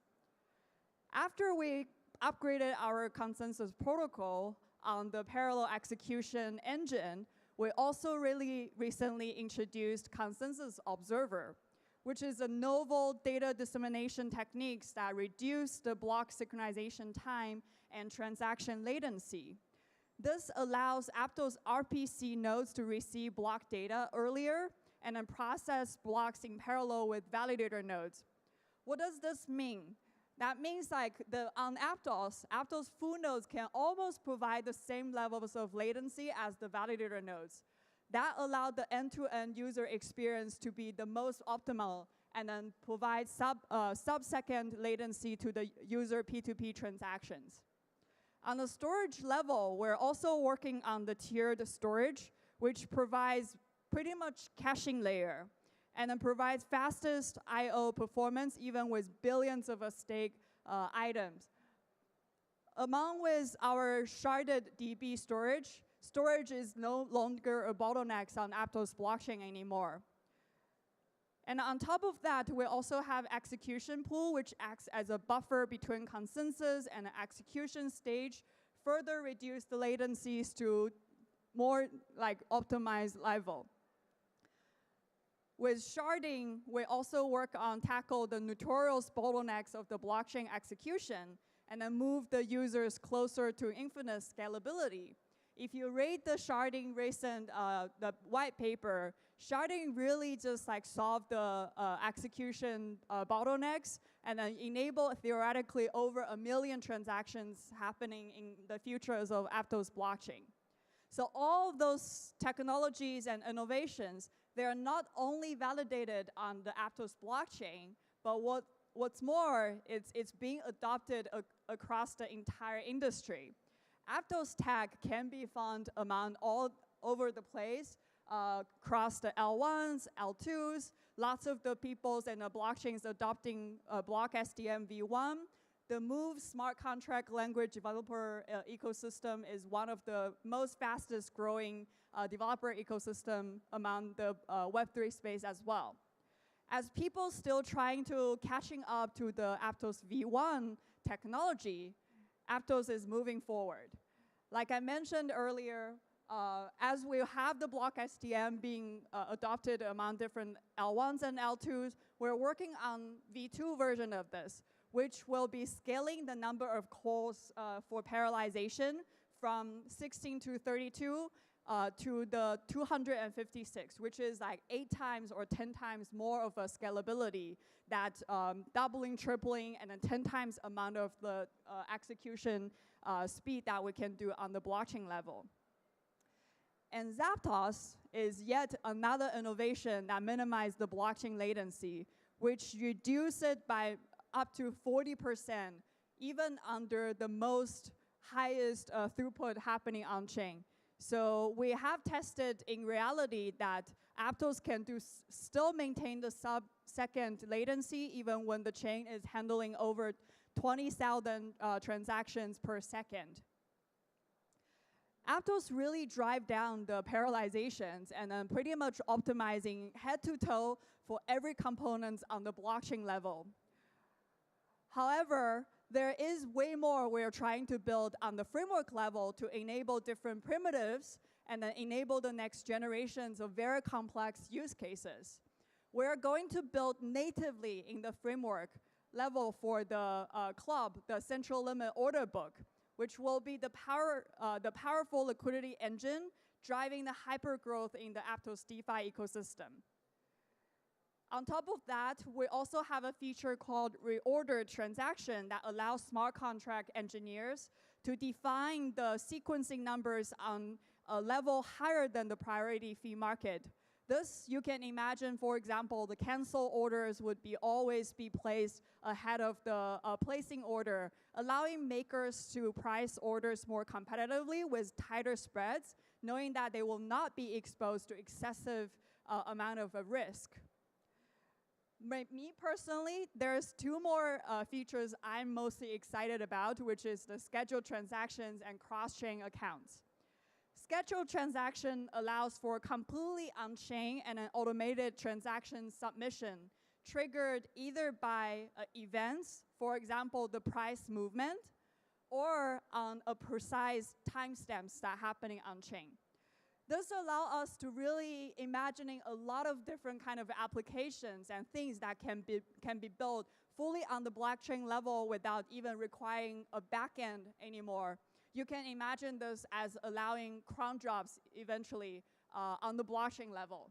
After we upgraded our consensus protocol on the parallel execution engine, we also really recently introduced Consensus Observer, which is a novel data dissemination techniques that reduce the block synchronization time and transaction latency. This allows Aptos RPC nodes to receive block data earlier and then process blocks in parallel with validator nodes. What does this mean? That means like on Aptos full nodes can almost provide the same levels of latency as the validator nodes. That allowed the end-to-end user experience to be the most optimal and then provide sub-second latency to the user P2P transactions. On the storage level, we're also working on the tiered storage, which provides pretty much caching layer and then provides fastest I/O performance even with billions of stake items. Along with our sharded DB storage is no longer a bottleneck on Aptos blockchain anymore. And on top of that, we also have execution pool, which acts as a buffer between consensus and execution stage, further reduce the latencies to more like optimized level. With sharding, we also work on tackle the notorious bottlenecks of the blockchain execution and then move the users closer to infinite scalability. If you read the sharding recent the white paper, sharding really just like solved the execution bottlenecks and then enable theoretically over 1 million transactions happening in the futures of Aptos blockchain. So all of those technologies and innovations, they are not only validated on the Aptos blockchain, but what's more, it's being adopted across the entire industry. Aptos tag can be found among all over the place, across the L1s, L2s, lots of the peoples and the blockchains adopting Block SDM v1. The Move smart contract language developer ecosystem is one of the most fastest growing developer ecosystem among the Web3 space as well. As people still trying to catching up to the Aptos v1 technology, Aptos is moving forward. Like I mentioned earlier, as we have the Block SDM being adopted among different L1s and L2s, we're working on v2 version of this, which will be scaling the number of cores for parallelization from 16 to 32 to the 256, which is like 8 times or 10 times more of a scalability that doubling, tripling, and then 10 times amount of the execution speed that we can do on the blockchain level. And Zapdos is yet another innovation that minimizes the blockchain latency, which reduces it by up to 40%, even under the most highest throughput happening on chain. So we have tested in reality that Aptos can still maintain the sub-second latency even when the chain is handling over 20,000 transactions per second. Aptos really drive down the parallelizations and then pretty much optimizing head to toe for every component on the blockchain level. However, there is way more we're trying to build on the framework level to enable different primitives and then enable the next generations of very complex use cases. We're going to build natively in the framework level for the club, the central limit order book, which will be the powerful liquidity engine driving the hyper growth in the Aptos DeFi ecosystem. On top of that, we also have a feature called reordered transaction that allows smart contract engineers to define the sequencing numbers on a level higher than the priority fee market. Thus, you can imagine, for example, the cancel orders would always be placed ahead of the placing order, allowing makers to price orders more competitively with tighter spreads, knowing that they will not be exposed to excessive amount of risk. Me personally, there's two more features I'm mostly excited about, which is the scheduled transactions and cross-chain accounts. Scheduled transaction allows for completely on-chain and an automated transaction submission triggered either by events, for example, the price movement, or on a precise timestamps that happening on-chain. This allows us to really imagining a lot of different kind of applications and things that can be built fully on the blockchain level without even requiring a backend anymore. You can imagine this as allowing cron drops eventually on the blockchain level.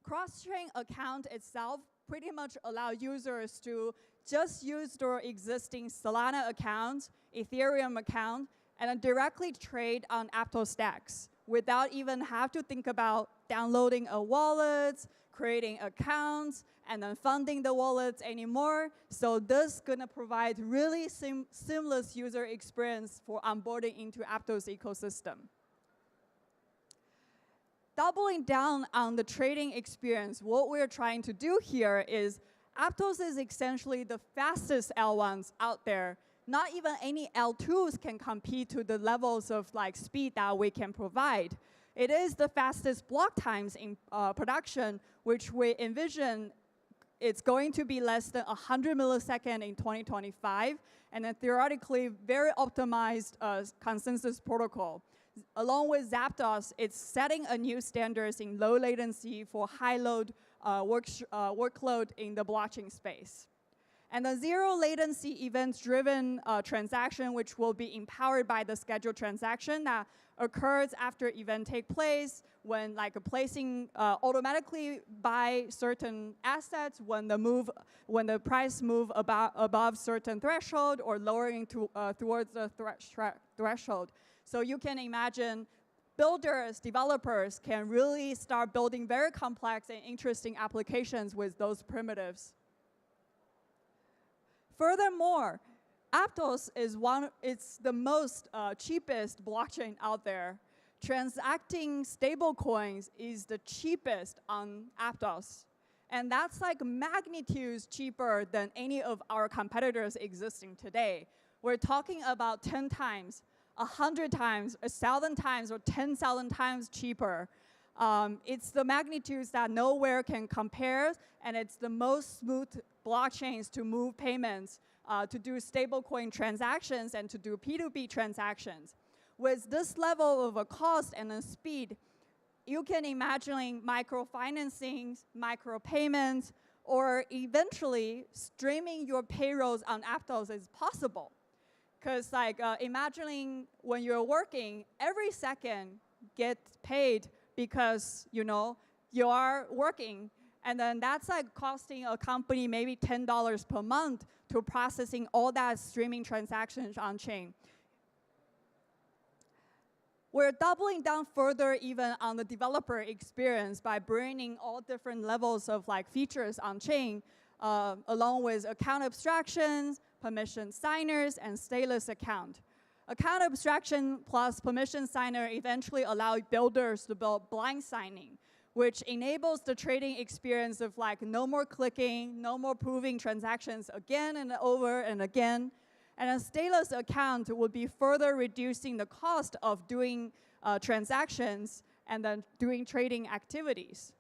Cross-chain account itself pretty much allow users to just use their existing Solana account, Ethereum account, and then directly trade on Aptos stacks without even have to think about downloading a wallet, creating accounts, and then funding the wallets anymore. So this is gonna provide really seamless user experience for onboarding into Aptos ecosystem. Doubling down on the trading experience, what we're trying to do here is Aptos is essentially the fastest L1s out there. Not even any L2s can compete to the levels of like speed that we can provide. It is the fastest block times in production, which we envision it's going to be less than 100 milliseconds in 2025, and then theoretically very optimized consensus protocol. Along with Zapdos, it's setting a new standards in low latency for high load workload in the blockchain space. And the zero latency event-driven transaction, which will be empowered by the scheduled transaction that occurs after event take place, when like placing automatically buy certain assets when the price move above certain threshold or lowering towards the threshold. So you can imagine builders, developers can really start building very complex and interesting applications with those primitives. Furthermore, Aptos is it's the most cheapest blockchain out there. Transacting stablecoins is the cheapest on Aptos. And that's like magnitudes cheaper than any of our competitors existing today. We're talking about 10 times, 100 times, 1,000 times, or 10,000 times cheaper. It's the magnitudes that nowhere can compare, and it's the most smooth blockchains to move payments, to do stablecoin transactions, and to do P2P transactions. With this level of a cost and a speed, you can imagine microfinancing, micropayments, or eventually streaming your payrolls on Aptos is possible. Because like imagining when you're working, every second gets paid because you are working. And then that's like costing a company maybe $10 per month to processing all that streaming transactions on chain. We're doubling down further even on the developer experience by bringing all different levels of like features on chain, along with account abstractions, permission signers, and stateless account. Account abstraction plus permission signer eventually allow builders to build blind signing, which enables the trading experience of like no more clicking, no more proving transactions again and over and again. And a stateless account would be further reducing the cost of doing transactions and then doing trading activities.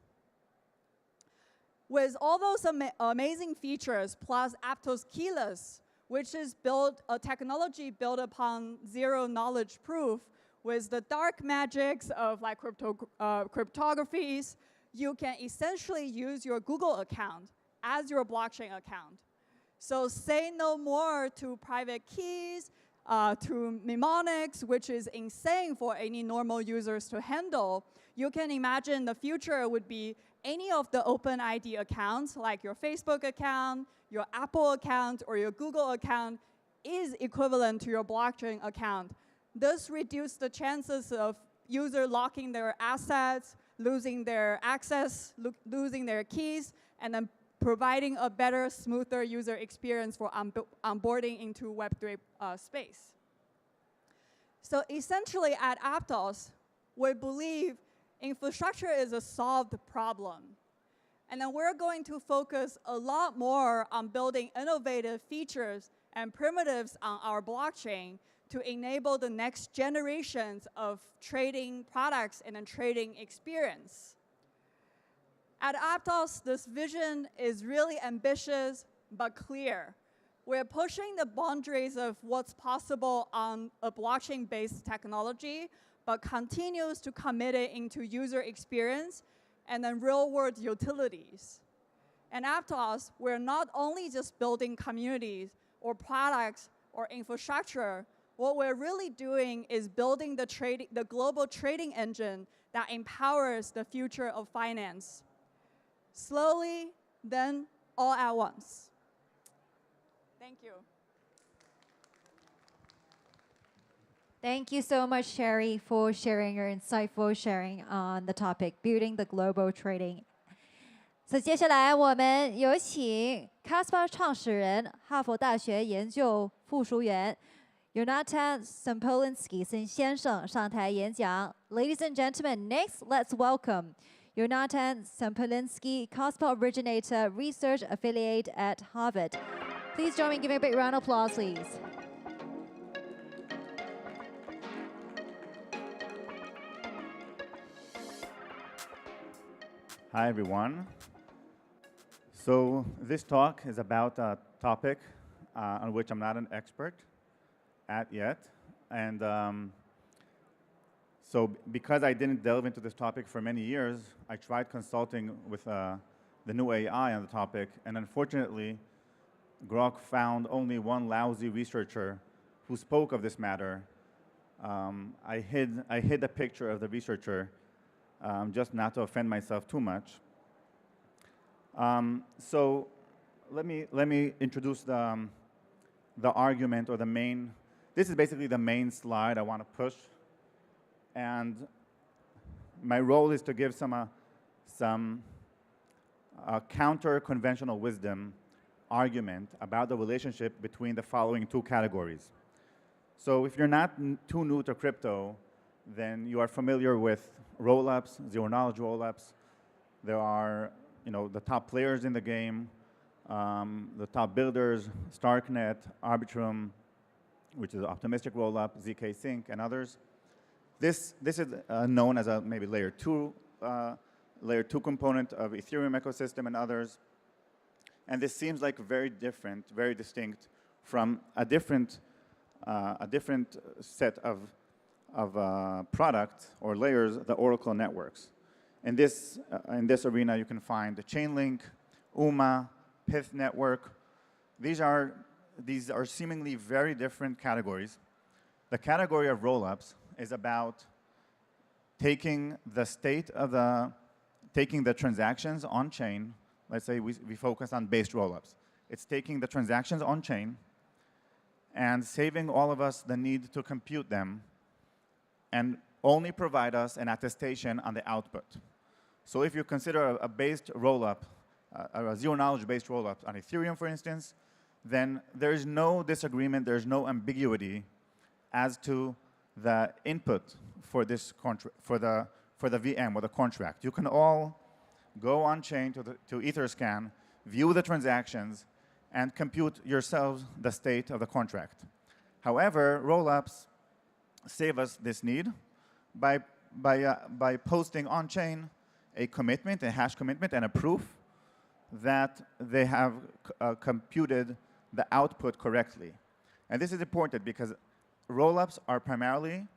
With all those amazing features plus Aptos Keyless, which is a technology built upon zero knowledge proof, with the dark magics of like cryptographies, you can essentially use your Google account as your blockchain account. So say no more to private keys, to mnemonics, which is insane for any normal users to handle, you can imagine the future would be any of the OpenID accounts, like your Facebook account, your Apple account, or your Google account, is equivalent to your blockchain account. This reduces the chances of user locking their assets, losing their access, losing their keys, and then providing a better, smoother user experience for onboarding into Web3 space. So essentially at Aptos, we believe infrastructure is a solved problem. And then we're going to focus a lot more on building innovative features and primitives on our blockchain to enable the next generations of trading products and a trading experience. At Aptos, this vision is really ambitious but clear. We're pushing the boundaries of what's possible on a blockchain-based technology, but continues to commit it into user experience and then real-world utilities. And Aptos, we're not only just building communities or products or infrastructure. What we're really doing is building the global trading engine that empowers the future of finance. Slowly, then all at once. Thank you. Thank you so much, Sherry, for sharing your insightful sharing on the topic, building the global trading. 所以接下来我们有请 Casper 创始人、哈佛大学研究附属员 Jonathan Sempolinski 先生上台演讲。Ladies and gentlemen, next let's welcome Jonathan Sempolinski, Casper originator, research affiliate at Harvard. Please join me in giving a big round of applause, please. Hi, everyone. So this talk is about a topic on which I'm not an expert at yet. And so because I didn't delve into this topic for many years, I tried consulting with the new AI on the topic. And unfortunately, Grok found only one lousy researcher who spoke of this matter. I hid a picture of the researcher just not to offend myself too much. So let me introduce the argument or the main. This is basically the main slide I want to push, and my role is to give some counter-conventional wisdom argument about the relationship between the following two categories. So if you're not too new to crypto, then you are familiar with roll-ups, zero-knowledge roll-ups. There are the top players in the game, the top builders, Starknet, Arbitrum, which is an optimistic roll-up, ZK Sync, and others. This is known as a maybe layer two component of Ethereum ecosystem and others. And this seems like very different, very distinct from a different set of products or layers, the Oracle networks. In this arena, you can find the Chainlink, UMA, Pith network. These are seemingly very different categories. The category of rollups is about taking the transactions on chain. Let's say we focus on based rollups. It's taking the transactions on chain and saving all of us the need to compute them and only provide us an attestation on the output. So if you consider a based rollup, a zero-knowledge based rollup on Ethereum, for instance, then there's no disagreement, there's no ambiguity as to the input for this for the VM or the contract. You can all go on chain to Etherscan, view the transactions, and compute yourselves the state of the contract. However, rollups save us this need by posting on chain a commitment, a hash commitment, and a proof that they have computed the output correctly. And this is important because rollups are primarily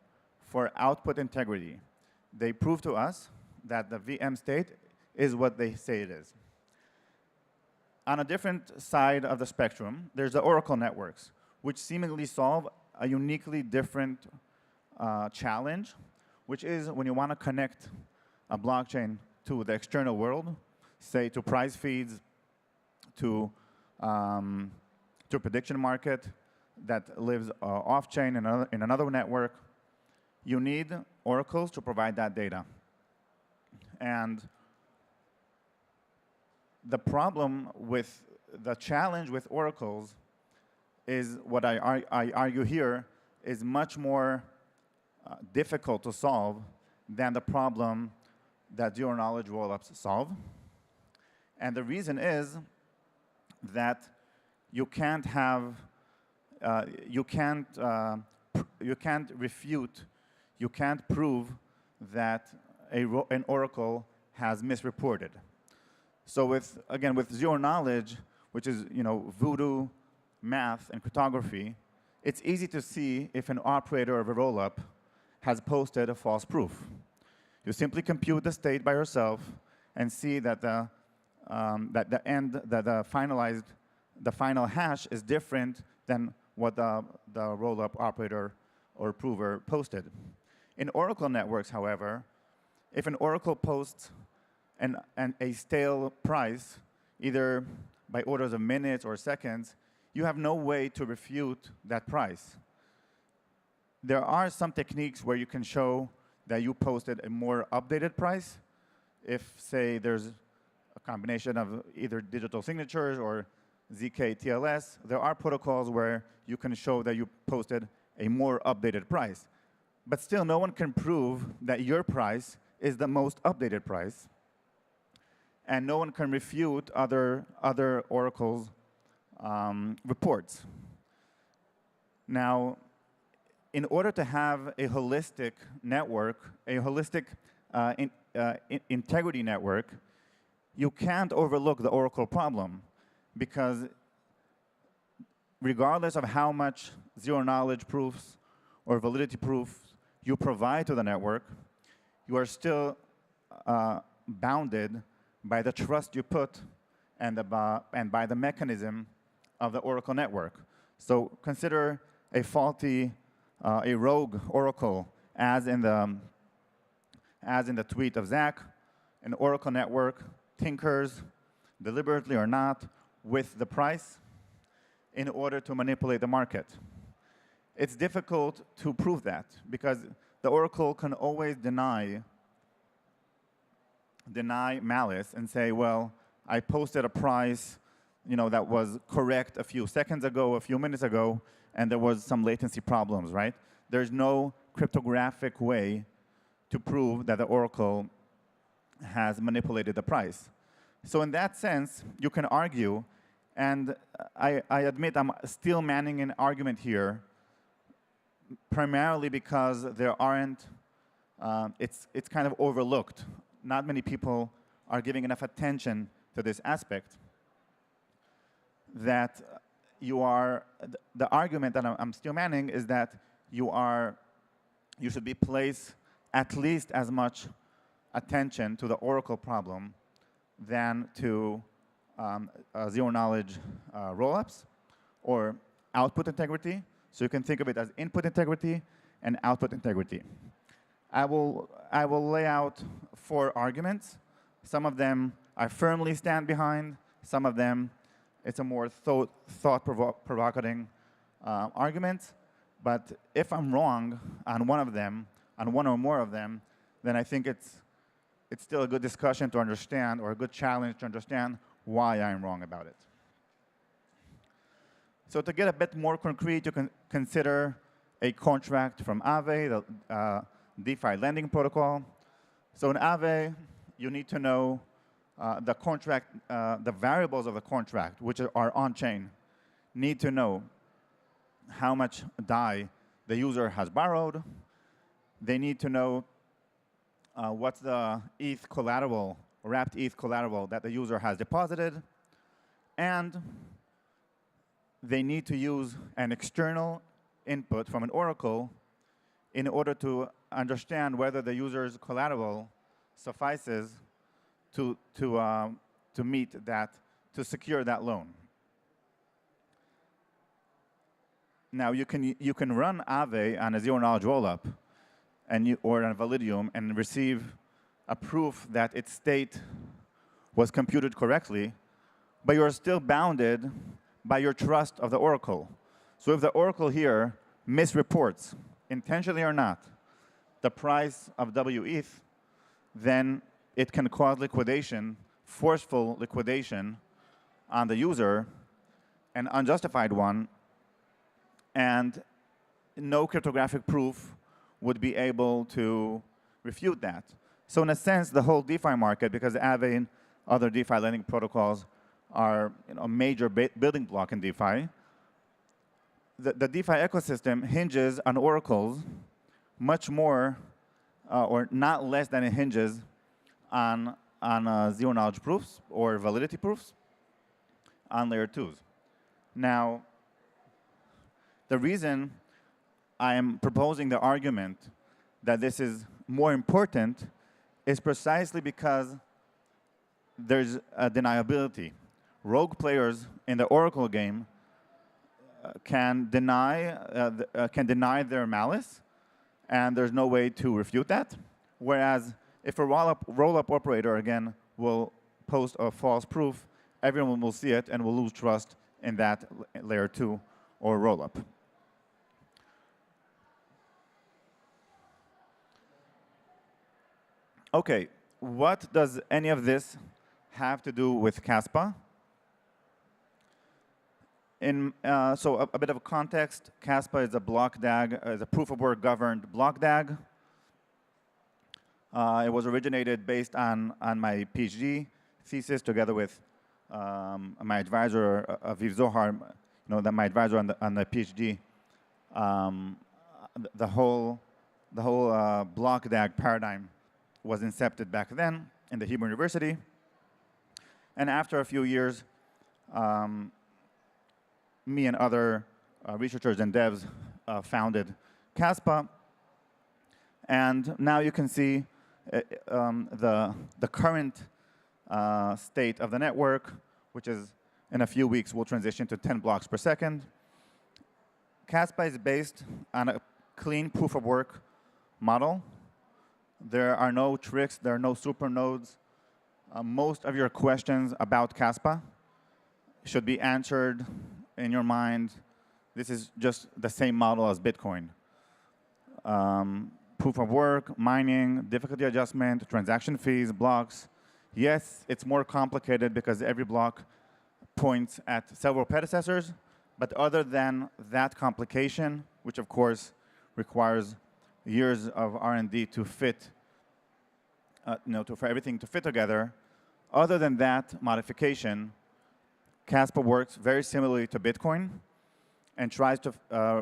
for output integrity. They prove to us that the VM state is what they say it is. On a different side of the spectrum, there's the Oracle networks, which seemingly solve a uniquely different challenge, which is when you want to connect a blockchain to the external world, say to price feeds, to prediction market that lives off-chain in another network, you need oracles to provide that data. And the problem with the challenge with oracles is what I argue here is much more difficult to solve than the problem that zero-knowledge rollups solve. And the reason is that you can't have, you can't refute, you can't prove that an oracle has misreported. So again, with zero knowledge, which is voodoo, math, and cryptography, it's easy to see if an operator of a rollup has posted a false proof. You simply compute the state by yourself and see that the final hash is different than what the rollup operator or prover posted. In Oracle networks, however, if an oracle posts a stale price, either by orders of minutes or seconds, you have no way to refute that price. There are some techniques where you can show that you posted a more updated price. If, say, there's a combination of either digital signatures or ZK TLS, there are protocols where you can show that you posted a more updated price. But still, no one can prove that your price is the most updated price. And no one can refute other oracles' reports. Now, in order to have a holistic network, a holistic integrity network, you can't overlook the oracle problem, because regardless of how much zero-knowledge proofs or validity proofs you provide to the network, you are still bounded by the trust you put and by the mechanism of the oracle network. So consider a faulty, a rogue oracle, as in the tweet of Zach. An oracle network tinkers, deliberately or not, with the price in order to manipulate the market. It's difficult to prove that, because the oracle can always deny malice and say, well, I posted a price that was correct a few seconds ago, a few minutes ago, and there was some latency problems, right? There's no cryptographic way to prove that the oracle has manipulated the price. So in that sense, you can argue, and I admit I'm still manning an argument here, primarily because there aren't, it's kind of overlooked. Not many people are giving enough attention to this aspect, that the argument that I'm still manning is that you should be placed at least as much attention to the oracle problem than to zero-knowledge rollups or output integrity. So you can think of it as input integrity and output integrity. I will lay out 4 arguments. Some of them I firmly stand behind. Some of them, it's a more thought-provoking argument. But if I'm wrong on one of them, on one or more of them, then I think it's still a good discussion to understand, or a good challenge to understand why I'm wrong about it. So to get a bit more concrete, you can consider a contract from Aave, the DeFi lending protocol. So in Aave, you need to know the contract, the variables of the contract, which are on-chain, need to know how much DAI the user has borrowed. They need to know what's the ETH collateral, wrapped ETH collateral that the user has deposited. And they need to use an external input from an oracle in order to understand whether the user's collateral suffices to meet that, to secure that loan. Now you can run Aave on a zero-knowledge rollup, or on Validium, and receive a proof that its state was computed correctly, but you're still bounded by your trust of the oracle. So if the oracle here misreports, intentionally or not, the price of WETH, then it can cause liquidation, forceful liquidation on the user, an unjustified one, and no cryptographic proof would be able to refute that. So in a sense, the whole DeFi market, because Aave and other DeFi lending protocols are a major building block in DeFi, the DeFi ecosystem hinges on oracles much more, or not less than it hinges on zero-knowledge proofs or validity proofs on layer 2s. Now, the reason I am proposing the argument that this is more important is precisely because there's a deniability. Rogue players in the Oracle game can deny their malice, and there's no way to refute that. Whereas if a roll-up operator, again, will post a false proof, everyone will see it and will lose trust in that layer 2 or roll-up. Okay, what does any of this have to do with Caspa? So a bit of a context, Caspa is a block DAG, is a proof-of-work governed block DAG. It was originated based on my PhD thesis together with my advisor, Aviv Zohar, my advisor on the PhD. The whole block DAG paradigm was incepted back then in the Hebrew University. And after a few years, me and other researchers and devs founded Caspa. And now you can see the current state of the network, which is in a few weeks will transition to 10 blocks per second. Caspa is based on a clean proof-of-work model. There are no tricks, there are no super nodes. Most of your questions about Caspa should be answered in your mind. This is just the same model as Bitcoin. Proof of work, mining, difficulty adjustment, transaction fees, blocks. Yes, it's more complicated because every block points at several predecessors, but other than that complication, which of course requires years of R&D to fit, for everything to fit together, other than that modification, Caspa works very similarly to Bitcoin and tries to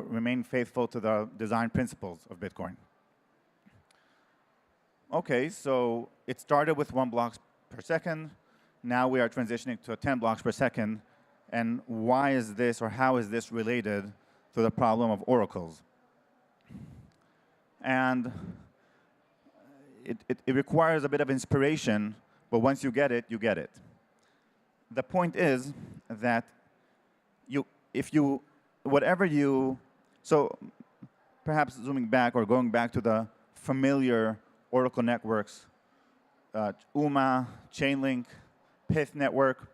remain faithful to the design principles of Bitcoin. Okay, so it started with 1 block per second. Now we are transitioning to 10 blocks per second. And why is this, or how is this related to the problem of oracles? And it requires a bit of inspiration, but once you get it, you get it. The point is that so perhaps zooming back or going back to the familiar Oracle networks, UMA, Chainlink, Pith network,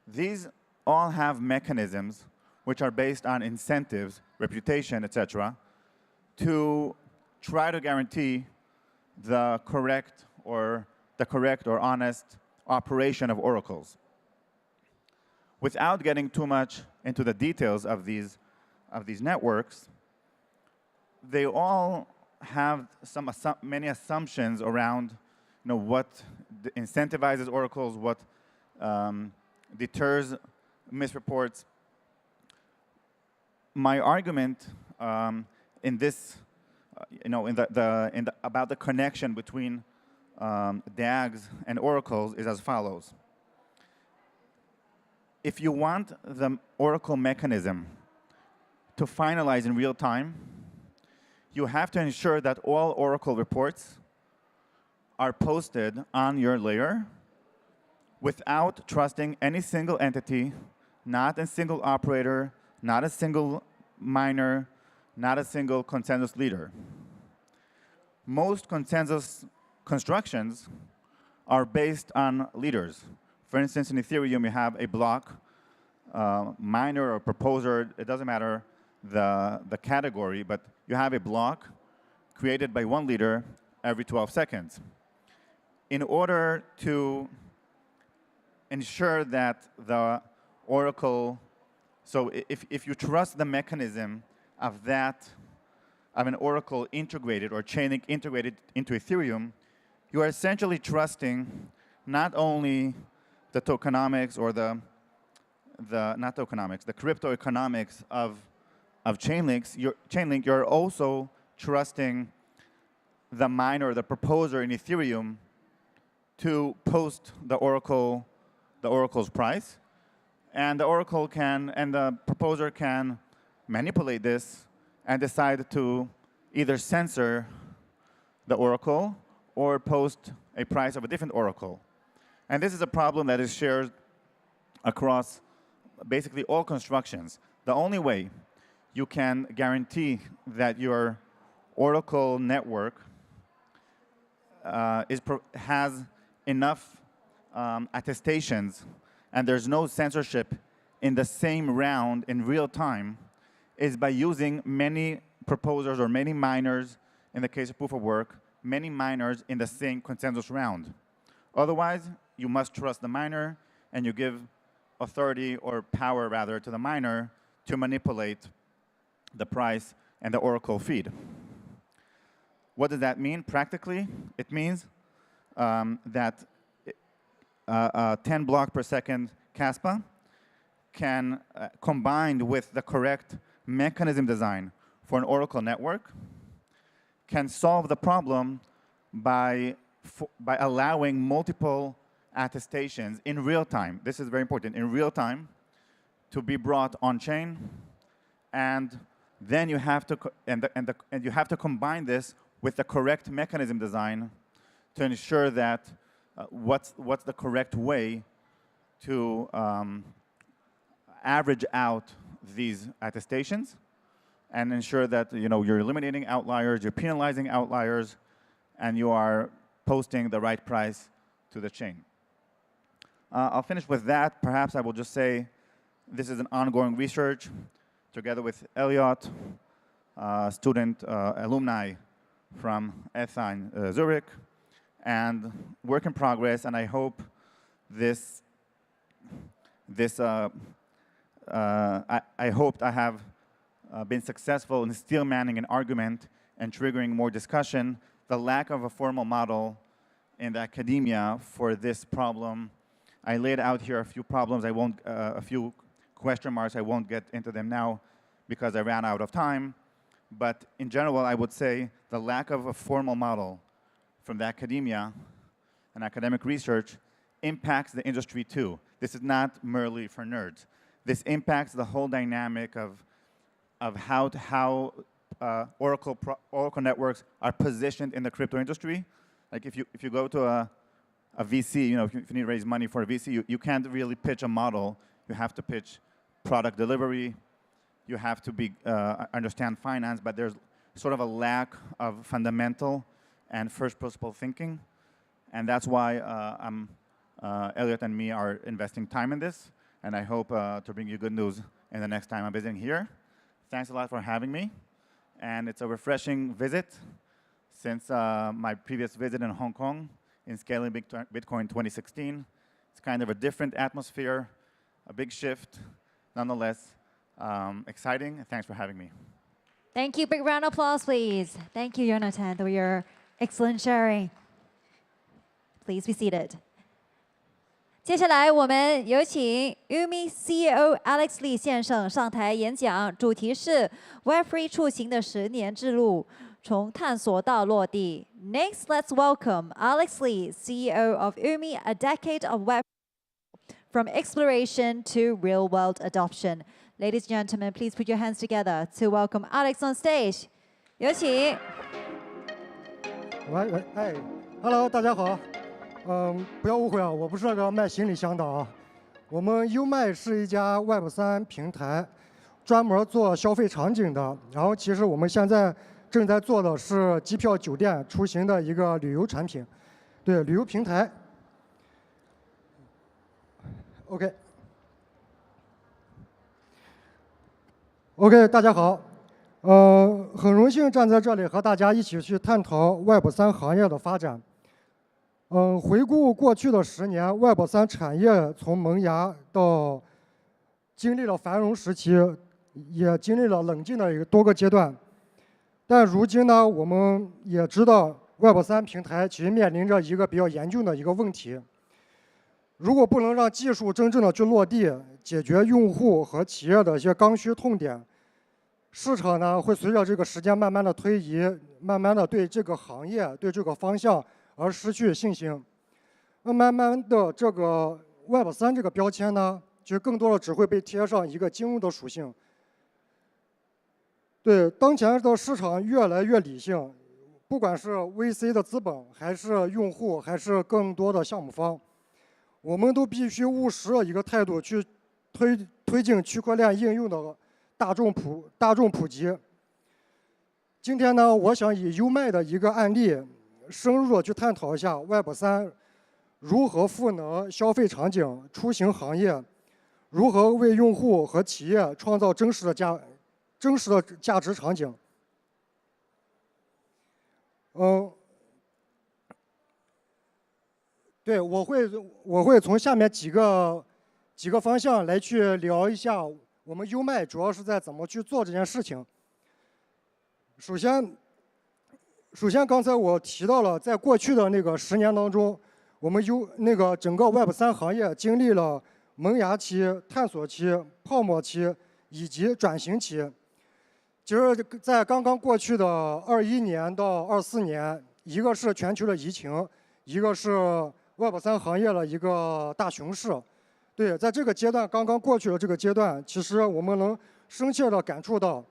these all have mechanisms which are based on incentives, reputation, etc., to try to guarantee the correct or honest operation of oracles. Without getting too much into the details of these networks, they all have many assumptions around what incentivizes oracles, what deters misreports. My argument in this, about the connection between DAGs and oracles is as follows. If you want the oracle mechanism to finalize in real time, you have to ensure that all oracle reports are posted on your layer without trusting any single entity, not a single operator, not a single miner, not a single consensus leader. Most consensus constructions are based on leaders. For instance, in Ethereum, you have a block, miner or proposer, it doesn't matter the category, but you have a block created by one leader every 12 seconds. In order to ensure that the oracle, so if you trust the mechanism of an oracle integrated or Chainlink integrated into Ethereum, you are essentially trusting not only the tokenomics or not tokenomics, the crypto economics of Chainlink, you're also trusting the miner, the proposer in Ethereum to post the oracle's price, and the oracle and the proposer can manipulate this and decide to either censor the oracle or post a price of a different oracle. And this is a problem that is shared across basically all constructions. The only way you can guarantee that your oracle network has enough attestations and there's no censorship in the same round in real time is by using many proposers or many miners, in the case of proof of work, many miners in the same consensus round. Otherwise, you must trust the miner and you give authority or power rather to the miner to manipulate the price and the oracle feed. What does that mean practically? It means that 10 block per second Caspa can, combined with the correct mechanism design for an oracle network, can solve the problem by allowing multiple attestations in real time. This is very important, in real time, to be brought on chain, and then you have to you have to combine this with the correct mechanism design to ensure that what's the correct way to average out these attestations and ensure that you're eliminating outliers, you're penalizing outliers, and you are posting the right price to the chain. I'll finish with that. Perhaps I will just say this is an ongoing research together with Elliot, student alumni from ETH in Zurich, and work in progress. And I hope I hoped I have been successful in steel manning an argument and triggering more discussion. The lack of a formal model in the academia for this problem, I laid out here a few problems. I won't, a few question marks. I won't get into them now because I ran out of time. But in general, I would say the lack of a formal model from the academia and academic research impacts the industry too. This is not merely for nerds. This impacts the whole dynamic of how Oracle networks are positioned in the crypto industry. Like if you go to a VC, if you need to raise money for a VC, you can't really pitch a model. You have to pitch product delivery. You have to understand finance, but there's sort of a lack of fundamental and first principle thinking. And that's why Elliot and me are investing time in this. And I hope to bring you good news in the next time I'm visiting here. Thanks a lot for having me. And it's a refreshing visit since my previous visit in Hong Kong in scaling Bitcoin 2016. It's kind of a different atmosphere, a big shift. Nonetheless, exciting. Thanks for having me. Thank you. Big round of applause, please. Thank you, Jonathan, for your excellent sharing. Please be seated. 接下来，我们有请 Umi CEO Alex Lee 先生上台演讲，主题是 Web3 出行的10年之路，从探索到落地。Next, let's welcome Alex Lee, CEO of Umi, a decade of Web from exploration to real-world adoption. Ladies and gentlemen, please put your hands together to welcome Alex on stage. 有请。Hello， 大家好。不要误会啊，我不是那个卖行李箱的啊。我们优麦是一家 Web3 平台，专门做消费场景的。然后其实我们现在正在做的是机票、酒店、出行的一个旅游产品，对，旅游平台。OK， 大家好，很荣幸站在这里和大家一起去探讨 Web3 行业的发展。回顾过去的10年 ，Web3 产业从萌芽到经历了繁荣时期，也经历了冷静的多个阶段。但如今呢，我们也知道 Web3 平台其实面临着一个比较严峻的一个问题。如果不能让技术真正的去落地，解决用户和企业的一些刚需痛点，市场呢会随着这个时间慢慢的推移，慢慢的对这个行业、对这个方向而失去信心。那慢慢的，这个 Web3 这个标签呢，其实更多的只会被贴上一个金融的属性。对，当前的市场越来越理性，不管是 VC 的资本，还是用户，还是更多的项目方，我们都必须务实的一个态度去推进区块链应用的大众普及。今天呢，我想以优麦的一个案例，深入的去探讨一下 Web3 如何赋能消费场景、出行行业，如何为用户和企业创造真实的价值场景。对，我会从下面几个方向来去聊一下我们优麦主要是在怎么去做这件事情。首先刚才我提到了，在过去的那个10年当中，我们整个 Web3 行业经历了萌芽期、探索期、泡沫期以及转型期。其实，在刚刚过去的21年到24年，一个是全球的疫情，一个是Web3 行业的一个大熊市。对，在这个阶段刚刚过去的这个阶段，其实我们能深切的感触到，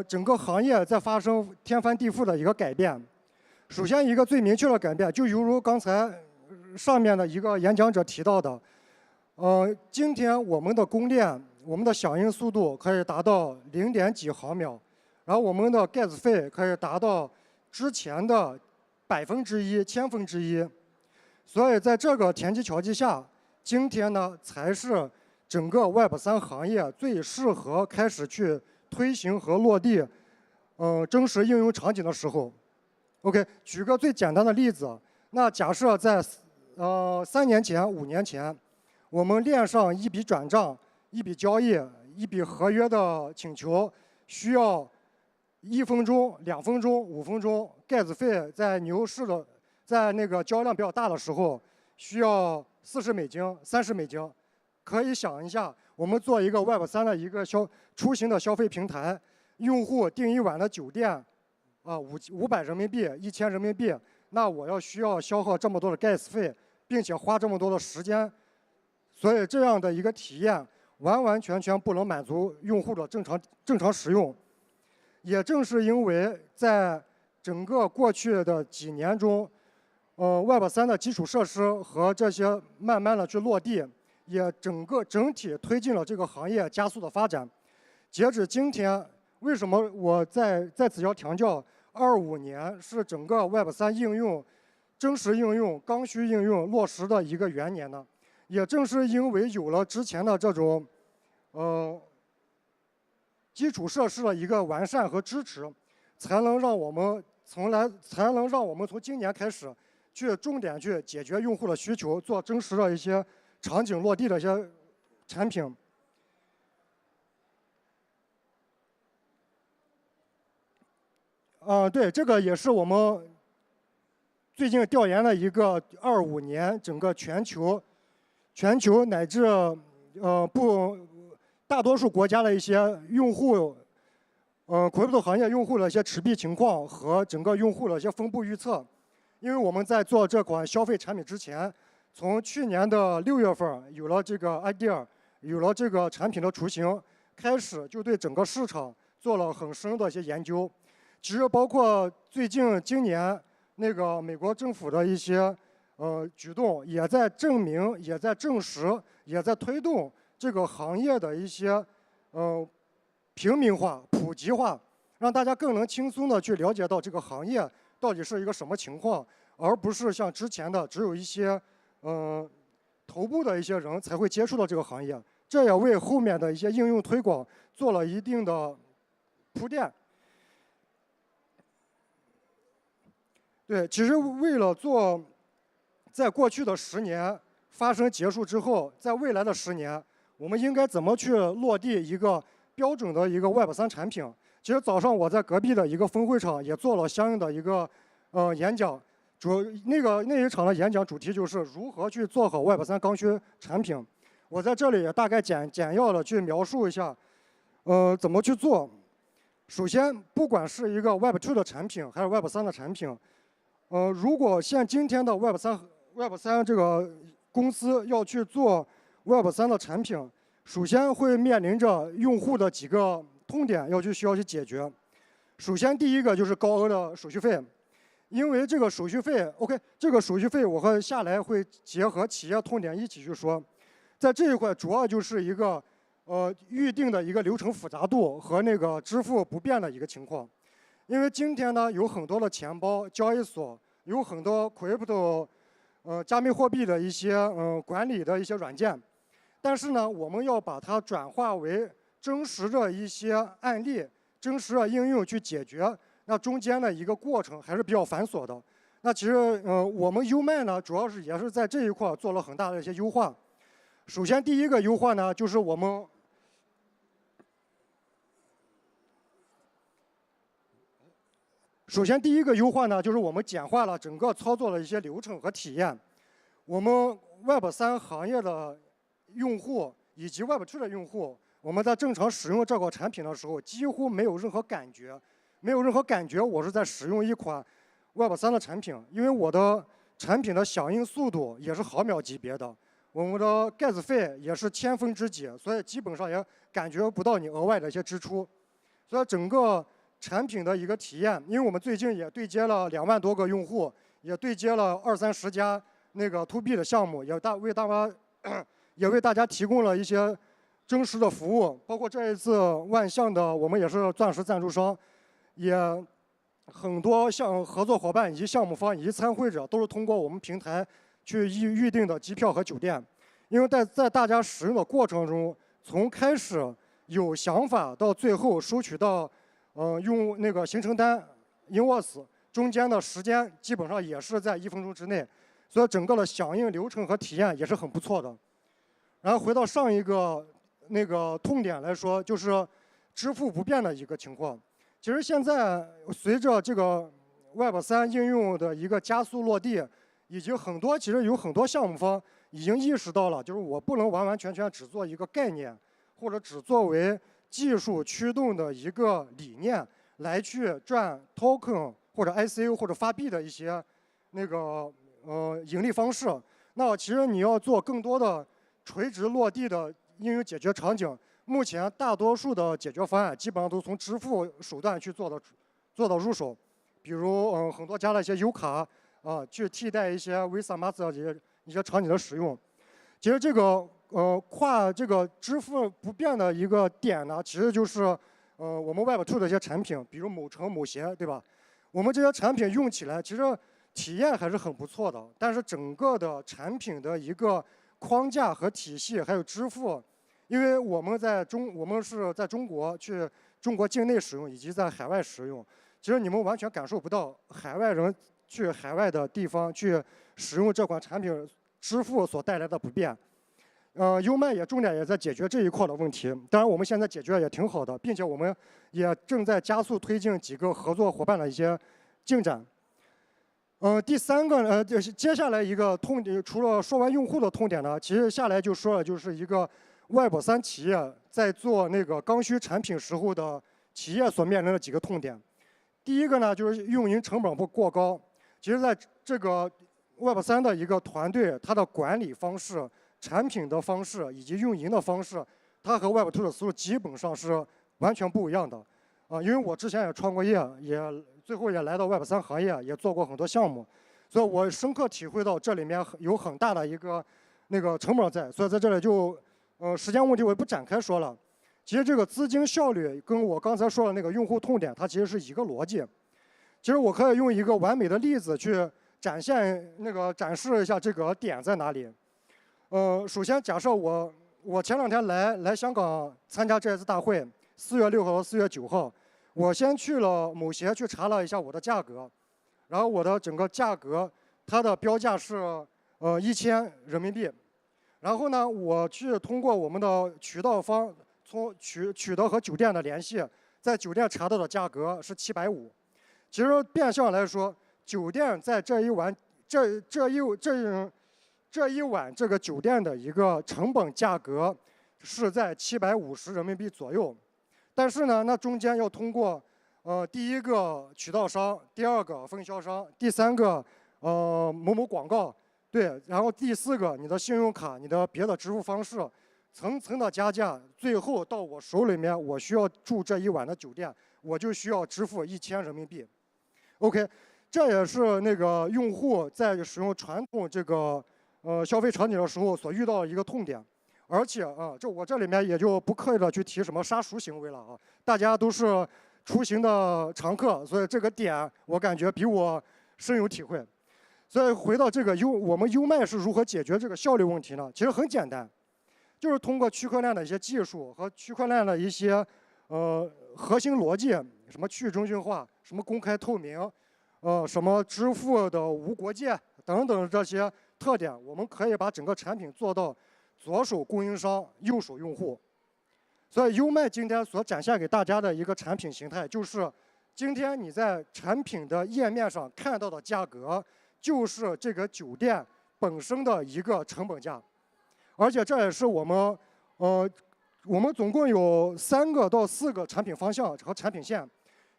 整个行业在发生天翻地覆的一个改变。首先，一个最明确的改变，就犹如刚才上面的一个演讲者提到的，今天我们的公链，我们的响应速度可以达到0点几毫秒，然后我们的 gas 费可以达到之前的1%、1/1000。所以在这个前提条件下，今天呢才是整个 Web3 行业最适合开始去推行和落地，真实应用场景的时候。OK， 举个最简单的例子，那假设在3年前、5年前，我们链上一笔转账、一笔交易、一笔合约的请求需要1分钟、2分钟、5分钟 ，gas 费在牛市的。在那个交量比较大的时候，需要40美金、30美金。可以想一下，我们做一个 Web3 的一个出行的消费平台，用户订一晚的酒店，500人民币、1000人民币，那我需要消耗这么多的 gas 费，并且花这么多的时间，所以这样的一个体验完完全全不能满足用户的正常使用。也正是因为在整个过去的几年中，Web3 的基础设施和这些慢慢的去落地，也整体推进了这个行业加速的发展。截止今天，为什么我在此要强调25年是整个 Web3 应用、真实应用、刚需应用落实的一个元年呢？也正是因为有了之前的这种基础设施的一个完善和支持，才能让我们从今年开始去重点去解决用户的需求，做真实的一些场景落地的一些产品。对，这个也是我们最近调研的一个25年整个全球乃至大多数国家的一些用户，crypto 行业用户的一些持币情况和整个用户的一些分布预测。因为我们在做这款消费产品之前，从去年的6月份有了这个 idea， 有了这个产品的雏形，开始就对整个市场做了很深的一些研究。其实包括今年那个美国政府的一些举动，也在证明、也在证实、也在推动这个行业的一些平民化、普及化，让大家更能轻松的去了解到这个行业到底是一个什么情况，而不是像之前的只有一些头部的一些人才会接触到这个行业。这也为后面的一些应用推广做了一定的铺垫。对，其实为了做在过去的10年发生结束之后，在未来的10年，我们应该怎么去落地一个标准的一个 Web3 产品？其实早上我在隔壁的一个分会场也做了相应的一个演讲，那一场的演讲主题就是如何去做好 Web3 刚需产品。我在这里也大概简要的去描述一下，怎么去做。首先，不管是一个 Web2 的产品还是 Web3 的产品，如果像今天的 Web3 这个公司要去做 Web3 的产品，首先会面临着用户的几个痛点需要去解决。首先，第一个就是高额的手续费，因为这个手续费 ，OK， 这个手续费我和下来会结合企业痛点一起去说。在这一块主要就是一个预定的一个流程复杂度和那个支付不便的一个情况。因为今天呢有很多的钱包、交易所，有很多 crypto 加密货币的一些管理的一些软件，但是呢我们要把它转化为真实的一些案例、真实的应用去解决，那中间的一个过程还是比较繁琐的。那其实我们优迈呢主要也是在这一块做了很大的一些优化。首先，第一个优化呢，就是我们简化了整个操作的一些流程和体验。我们 Web3 行业的用户以及 Web2 的用户，我们在正常使用这个产品的时候，几乎没有任何感觉，我是在使用一款 Web3 的产品，因为我的产品的响应速度也是毫秒级别的。我们的 gas 费也是千分之几，所以基本上也感觉不到你额外的一些支出。所以整个产品的一个体验，因为我们最近也对接了2万多个用户，也对接了20-30家那个 to B 的项目，也为大家提供了一些真实的服务。包括这一次万象的，我们也是钻石赞助商，也很多像合作伙伴以及项目方以及参会者都是通过我们平台去预定的机票和酒店。因为在大家使用的过程中，从开始有想法到最后收取到用那个行程单 invoice 中间的时间基本上也是在1分钟之内，所以整个的响应流程和体验也是很不错的。然后回到上一个那个痛点来说，就是支付不便的一个情况。其实现在随着这个 Web3 应用的一个加速落地，以及其实有很多项目方已经意识到了，就是我不能完完全全只做一个概念，或者只作为技术驱动的一个理念来去赚 token 或者 ICO 或者发币的一些那个盈利方式。那其实你要做更多的垂直落地的应用解决场景，目前大多数的解决方案基本上都从支付手段去做到入手，比如很多家的一些优卡去替代一些 Visa、Master 一些场景的使用。其实这个跨这个支付不便的一个点呢，其实就是我们 Web2 的一些产品，比如某城、某协，对吧？我们这些产品用起来其实体验还是很不错的，但是整个的产品的一个框架和体系还有支付，因为我们是在中国境内使用以及在海外使用，其实你们完全感受不到海外人去海外的地方去使用这款产品支付所带来的不便。优迈重点也在解决这一块的问题，当然我们现在解决也挺好的，并且我们也正在加速推进几个合作伙伴的一些进展。第三个接下来一个痛点，除了说完用户的痛点呢，其实下来就说了，就是一个 Web3 企业在做那个刚需产品时候的企业所面临的几个痛点。第一个呢，就是运营成本不过高。其实在这个 Web3 的一个团队，它的管理方式、产品的方式以及运营的方式，它和 Web2 的思路基本上是完全不一样的。因为我之前也创过业，最后也来到 Web3 行业，也做过很多项目，所以我深刻体会到这里面有很大的一个那个成本在。所以在这里就时间问题我也不展开说了。其实这个资金效率跟我刚才说的那个用户痛点，它其实是一个逻辑。其实我可以用一个完美的例子去展示一下这个点在哪里。首先假设我前2天来香港参加这次大会，4月6号和4月9号，我先去了某协去查了一下我的价格，然后我的整个价格它的标价是1000人民币。然后呢，我去通过我们的渠道方取得和酒店的联系，在酒店查到的价格是750。其实变相来说，酒店在这一晚这个酒店的一个成本价格是在750人民币左右。但是呢，那中间要通过第一个渠道商，第2个分销商，第3个某某广告，对，然后第4个你的信用卡，你的别的支付方式，层层的加价，最后到我手里面，我需要住这一晚的酒店，我就需要支付1000人民币。OK， 这也是那个用户在使用传统这个消费场景的时候所遇到的一个痛点。而且我这里面也就不刻意的去提什么杀熟行为了啊，大家都是出行的常客，所以这个点我感觉比我深有体会。所以回到这个我们优麦是如何解决这个效率问题呢？其实很简单，就是通过区块链的一些技术和区块链的一些核心逻辑，什么去中心化，什么公开透明，什么支付的无国界等等这些特点，我们可以把整个产品做到左手供应商，右手用户。所以优麦今天所展现给大家的一个产品形态，就是今天你在产品的页面上看到的价格，就是这个酒店本身的一个成本价。而且这也是我们总共有3个到4个产品方向和产品线。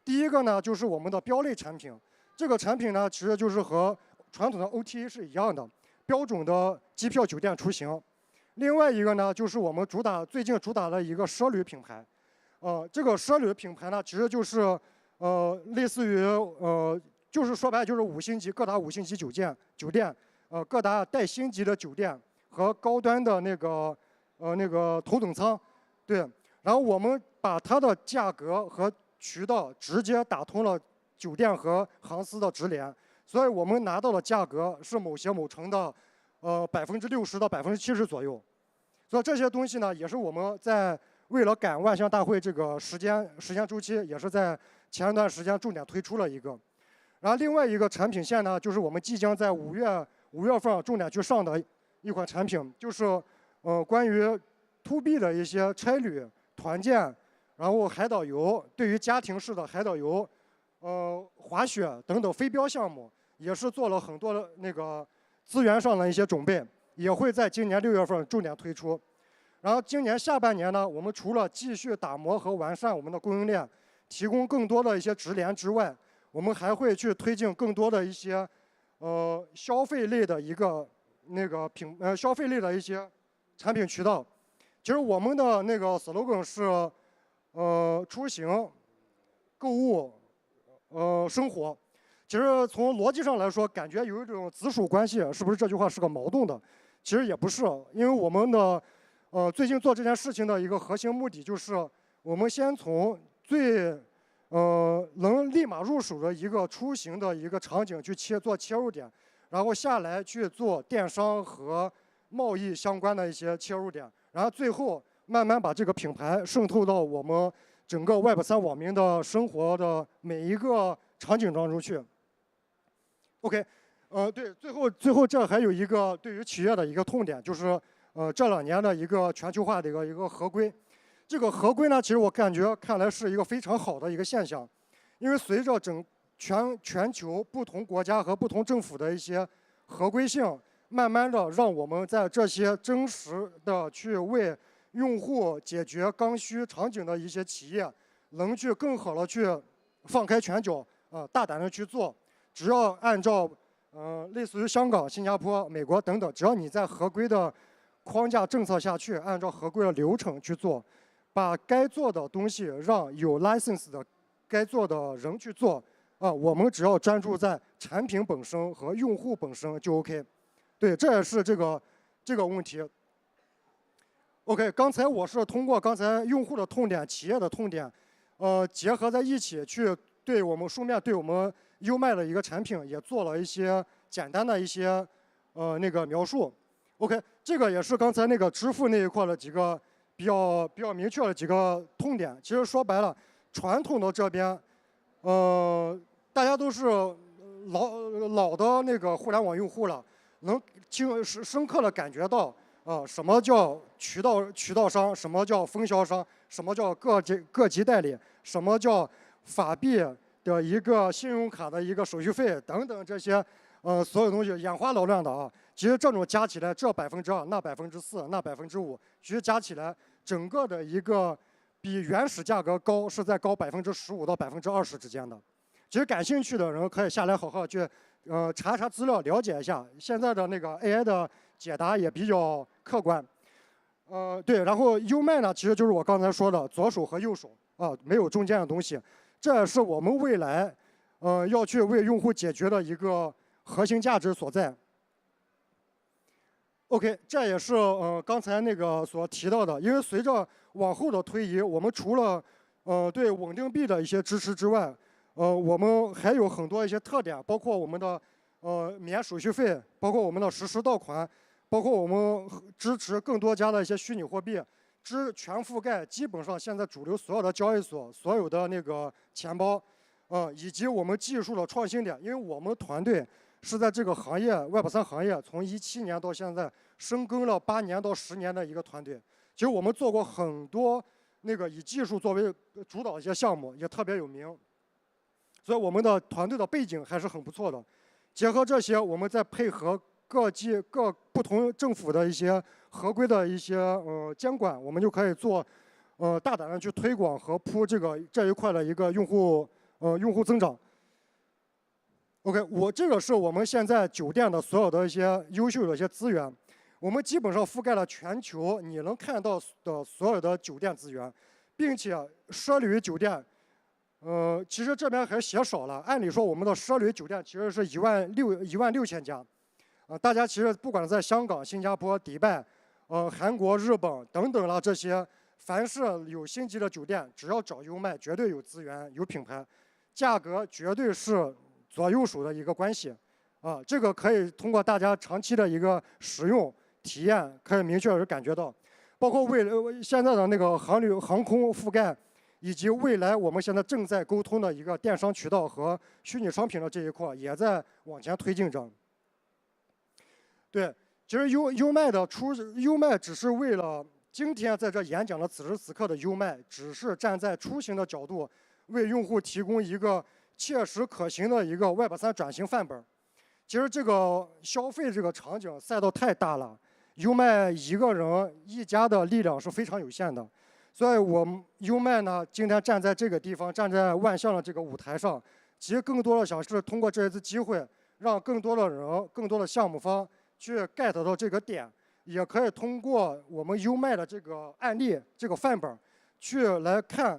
第一个呢，就是我们的标类产品，这个产品呢，其实就是和传统的 OTA 是一样的，标准的机票酒店出行。另外一个呢，就是我们最近主打的一个奢旅品牌，这个奢旅品牌呢，其实就是类似于就是说白了就是5星级各大5星级酒店，各大带星级的酒店和高端的那个头等舱，对。然后我们把它的价格和渠道直接打通了酒店和航司的直连，所以我们拿到的价格是某协某城的60%到70%左右。所以这些东西呢，也是我们在为了赶万象大会这个时间周期，也是在前一段时间重点推出了一个。然后另外一个产品线呢，就是我们即将在5月份重点去上的一款产品，就是关于 to B 的一些差旅、团建，然后海岛游，对于家庭式的海岛游，滑雪等等非标项目，也是做了很多的那个资源上的一些准备，也会在今年6月份重点推出。然后今年下半年呢，我们除了继续打磨和完善我们的供应链，提供更多的一些直连之外，我们还会去推进更多的一些消费类的消费类的一些产品渠道。其实我们的那个 slogan 是出行、购物、生活。其实从逻辑上来说，感觉有一种子属关系，是不是这句话是个矛盾的？其实也不是，因为我们的最近做这件事情的一个核心目的就是，我们先从最能立马入手的一个出行的一个场景去做切入点，然后下来去做电商和贸易相关的一些切入点，然后最后慢慢把这个品牌渗透到我们整个 Web3 网民的生活的每一个场景当中去。OK， 对，最后这还有一个对于企业的一个痛点，就是这2年的一个全球化的一个合规。这个合规呢，其实我看来是一个非常好的一个现象，因为随着全球不同国家和不同政府的一些合规性，慢慢的让我们在这些真实的去为用户解决刚需场景的一些企业，能去更好的去放开拳脚，大胆的去做。只要按照类似于香港、新加坡、美国等等，只要你在合规的框架政策下去，按照合规的流程去做，把该做的东西让有 license 的该做的人去做，我们只要专注在产品本身和用户本身就 OK。对，这也是这个问题。OK， 刚才我是通过刚才用户的痛点、企业的痛点，结合在一起去对我们书面对我们优卖的一个产品也做了一些简单的一些那个描述。OK， 这个也是刚才那个支付那一块的几个比较明确的几个痛点。其实说白了，传统的这边，大家都是老的那个互联网用户了，能深刻的感觉到。什么叫渠道商？什么叫分销商？什么叫各级代理？什么叫法币的一个信用卡的一个手续费等等这些，所有东西眼花缭乱的啊。其实这种加起来，这2%，那4%，那5%，其实加起来整个的一个比原始价格高是在高15%到20%之间的。其实感兴趣的人可以下来好好去查资料，了解一下。现在的那个 AI 的解答也比较客观，对，然后优卖呢，其实就是我刚才说的左手和右手啊，没有中间的东西，这也是我们未来要去为用户解决的一个核心价值所在。OK， 这也是刚才那个所提到的，因为随着往后的推移，我们除了对稳定币的一些支持之外，我们还有很多一些特点，包括我们的免手续费，包括我们的实时到款。包括我们支持更多家的一些虚拟货币，全覆盖基本上现在主流所有的交易所、所有的那个钱包，以及我们技术的创新点。因为我们团队是在这个行业 Web3 行业从2017年到现在深耕了8年到10年的一个团队。其实我们做过很多那个以技术作为主导的一些项目，也特别有名。所以我们的团队的背景还是很不错的。结合这些，我们再配合各不同政府的一些合规的一些监管，我们就可以做大胆的去推广和铺这一块的一个用户增长。OK， 这个是我们现在酒店的所有的一些优秀的一些资源，我们基本上覆盖了全球你能看到的所有的酒店资源，并且奢旅酒店，其实这边还写少了，按理说我们的奢旅酒店其实是16000家。大家其实不管在香港、新加坡、迪拜、韩国、日本等等了这些，凡是有星级的酒店，只要找优卖，绝对有资源、有品牌，价格绝对是左右手的一个关系。这个可以通过大家长期的一个使用体验，可以明确的感觉到，包括现在的那个航空覆盖，以及未来我们现在正在沟通的一个电商渠道和虚拟商品的这一块，也在往前推进着。对，其实优卖只是为了今天在这演讲的此时此刻的优卖，只是站在出行的角度，为用户提供一个切实可行的一个 Web3 转型范本。其实这个消费这个场景赛道太大了，优卖一个人一家的力量是非常有限的，所以我们优卖呢，今天站在这个地方，站在万象的这个舞台上，其实更多的想是通过这一次机会，让更多的人、更多的项目方去 get 到这个点，也可以通过我们优卖的这个案例、这个范本，去来看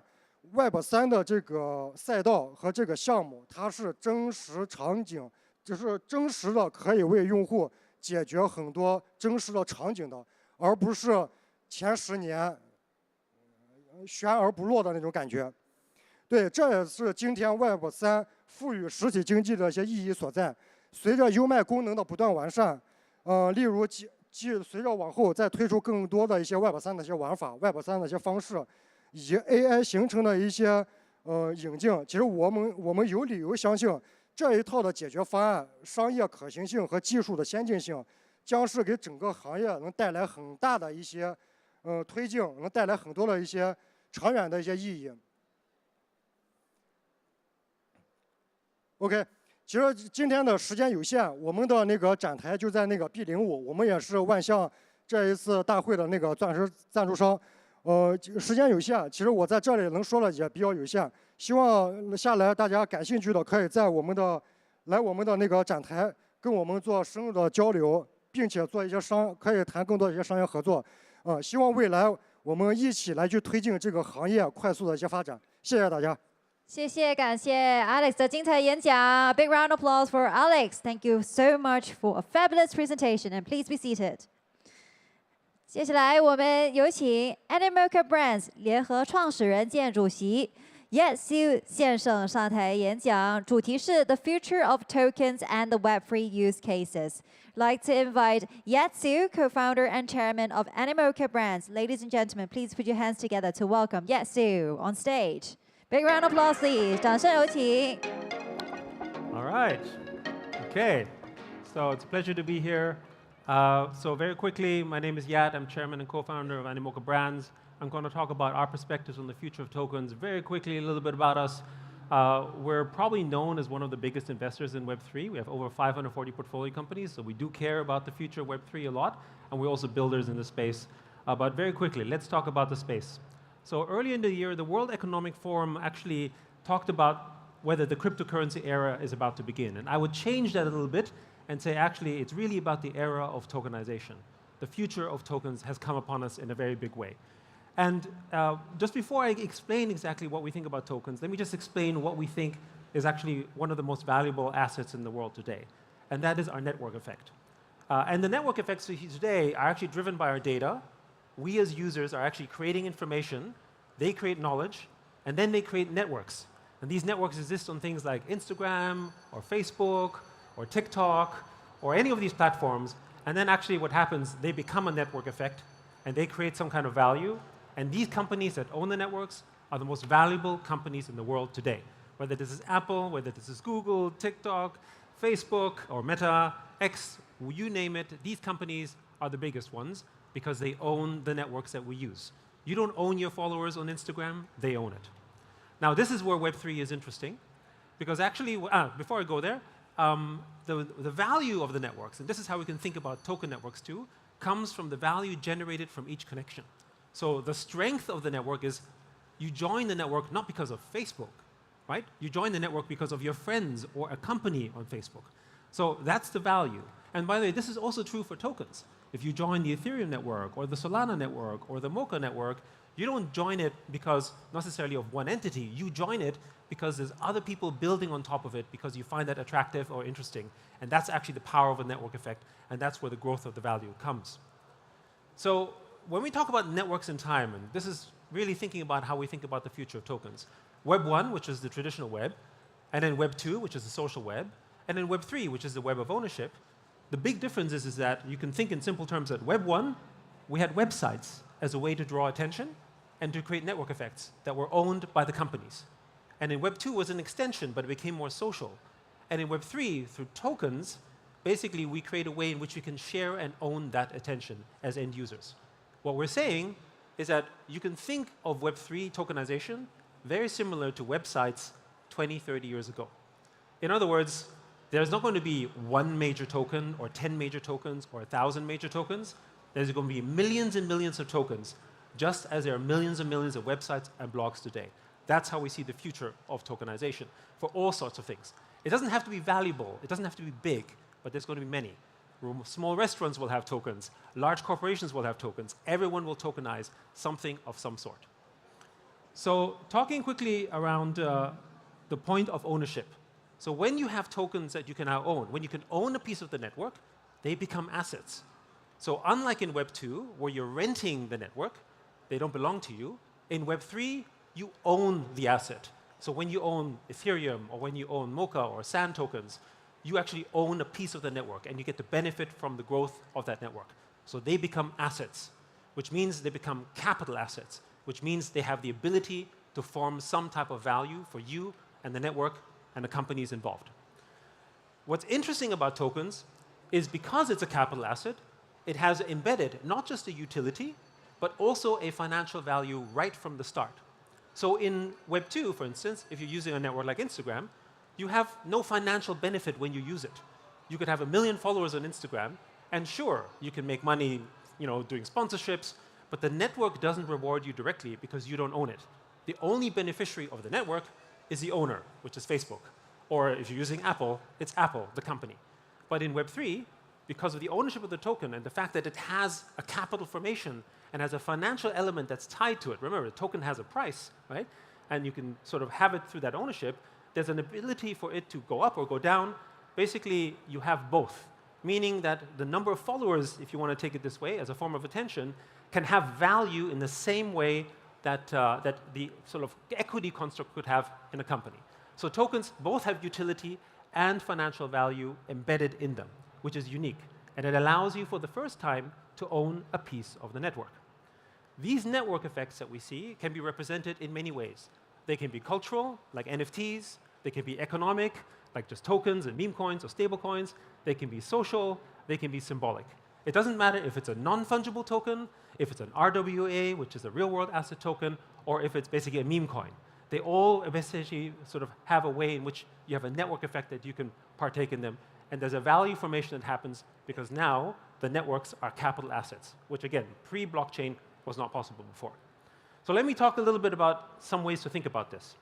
Web3 的这个赛道和这个项目，它是真实场景，就是真实的可以为用户解决很多真实的场景的，而不是前10年悬而不落的那种感觉。对，这也是今天 Web3 赋予实体经济的一些意义所在。随着优卖功能的不断完善，例如随着往后再推出更多的一些 Web3 的一些玩法、Web3 的一些方式，以及 AI 形成的一些引进，其实我们有理由相信，这一套的解决方案、商业可行性和技术的先进性，将是给整个行业能带来很大的一些推进，能带来很多的一些长远的一些意义。OK。其实今天的时间有限，我们的那个展台就在那个 B05，我们也是万象这一次大会的那个钻石赞助商。时间有限，其实我在这里能说的也比较有限。希望下来大家感兴趣的可以在我们的那个展台跟我们做深入的交流，并且做一些可以谈更多的一些商业合作。希望未来我们一起来去推进这个行业快速的一些发展。谢谢大家。谢谢，感谢 Alex 的精彩演讲。A big round of applause for Alex. Thank you so much for a fabulous presentation, and please be seated. 接下来我们有请 Animoca Brands 联合创始人兼主席 Yatsu 先生上台演讲，主题是 The Future of Tokens and the Web3 Use Cases. I'd like to invite Yatsu, co-founder and chairman of Animoca Brands. Ladies and gentlemen, please put your hands together to welcome Yatsu on stage. Big round of applause, please. 掌声有请。 All right. Okay. So it's a pleasure to be here. So very quickly, my name is Yat. I'm chairman and co-founder of Animoca Brands. I'm going to talk about our perspectives on the future of tokens. Very quickly, a little bit about us. We're probably known as one of the biggest investors in Web3. We have over 540 portfolio companies, so we do care about the future of Web3 a lot, and we're also builders in the space. But very quickly, let's talk about the space. So early in the year, the World Economic Forum actually talked about whether the cryptocurrency era is about to begin. And I would change that a little bit and say, actually, it's really about the era of tokenization. The future of tokens has come upon us in a very big way. And just before I explain exactly what we think about tokens, let me just explain what we think is actually one of the most valuable assets in the world today. And that is our network effect. And the network effects today are actually driven by our data. We as users are actually creating information. They create knowledge. And then they create networks. And these networks exist on things like Instagram or Facebook or TikTok or any of these platforms. And then actually what happens, they become a network effect. And they create some kind of value. And these companies that own the networks are the most valuable companies in the world today. Whether this is Apple, whether this is Google, TikTok, Facebook, or Meta, X, you name it, these companies are the biggest ones because they own the networks that we use. You don't own your followers on Instagram, they own it. Now, this is where Web3 is interesting because actually, before I go there, the value of the networks, and this is how we can think about token networks too, comes from the value generated from each connection. So the strength of the network is you join the network not because of Facebook, right? You join the network because of your friends or a company on Facebook. So that's the value. And by the way, this is also true for tokens. If you join the Ethereum network or the Solana network or the Mocha network, you don't join it because necessarily of one entity. You join it because there's other people building on top of it because you find that attractive or interesting. And that's actually the power of a network effect. And that's where the growth of the value comes. So when we talk about networks in time, and this is really thinking about how we think about the future of tokens, Web 1, which is the traditional web, and then Web 2, which is the social web, and then Web 3, which is the web of ownership, the big difference is that you can think in simple terms that Web 1, we had websites as a way to draw attention and to create network effects that were owned by the companies. And in Web 2 was an extension, but it became more social. And in Web 3, through tokens, basically we create a way in which we can share and own that attention as end users. What we're saying is that you can think of Web3 tokenization very similar to websites 20, 30 years ago. In other words, there's not going to be one major token or 10 major tokens or 1,000 major tokens. There's going to be millions and millions of tokens, just as there are millions and millions of websites and blogs today. That's how we see the future of tokenization for all sorts of things. It doesn't have to be valuable. It doesn't have to be big, but there's going to be many. Small restaurants will have tokens. Large corporations will have tokens. Everyone will tokenize something of some sort. So talking quickly around the point of ownership. So when you have tokens that you can now own, when you can own a piece of the network, they become assets. So unlike in Web 2, where you're renting the network, they don't belong to you. In Web 3, you own the asset. So when you own Ethereum or when you own Mocha or Sand tokens, you actually own a piece of the network and you get to benefit from the growth of that network. So they become assets, which means they become capital assets, which means they have the ability to form some type of value for you and the network and the companies involved. What's interesting about tokens is because it's a capital asset, it has embedded not just a utility, but also a financial value right from the start. So in Web 2, for instance, if you're using a network like Instagram, you have no financial benefit when you use it. You could have 1 million followers on Instagram, and sure, you can make money doing sponsorships, but the network doesn't reward you directly because you don't own it. The only beneficiary of the network is the owner, which is Facebook. Or if you're using Apple, it's Apple, the company. But in Web 3, because of the ownership of the token and the fact that it has a capital formation and has a financial element that's tied to it, remember, the token has a price, right? And you can sort of have it through that ownership. There's an ability for it to go up or go down. Basically, you have both. meaning that the number of followers, if you want to take it this way, as a form of attention, can have value in the same way that, that the sort of equity construct could have in a company. So tokens both have utility and financial value embedded in them, which is unique. And it allows you for the first time to own a piece of the network. These network effects that we see can be represented in many ways. They can be cultural, like NFTs. They can be economic, like just tokens and meme coins or stable coins. They can be social. They can be symbolic. It doesn't matter if it's a non-fungible token, if it's an RWA, which is a real-world asset token, or if it's basically a meme coin. They all essentially sort of have a way in which you have a network effect that you can partake in them. And there's a value formation that happens because now the networks are capital assets, which again, pre-blockchain was not possible before. So let me talk a little bit about some ways to think about this.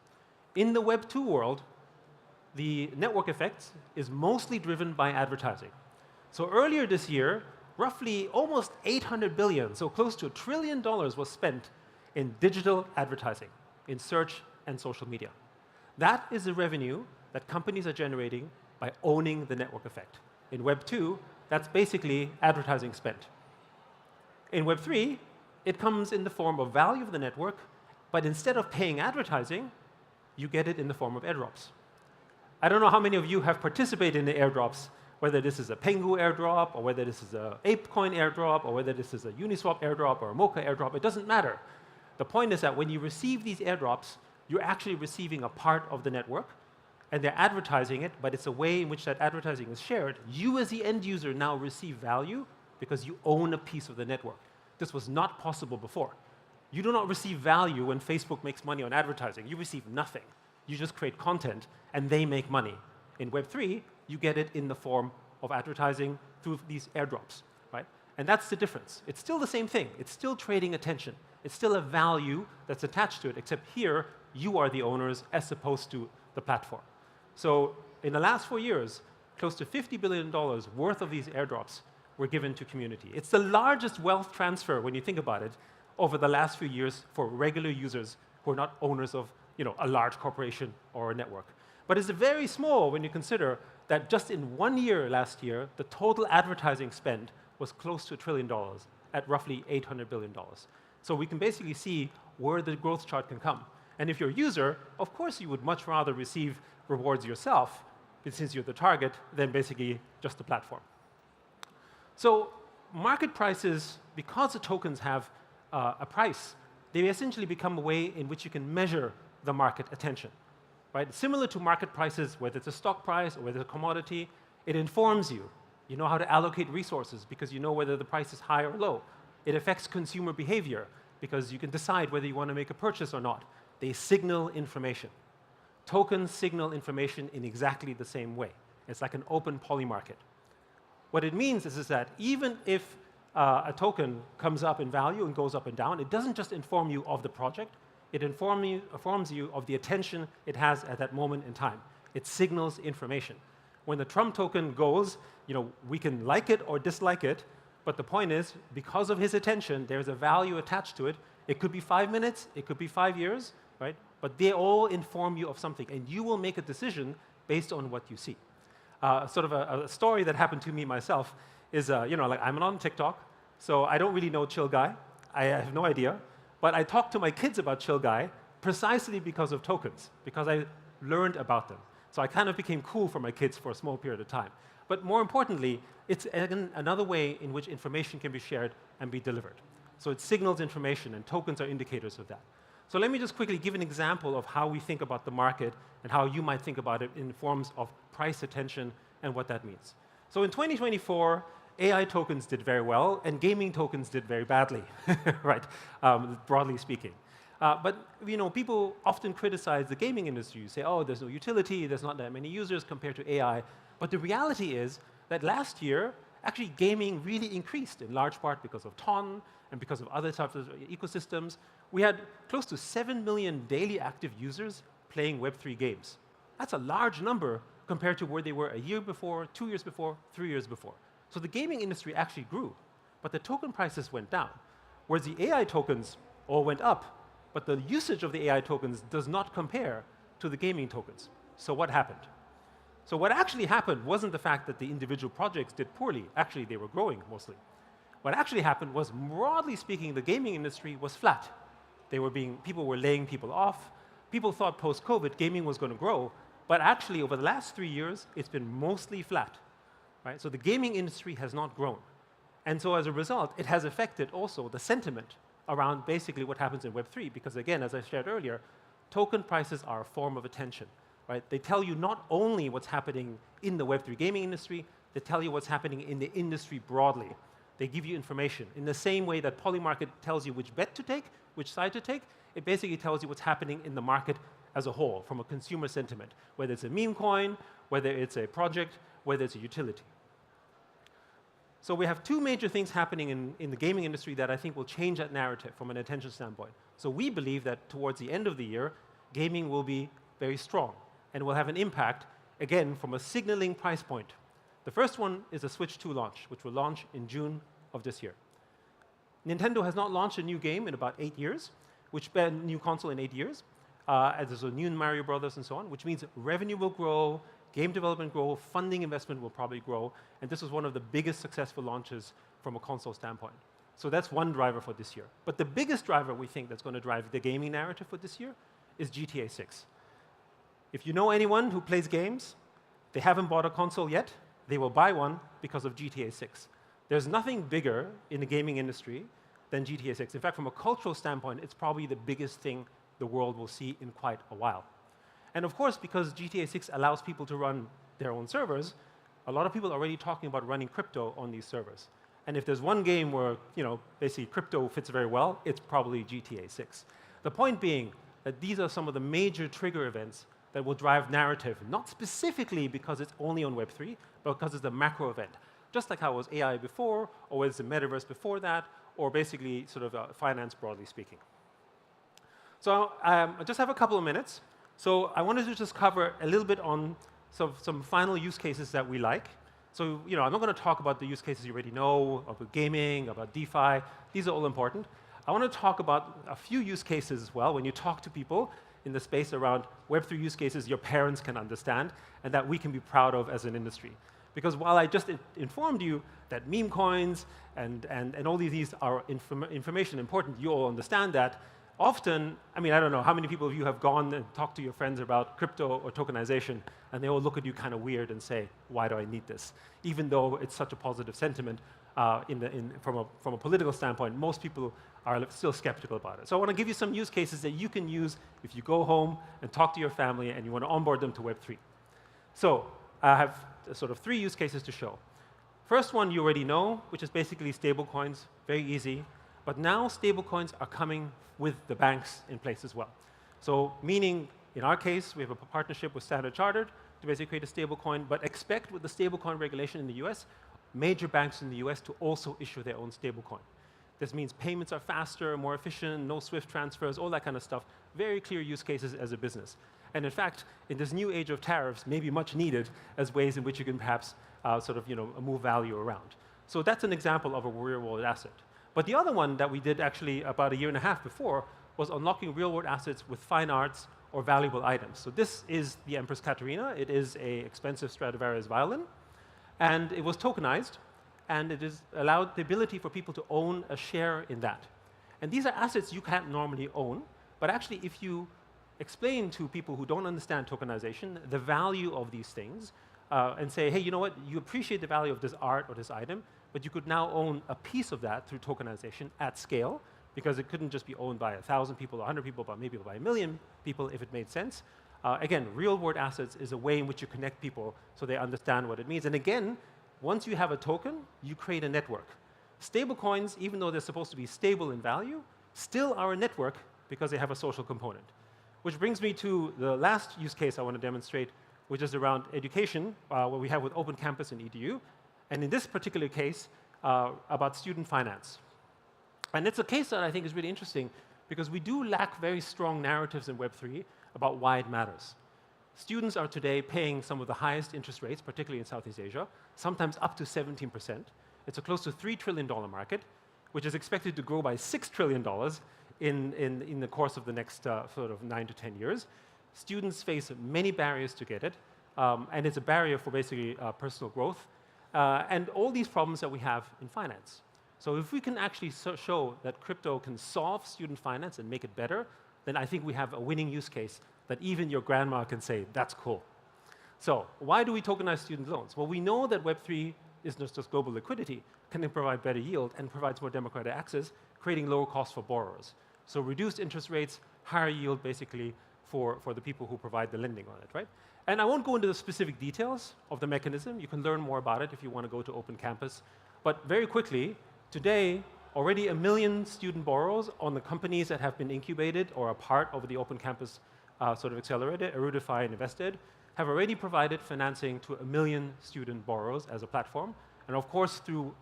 In the Web 2 world, the network effects is mostly driven by advertising. So earlier this year, roughly almost 800 billion, so close to $1 trillion was spent in digital advertising, in search and social media. That is the revenue that companies are generating by owning the network effect. In Web 2, that's basically advertising spent. In Web 3, it comes in the form of value of the network, but instead of paying advertising, you get it in the form of airdrops. I don't know how many of you have participated in the airdrops, whether this is a Pengu airdrop, or whether this is a ApeCoin airdrop, or whether this is a Uniswap airdrop or a Mocha airdrop. It doesn't matter. The point is that when you receive these airdrops, you're actually receiving a part of the network, and they're advertising it, but it's a way in which that advertising is shared. You as the end user now receive value because you own a piece of the network. This was not possible before. You do not receive value when Facebook makes money on advertising. You receive nothing. You just create content, and they make money. In Web 3, you get it in the form of advertising through these airdrops, right? And that's the difference. It's still the same thing. It's still trading attention. It's still a value that's attached to it, except here, you are the owners as opposed to the platform. So in the last 4 years, close to $50 billion worth of these airdrops were given to community. It's the largest wealth transfer, when you think about it, over the last few years for regular users who are not owners of a large corporation or a network. But it's very small when you consider that just in 1 year last year, the total advertising spend was close to $1 trillion at roughly $800 billion. So we can basically see where the growth chart can come. And if you're a user, of course you would much rather receive rewards yourself, since you're the target, than basically just the platform. So market prices, because the tokens have a price, they essentially become a way in which you can measure the market attention. Right? Similar to market prices, whether it's a stock price or whether it's a commodity, it informs you. You know how to allocate resources because you know whether the price is high or low. It affects consumer behavior because you can decide whether you want to make a purchase or not. They signal information. Tokens signal information in exactly the same way. It's like an open poly market. What it means is that even if a token comes up in value and goes up and down, it doesn't just inform you of the project, it informs you of the attention it has at that moment in time. It signals information. When the Trump token goes, we can like it or dislike it, but the point is, because of his attention, there's a value attached to it. It could be 5 minutes, it could be 5 years, right? But they all inform you of something, and you will make a decision based on what you see. Sort of a story that happened to me myself is, like I'm on TikTok, so I don't really know Chill Guy. I have no idea. But I talked to my kids about Chill Guy precisely because of tokens, because I learned about them. So I kind of became cool for my kids for a small period of time. But more importantly, it's another way in which information can be shared and be delivered. So it signals information, and tokens are indicators of that. So let me just quickly give an example of how we think about the market and how you might think about it in forms of price attention and what that means. So in 2024, AI tokens did very well, and gaming tokens did very badly, right? Broadly speaking. But people often criticize the gaming industry. You say, oh, there's no utility, there's not that many users compared to AI. But the reality is that last year, actually gaming really increased, in large part because of TON and because of other types of ecosystems. We had close to 7 million daily active users playing Web3 games. That's a large number compared to where they were a year before, 2 years before, 3 years before. So the gaming industry actually grew, but the token prices went down, whereas the AI tokens all went up, but the usage of the AI tokens does not compare to the gaming tokens. So what happened? So what actually happened wasn't the fact that the individual projects did poorly. Actually, they were growing mostly. What actually happened was, broadly speaking, the gaming industry was flat. People were laying people off. People thought post-COVID gaming was going to grow, but actually over the last 3 years, it's been mostly flat. Right? So the gaming industry has not grown. And so as a result, it has affected also the sentiment around basically what happens in Web3, because again, as I shared earlier, token prices are a form of attention. Right? They tell you not only what's happening in the Web3 gaming industry, they tell you what's happening in the industry broadly. They give you information. In the same way that Polymarket tells you which bet to take, which side to take, it basically tells you what's happening in the market as a whole, from a consumer sentiment, whether it's a meme coin, whether it's a project, whether it's a utility. So we have two major things happening in the gaming industry that I think will change that narrative from an attention standpoint. So we believe that towards the end of the year, gaming will be very strong and will have an impact, again, from a signaling price point. The first one is a Switch 2 launch, which will launch in June of this year. Nintendo has not launched a new game in about 8 years, a new console in 8 years. And there's a new Mario Brothers and so on, which means revenue will grow, game development grow, funding investment will probably grow, and this was one of the biggest successful launches from a console standpoint. So that's one driver for this year. But the biggest driver we think that's going to drive the gaming narrative for this year is GTA 6. If you know anyone who plays games, they haven't bought a console yet, they will buy one because of GTA 6. There's nothing bigger in the gaming industry than GTA 6. In fact, from a cultural standpoint, it's probably the biggest thing the world will see in quite a while. And of course, because GTA 6 allows people to run their own servers, a lot of people are already talking about running crypto on these servers. And if there's one game where, basically crypto fits very well, it's probably GTA 6. The point being that these are some of the major trigger events that will drive narrative, not specifically because it's only on Web3, but because it's a macro event. Just like how it was AI before, or was the metaverse before that, or basically sort of finance broadly speaking. So I just have a couple of minutes. So I wanted to just cover a little bit on some final use cases that we like. So I'm not going to talk about the use cases you already know, about gaming, about DeFi. These are all important. I want to talk about a few use cases as well. When you talk to people in the space around Web3 use cases your parents can understand and that we can be proud of as an industry. Because while I just informed you that meme coins and all these are information important, you all understand that. Often, I don't know how many people of you have gone and talked to your friends about crypto or tokenization, and they all look at you kind of weird and say, why do I need this? Even though it's such a positive sentiment from a political standpoint, most people are still skeptical about it. So I want to give you some use cases that you can use if you go home and talk to your family and you want to onboard them to Web3. So I have sort of 3 use cases to show. First one you already know, which is basically stablecoins, very easy. But now stablecoins are coming with the banks in place as well. So meaning, in our case, we have a partnership with Standard Chartered to basically create a stablecoin, but expect with the stablecoin regulation in the US, major banks in the US to also issue their own stablecoin. This means payments are faster, more efficient, no SWIFT transfers, all that kind of stuff. Very clear use cases as a business. And in fact, in this new age of tariffs, maybe much needed as ways in which you can perhaps move value around. So that's an example of a real-world asset. But the other one that we did actually about 1.5 years before was unlocking real-world assets with fine arts or valuable items. So this is the Empress Katerina. It is an expensive Stradivarius violin. And it was tokenized. And it has allowed the ability for people to own a share in that. And these are assets you can't normally own. But actually, if you explain to people who don't understand tokenization the value of these things and say, hey, you know what? You appreciate the value of this art or this item, but you could now own a piece of that through tokenization at scale, because it couldn't just be owned by 1,000 people, 100 people, but maybe by 1 million people if it made sense. Again, real-world assets is a way in which you connect people so they understand what it means. And again, once you have a token, you create a network. Stablecoins, even though they're supposed to be stable in value, still are a network because they have a social component. Which brings me to the last use case I want to demonstrate, which is around education, what we have with Open Campus and EDU. And in this particular case, about student finance. And it's a case that I think is really interesting because we do lack very strong narratives in Web3 about why it matters. Students are today paying some of the highest interest rates, particularly in Southeast Asia, sometimes up to 17%. It's a close to $3 trillion market, which is expected to grow by $6 trillion in the course of the next 9 to 10 years. Students face many barriers to get it. and it's a barrier for basically personal growth, and all these problems that we have in finance. So if we can actually show that crypto can solve student finance and make it better, then I think we have a winning use case that even your grandma can say, that's cool. So why do we tokenize student loans? Well, we know that Web3 is not just global liquidity, can provide better yield and provides more democratic access, creating lower costs for borrowers. So reduced interest rates, higher yield basically for the people who provide the lending on it, right? And I won't go into the specific details of the mechanism. You can learn more about it if you want to go to Open Campus. But very quickly, today, already 1 million student borrowers on the companies that have been incubated or are part of the Open Campus sort of accelerator, Erudify and Invested, have already provided financing to 1 million student borrowers as a platform. And of course, through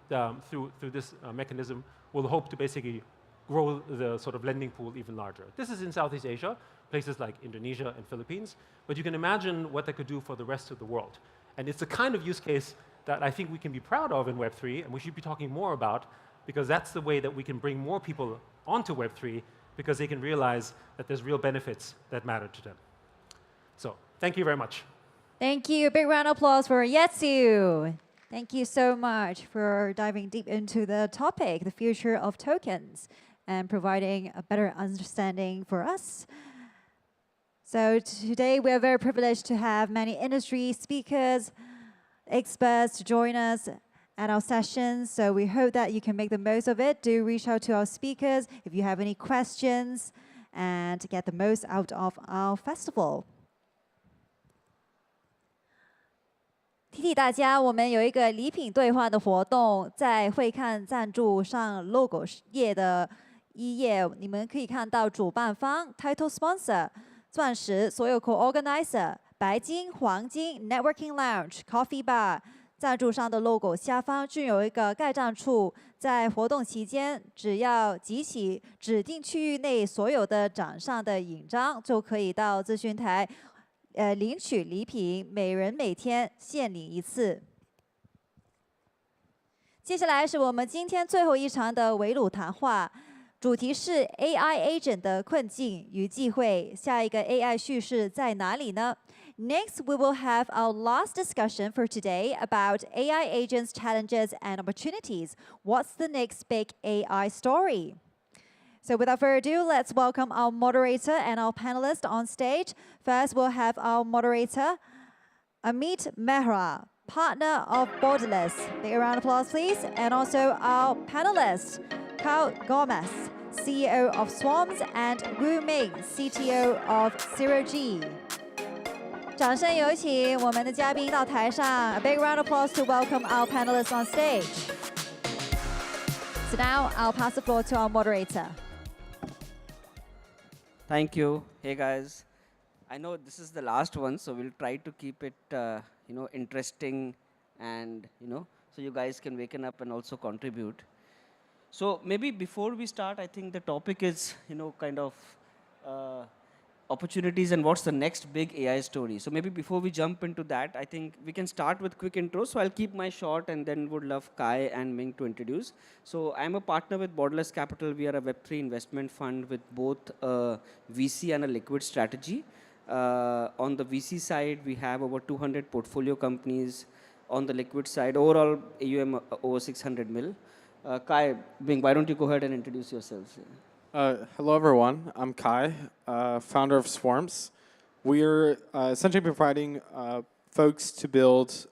this mechanism, we'll hope to basically grow the sort of lending pool even larger. This is in Southeast Asia, places like Indonesia and Philippines. But you can imagine what that could do for the rest of the world. And it's the kind of use case that I think we can be proud of in Web3, and we should be talking more about, because that's the way that we can bring more people onto Web3, because they can realize that there's real benefits that matter to them. So thank you very much. Thank you. Big round of applause for Yetsu. Thank you so much for diving deep into the topic, the future of tokens, and providing a better understanding for us. So today we are very privileged to have many industry speakers, experts to join us at our sessions. So we hope that you can make the most of it. Do reach out to our speakers if you have any questions and get the most out of our festival. 提提大家，我们有一个礼品兑换的活动，在会看赞助上 logo 页的1页，你们可以看到主办方 Title Sponsor 钻石所有 Co-Organizer 白金、黄金 Networking Lounge Coffee Bar 赞助商的 logo 下方均有一个盖章处，在活动期间，只要集齐指定区域内所有的奖项的印章，就可以到咨询台领取礼品，每人每天限领1次。接下来是我们今天最后一场的围炉谈话，主题是 AI agent 的困境与机会。下一个 AI 叙事在哪里呢？ Next, we will have our last discussion for today about AI agents, challenges, and opportunities. What's the next big AI story? So without further ado, let's welcome our moderator and our panelists on stage. First, we'll have our moderator, Amit Mehra, partner of Borderless. Big round of applause, please. And also our panelist, Carl Gomez, CEO of Swarms, and Wu Ming, CTO of Zero G. 掌声有请我们的嘉宾到台上。A big round of applause to welcome our panelists on stage. So now I'll pass the floor to our moderator. Thank you. Hey guys, I know this is the last one, so we'll try to keep it, interesting, and so you guys can waken up and also contribute. So maybe before we start, I think the topic is, kind of opportunities and what's the next big AI story. So maybe before we jump into that, I think we can start with quick intros. So I'll keep my short and then would love Kai and Ming to introduce. So I'm a partner with Borderless Capital. We are a Web3 investment fund with both a VC and a liquid strategy. On the VC side, we have over 200 portfolio companies. On the liquid side, overall AUM over 600 mil. Kai, Ming, why don't you go ahead and introduce yourselves? Hello, everyone. I'm Kai, founder of Swarms. We're essentially providing folks to build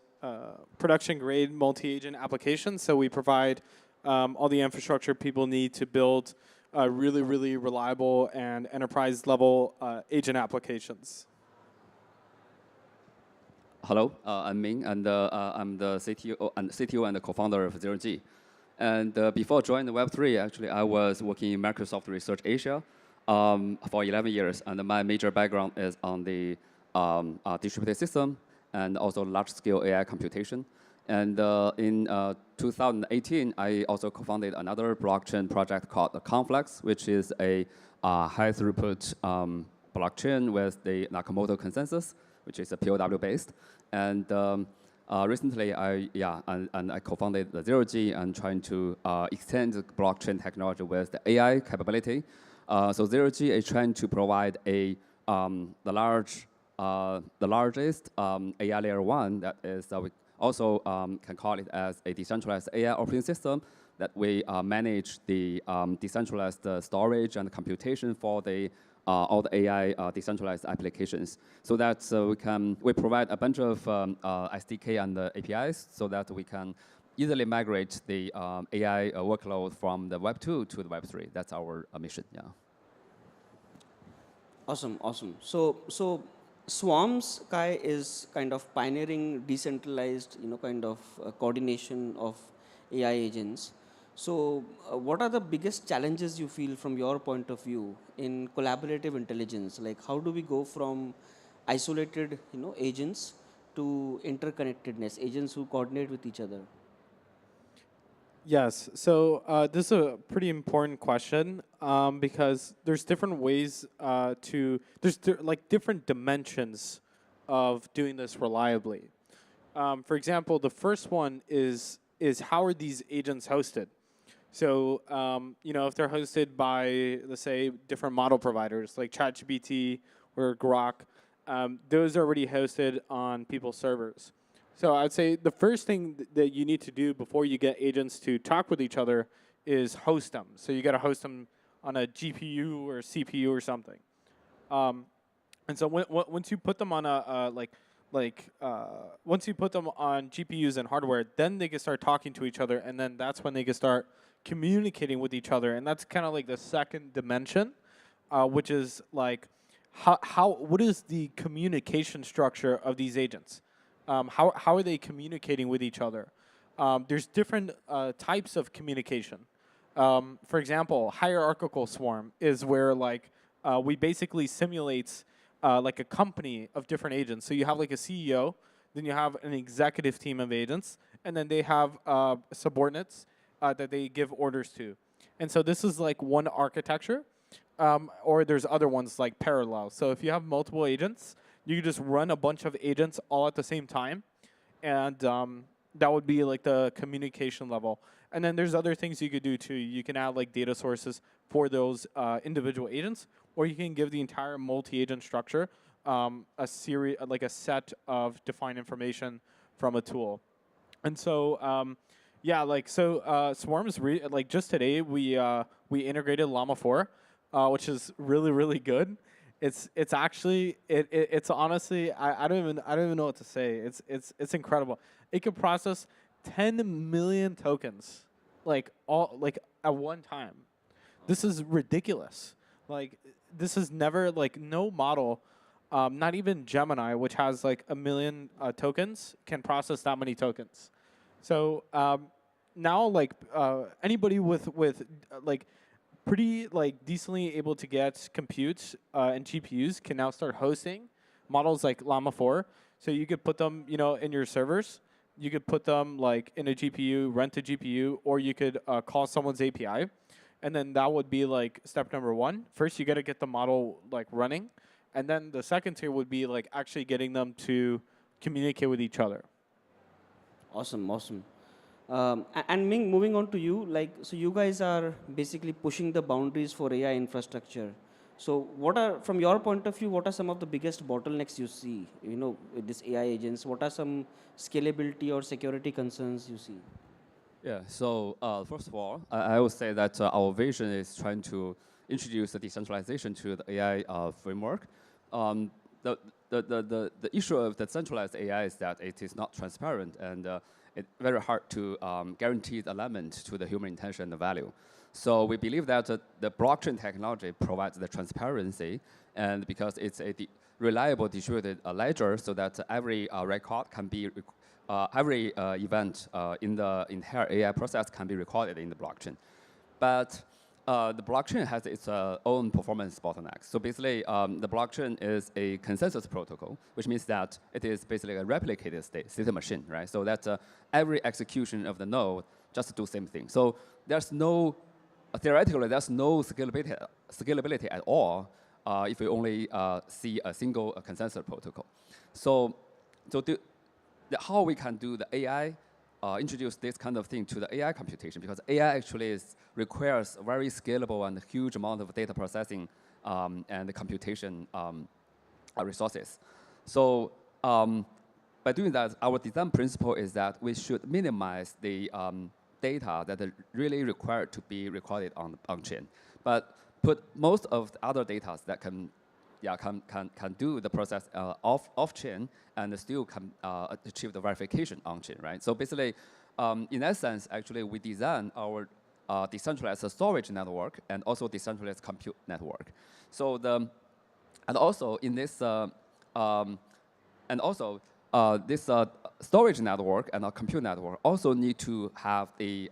production-grade multi-agent applications. So we provide all the infrastructure people need to build really, really reliable and enterprise-level agent applications. Hello, I'm Ming, and I'm the CTO and the co-founder of Zero G. And before joining Web3, actually, I was working in Microsoft Research Asia for 11 years. And my major background is on the distributed system and also large-scale AI computation. And in 2018, I also co-founded another blockchain project called Conflex, which is a high-throughput blockchain with the Nakamoto consensus, which is a POW-based. And recently, I co-founded the Zero G and trying to extend the blockchain technology with the AI capability. So Zero G is trying to provide the large the largest AI layer 1 that is, we also can call it as a decentralized AI operating system that we manage the decentralized storage and computation for the all the AI decentralized applications. So that we provide a bunch of SDK and APIs so that we can easily migrate the AI workload from the Web 2 to the Web 3. That's our mission, yeah. Awesome, awesome. So Swarms, Kai, is kind of pioneering decentralized, kind of coordination of AI agents. So what are the biggest challenges you feel from your point of view in collaborative intelligence? Like how do we go from isolated, agents to interconnectedness, agents who coordinate with each other? Yes, so this is a pretty important question because there's different ways there's different dimensions of doing this reliably. For example, the first one is how are these agents hosted? So, if they're hosted by, let's say, different model providers like ChatGPT or Grok, those are already hosted on people's servers. So I'd say the first thing that you need to do before you get agents to talk with each other is host them. So you got to host them on a GPU or CPU or something. And so once you put them on once you put them on GPUs and hardware, then they can start talking to each other, and then that's when they can start communicating with each other. And that's kind of like the second dimension, which is like what is the communication structure of these agents? How are they communicating with each other? There's different types of communication. For example, hierarchical swarm is where we basically simulate like a company of different agents. So you have like a CEO, then you have an executive team of agents, and then they have subordinates that they give orders to. And so this is like one architecture, or there's other ones like parallel. So if you have multiple agents, you can just run a bunch of agents all at the same time, and that would be like the communication level. And then there's other things you could do too. You can add like data sources for those individual agents, or you can give the entire multi-agent structure a set of defined information from a tool. And so Swarms just today we integrated Llama 4, which is really good. It's actually it's honestly I don't even know what to say. It's incredible. It can process 10 million tokens at one time. This is ridiculous. This is never no model, not even Gemini, which has 1 million tokens, can process that many tokens. So now anybody with pretty decently able to get compute and GPUs can now start hosting models like Llama 4. So you could put them, in your servers. You could put them in a GPU, rent a GPU, or you could call someone's API, and then that would be step number one. First, you got to get the model running, and then the second tier would be actually getting them to communicate with each other. Awesome. And Ming, moving on to you, so you guys are basically pushing the boundaries for AI infrastructure. So from your point of view, what are some of the biggest bottlenecks you see, with these AI agents? What are some scalability or security concerns you see? Yeah, so first of all, I would say that our vision is trying to introduce the decentralization to the AI framework. The issue of the centralized AI is that it is not transparent, and it's very hard to guarantee the alignment to the human intention and the value. So we believe that the blockchain technology provides the transparency, and because it's a reliable distributed ledger, so that every record can be, every event in the entire AI process can be recorded in the blockchain. But the blockchain has its own performance bottlenecks. So basically, the blockchain is a consensus protocol, which means that it is basically a replicated state machine, right? So that every execution of the node just do the same thing. So there's no, theoretically, there's no scalability at all if we only see a single consensus protocol. So how we can do the AI, introduce this kind of thing to the AI computation, because AI actually requires very scalable and huge amount of data processing and computation resources. So by doing that, our design principle is that we should minimize the data that are really required to be recorded on chain, but put most of the other data that can do the process off chain and still can achieve the verification on chain, right? So basically, in that sense, actually, we design our decentralized storage network and also decentralized compute network. So and also in this this storage network and a compute network also need to have the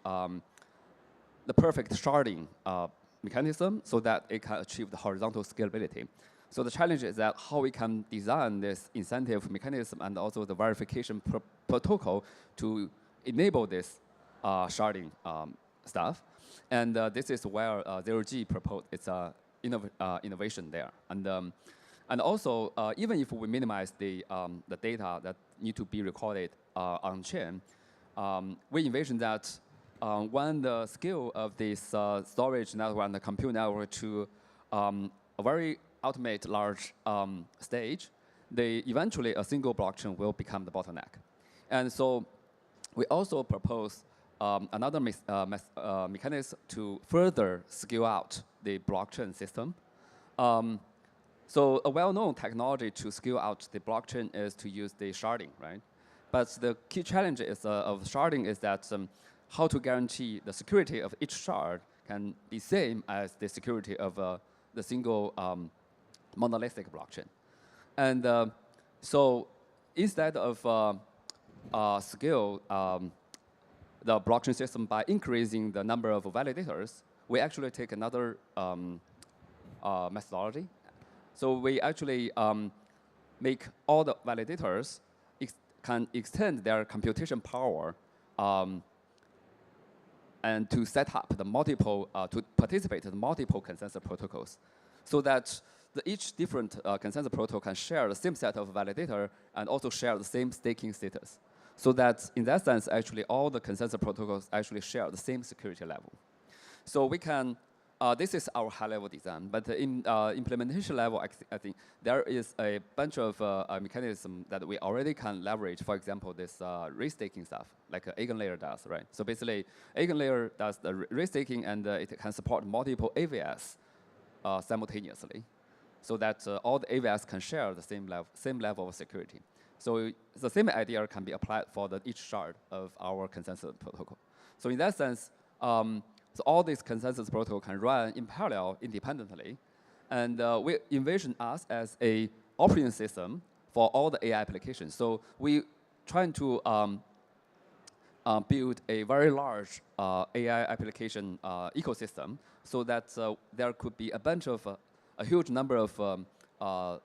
perfect sharding mechanism so that it can achieve the horizontal scalability. So the challenge is that how we can design this incentive mechanism and also the verification protocol to enable this sharding stuff. And this is where 0G proposed its innovation there. And also, even if we minimize the data that need to be recorded on chain, we envision that when the scale of this storage network and the compute network to a very ultimate large stage, eventually a single blockchain will become the bottleneck. And so we also propose another mechanism to further scale out the blockchain system. So a well-known technology to scale out the blockchain is to use the sharding, right? But the key challenge of sharding is that how to guarantee the security of each shard can be same as the security of the single monolithic blockchain. And so instead of scale the blockchain system by increasing the number of validators, we actually take another methodology. So we actually make all the validators can extend their computation power and to set up the multiple, to participate in multiple consensus protocols so that each different consensus protocol can share the same set of validator and also share the same staking status. So that in that sense, actually all the consensus protocols actually share the same security level. So we can, this is our high-level design, but in implementation level, I think there is a bunch of mechanisms that we already can leverage. For example, this restaking stuff, like EigenLayer does, right? So basically, EigenLayer does the restaking, and it can support multiple AVS simultaneously, so that all the AVS can share the same level of security. So the same idea can be applied for each shard of our consensus protocol. So in that sense, so all these consensus protocol can run in parallel independently. And we envision us as a operating system for all the AI applications. So we trying to build a very large AI application ecosystem so that there could be a bunch of, a huge number of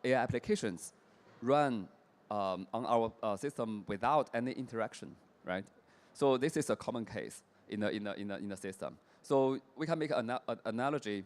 AI applications run on our system without any interaction, right? So this is a common case in the system. So we can make an analogy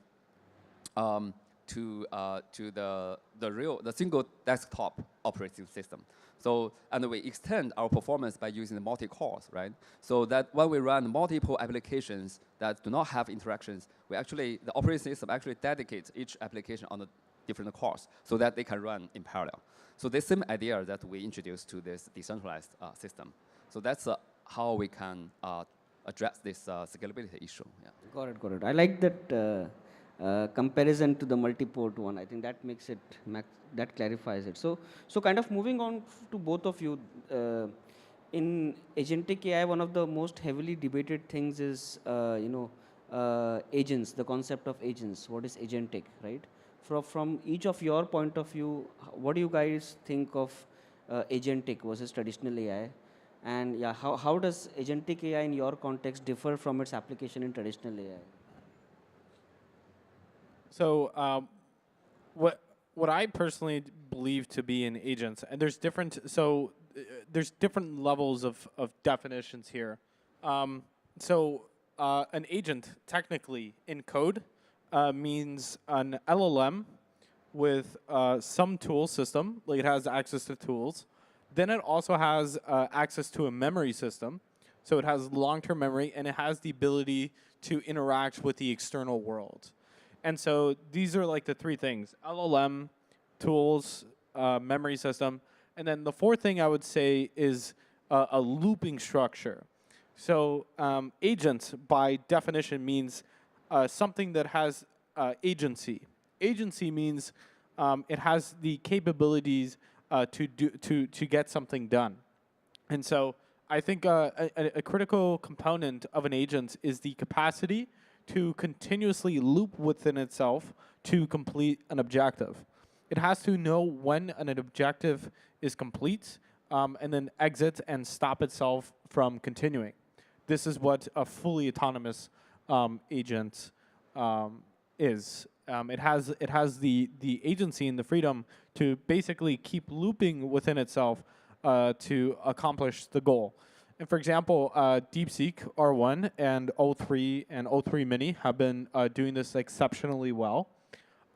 to the single desktop operating system. So, and we extend our performance by using the multi-cores, right? So that when we run multiple applications that do not have interactions, we actually, the operating system actually dedicates each application on the different cores so that they can run in parallel. So the same idea that we introduced to this decentralized system. So that's how we can address this scalability issue. Yeah. Got it. I like that comparison to the multi-port one. I think that makes it, that clarifies it. So kind of moving on to both of you, in agentic AI, one of the most heavily debated things is, agents, the concept of agents. What is agentic, right? From each of your point of view, what do you guys think of agentic versus traditional AI? And yeah, how does agentic AI in your context differ from its application in traditional AI? So what I personally believe to be in agents, and there's different levels of definitions here. An agent technically in code means an LLM with some tool system, like it has access to tools. Then it also has access to a memory system. So it has long-term memory, and it has the ability to interact with the external world. And so these are like the three things: LLM, tools, memory system. And then the fourth thing I would say is a looping structure. So agents, by definition, means something that has agency. Agency means it has the capabilities to get something done. And so I think a critical component of an agent is the capacity to continuously loop within itself to complete an objective. It has to know when an objective is complete and then exit and stop itself from continuing. This is what a fully autonomous agent is. It has the agency and the freedom to basically keep looping within itself to accomplish the goal. And for example, DeepSeek R1 and O3 and O3 Mini have been doing this exceptionally well.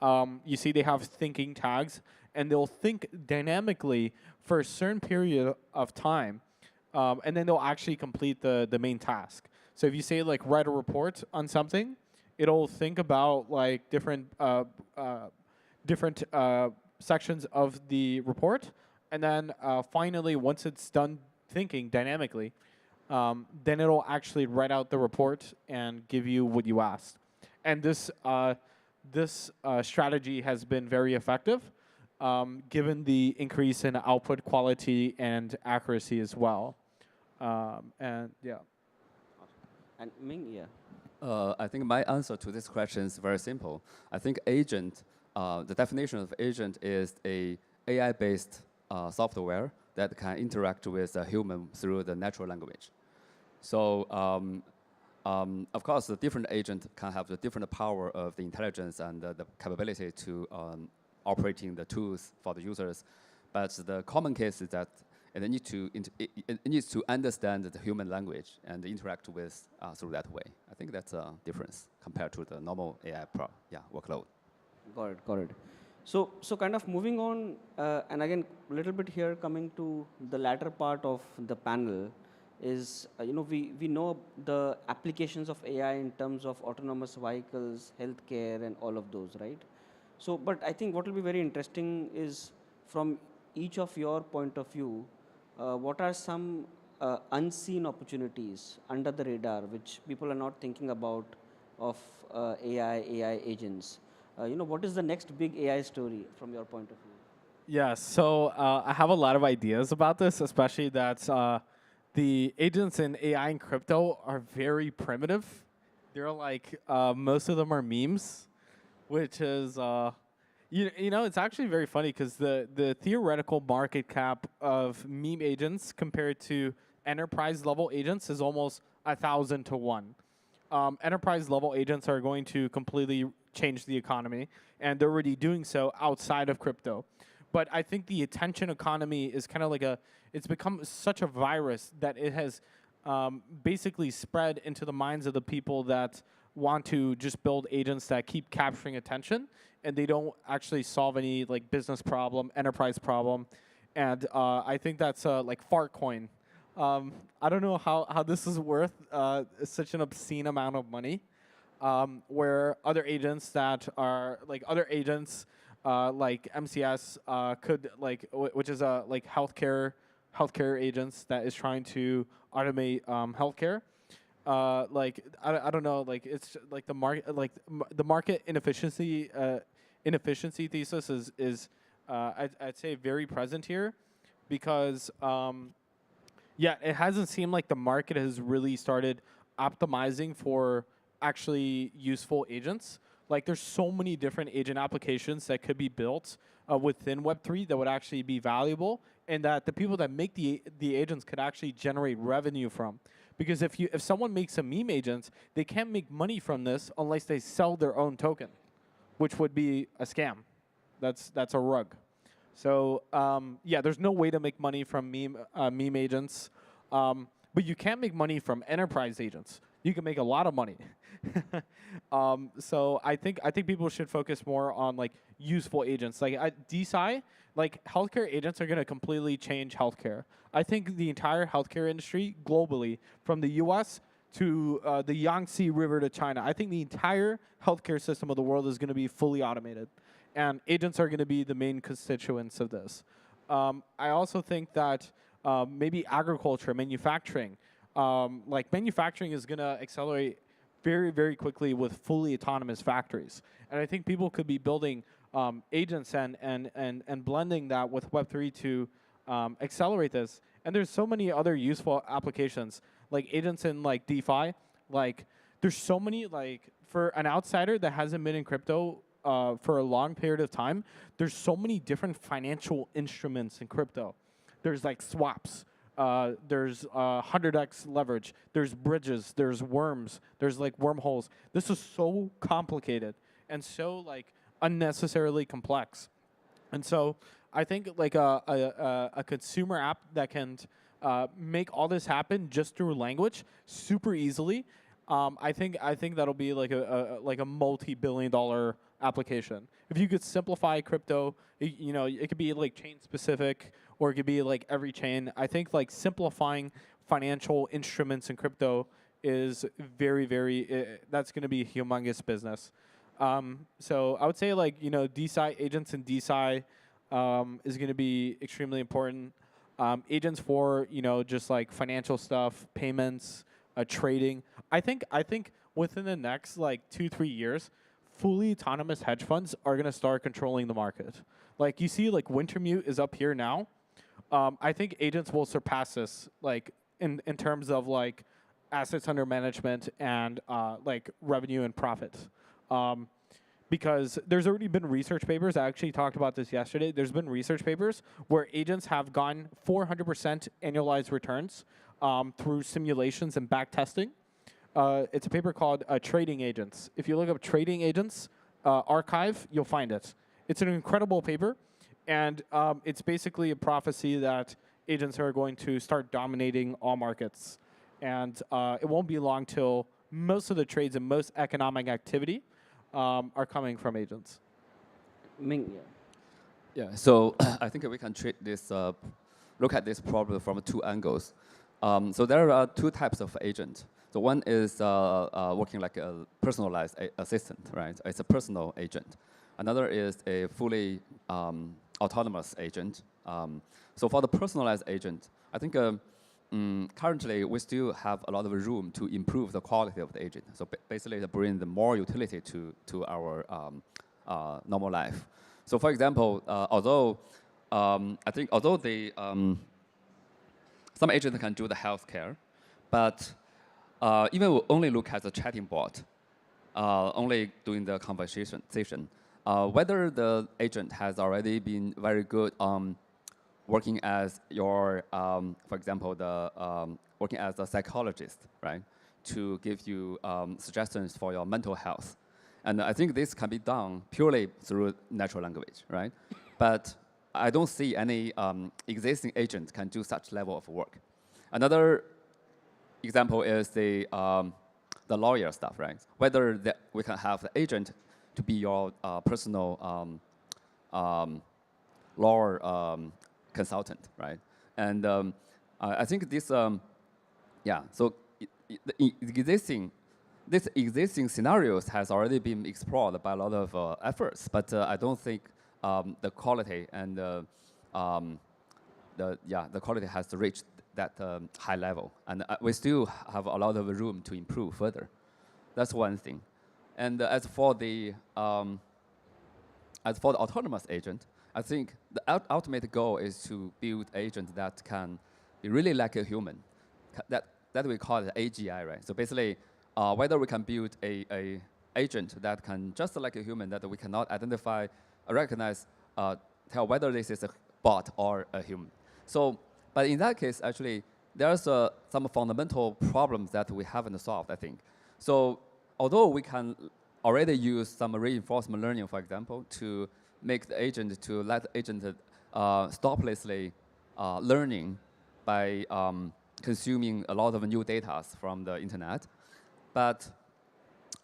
You see they have thinking tags, and they'll think dynamically for a certain period of time, and then they'll actually complete the main task. So if you say like write a report on something, it'll think about like different sections of the report, and then finally, once it's done thinking dynamically, then it'll actually write out the report and give you what you asked. And this strategy has been very effective, given the increase in output quality and accuracy as well. And yeah. And Ming, yeah. I think my answer to this question is very simple. I think agent, the definition of agent is a AI-based software that can interact with a human through the natural language. So of course, the different agent can have the different power of the intelligence and the capability to operating the tools for the users. But the common case is that it needs to understand the human language and interact with through that way. I think that's a difference compared to the normal AI workload. Got it. So kind of moving on, and again, a little bit here coming to the latter part of the panel is, we know the applications of AI in terms of autonomous vehicles, healthcare, and all of those, right? So, but I think what will be very interesting is from each of your point of view, what are some unseen opportunities under the radar which people are not thinking about of AI agents? What is the next big AI story from your point of view? Yeah, so I have a lot of ideas about this, especially that the agents in AI and crypto are very primitive. They're like, most of them are memes, which is, it's actually very funny because the theoretical market cap of meme agents compared to enterprise level agents is almost 1,000 to 1. Enterprise level agents are going to completely change the economy, and they're already doing so outside of crypto. But I think the attention economy is kind of like it's become such a virus that it has basically spread into the minds of the people that want to just build agents that keep capturing attention, and they don't actually solve any like business problem, enterprise problem. And I think that's like Fartcoin. I don't know how this is worth such an obscene amount of money, where other agents that are like like MCS could which is like healthcare agents that is trying to automate healthcare. I don't know, like it's like the market inefficiency thesis is I'd say very present here, because it hasn't seemed like the market has really started optimizing for actually useful agents. Like there's so many different agent applications that could be built within Web3 that would actually be valuable, and that the people that make the agents could actually generate revenue from. Because if someone makes a meme agent, they can't make money from this unless they sell their own token, which would be a scam. That's a rug. So there's no way to make money from meme agents, but you can make money from enterprise agents. You can make a lot of money. So I think people should focus more on like useful agents. Like at DeSci, like healthcare agents are going to completely change healthcare. I think the entire healthcare industry globally, from the US to the Yangtze River to China, I think the entire healthcare system of the world is going to be fully automated. And agents are going to be the main constituents of this. I also think that maybe agriculture, manufacturing, like manufacturing is going to accelerate very, very quickly with fully autonomous factories. And I think people could be building agents and blending that with Web3 to accelerate this. And there's so many other useful applications, like agents in like DeFi. Like there's so many, like for an outsider that hasn't been in crypto for a long period of time, there's so many different financial instruments in crypto. There's like swaps. There's 100x leverage. There's bridges. There's worms. There's like wormholes. This is so complicated and so like unnecessarily complex. And so I think like a consumer app that can make all this happen just through language super easily. I think that'll be like a multi-billion-dollar application. If you could simplify crypto, you know, it could be like chain specific, or it could be like every chain. I think like simplifying financial instruments in crypto is very, very, that's going to be a humongous business. So I would say like, you know, DeSci agents and DeSci is going to be extremely important. Agents for, you know, just like financial stuff, payments, trading. I think within the next like 2-3 years, fully autonomous hedge funds are going to start controlling the market. Like you see, like Wintermute is up here now. I think agents will surpass this, like in terms of like assets under management and like revenue and profits. Because there's already been research papers. I actually talked about this yesterday. There's been research papers where agents have gotten 400% annualized returns through simulations and back testing. It's a paper called Trading Agents. If you look up Trading Agents archive, you'll find it. It's an incredible paper, and it's basically a prophecy that agents are going to start dominating all markets. And it won't be long till most of the trades and most economic activity are coming from agents. Ming, yeah. Yeah, so I think we can treat this, look at this problem from 2 angles. So there are 2 types of agent. So one is working like a personalized assistant, right? It's a personal agent. Another is a fully autonomous agent. So for the personalized agent, I think currently we still have a lot of room to improve the quality of the agent. So basically to bring the more utility to our normal life. So for example, although some agents can do the healthcare, but even we only look at the chatting bot, only doing the conversation, whether the agent has already been very good on working as your, for example, working as a psychologist, right, to give you suggestions for your mental health. And I think this can be done purely through natural language, right? But I don't see any existing agent can do such level of work. Another example is the lawyer stuff, right? Whether we can have the agent to be your personal law consultant, right? And I think this, yeah. So this existing scenarios has already been explored by a lot of efforts, but I don't think the quality and the quality has reached that high level, and we still have a lot of room to improve further. That's one thing. And as for the autonomous agent, I think the ultimate goal is to build agents that can be really like a human. That we call it AGI, right? So basically, whether we can build a agent that can just like a human, that we cannot identify, recognize, tell whether this is a bot or a human. So, but in that case, actually, there's some fundamental problems that we haven't solved, I think. So, although we can already use some reinforcement learning, for example, to make the agent, to let the agent stoplessly learning by consuming a lot of new data from the internet. But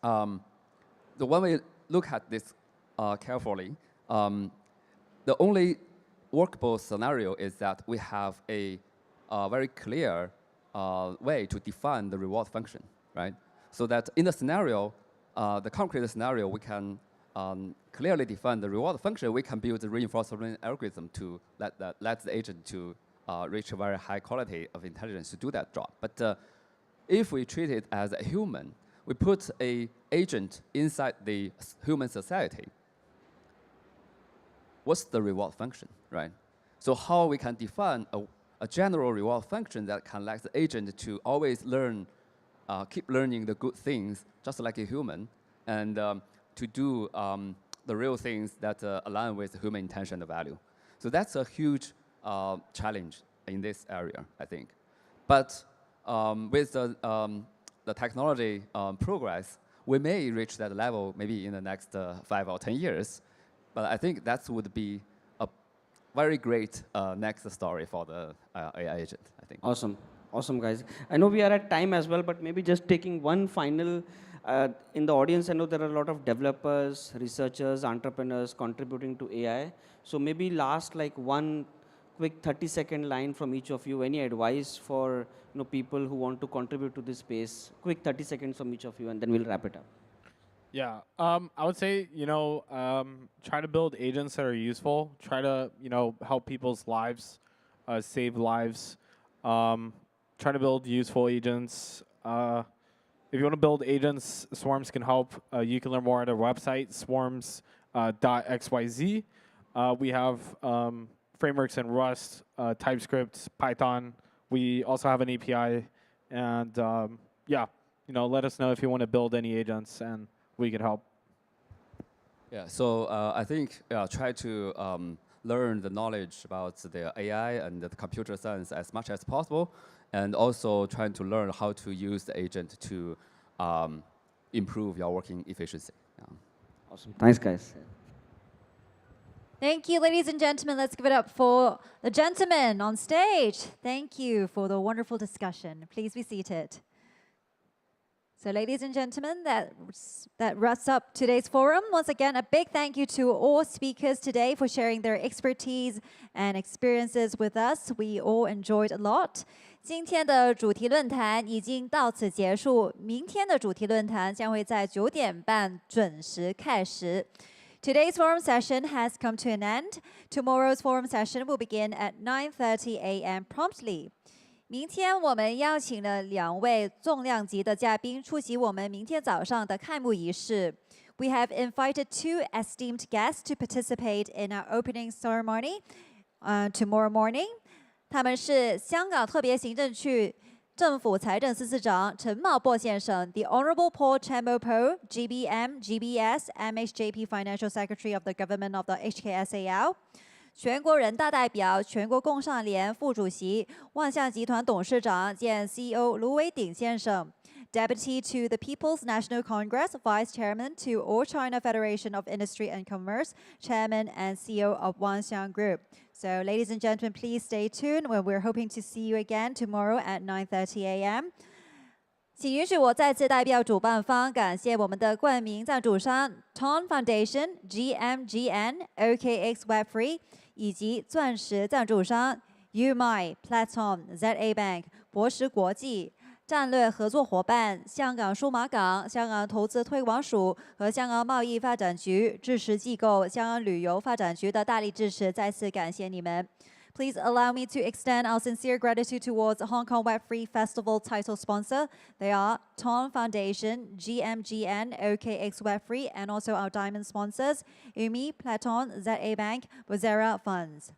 when we look at this carefully, the only workable scenario is that we have a very clear way to define the reward function, right? So that in the scenario, the concrete scenario, we can clearly define the reward function, we can build a reinforcement algorithm to let the agent to reach a very high quality of intelligence to do that job. But if we treat it as a human, we put an agent inside the human society, what's the reward function, right? So how we can define a general reward function that can let the agent to always learn, keep learning the good things, just like a human, and to do the real things that align with human intention and value. So that's a huge challenge in this area, I think. But with the technology progress, we may reach that level maybe in the next 5 or 10 years. But I think that would be a very great next story for the AI agent, I think. Awesome. Awesome, guys. I know we are at time as well, but maybe just taking one final, in the audience, I know there are a lot of developers, researchers, entrepreneurs contributing to AI. So maybe last like one quick 30-second line from each of you, any advice for people who want to contribute to this space? Quick 30 seconds from each of you, and then we'll wrap it up. Yeah, I would say, try to build agents that are useful. Try to, help people's lives, save lives. Try to build useful agents. If you want to build agents, Swarms can help. You can learn more at our website, swarms.xyz. We have frameworks in Rust, TypeScript, Python. We also have an API. And let us know if you want to build any agents, and we can help. Yeah, so I think try to learn the knowledge about the AI and the computer science as much as possible, and also trying to learn how to use the agent to improve your working efficiency. Yeah. Awesome. Thanks, guys. Thank you, ladies and gentlemen. Let's give it up for the gentleman on stage. Thank you for the wonderful discussion. Please be seated. So ladies and gentlemen, that wraps up today's forum. Once again, a big thank you to all speakers today for sharing their expertise and experiences with us. We all enjoyed a lot. 今天的主题论坛已经到此结束，明天的主题论坛将会在9点半准时开始。Today's forum session has come to an end. Tomorrow's forum session will begin at 9:30 a.m. promptly. 明天我们邀请了2位重量级的嘉宾出席我们明天早上的开幕仪式。We have invited 2 esteemed guests to participate in our opening ceremony tomorrow morning. 他们是香港特别行政区政府财政司司长陈茂波先生 ，The Honourable Paul Chambo-Po, GBM, GBS, MHJP Financial Secretary of the Government of the HKSAR. 全国人大代表、全国工商联副主席、万象集团董事长兼 CEO 卢伟鼎先生 ，Deputy to the People's National Congress, Vice Chairman to All China Federation of Industry and Commerce, Chairman and CEO of Wanxiang Group. So, ladies and gentlemen, please stay tuned when we're hoping to see you again tomorrow at 9:30 a.m. 请允许我再次代表主办方感谢我们的冠名赞助商 Ton Foundation, GMGN, OKX Web3 以及钻石赞助商 UMI, Platon, ZA Bank, 博时国际。战略合作伙伴香港数码港、香港投资推广署和香港贸易发展局支持机构香港旅游发展局的大力支持，再次感谢你们。Please allow me to extend our sincere gratitude towards Hong Kong Web3 Festival title sponsor. They are Ton Foundation, GMGN, OKX Web3, and also our diamond sponsors, UMI, Platon, ZA Bank, Bozera Funds.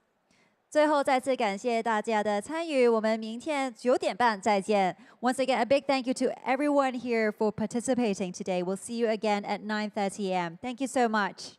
最后再次感谢大家的参与，我们明天9点半再见。Once again, a big thank you to everyone here for participating today. We'll see you again at 9:30 a.m. Thank you so much.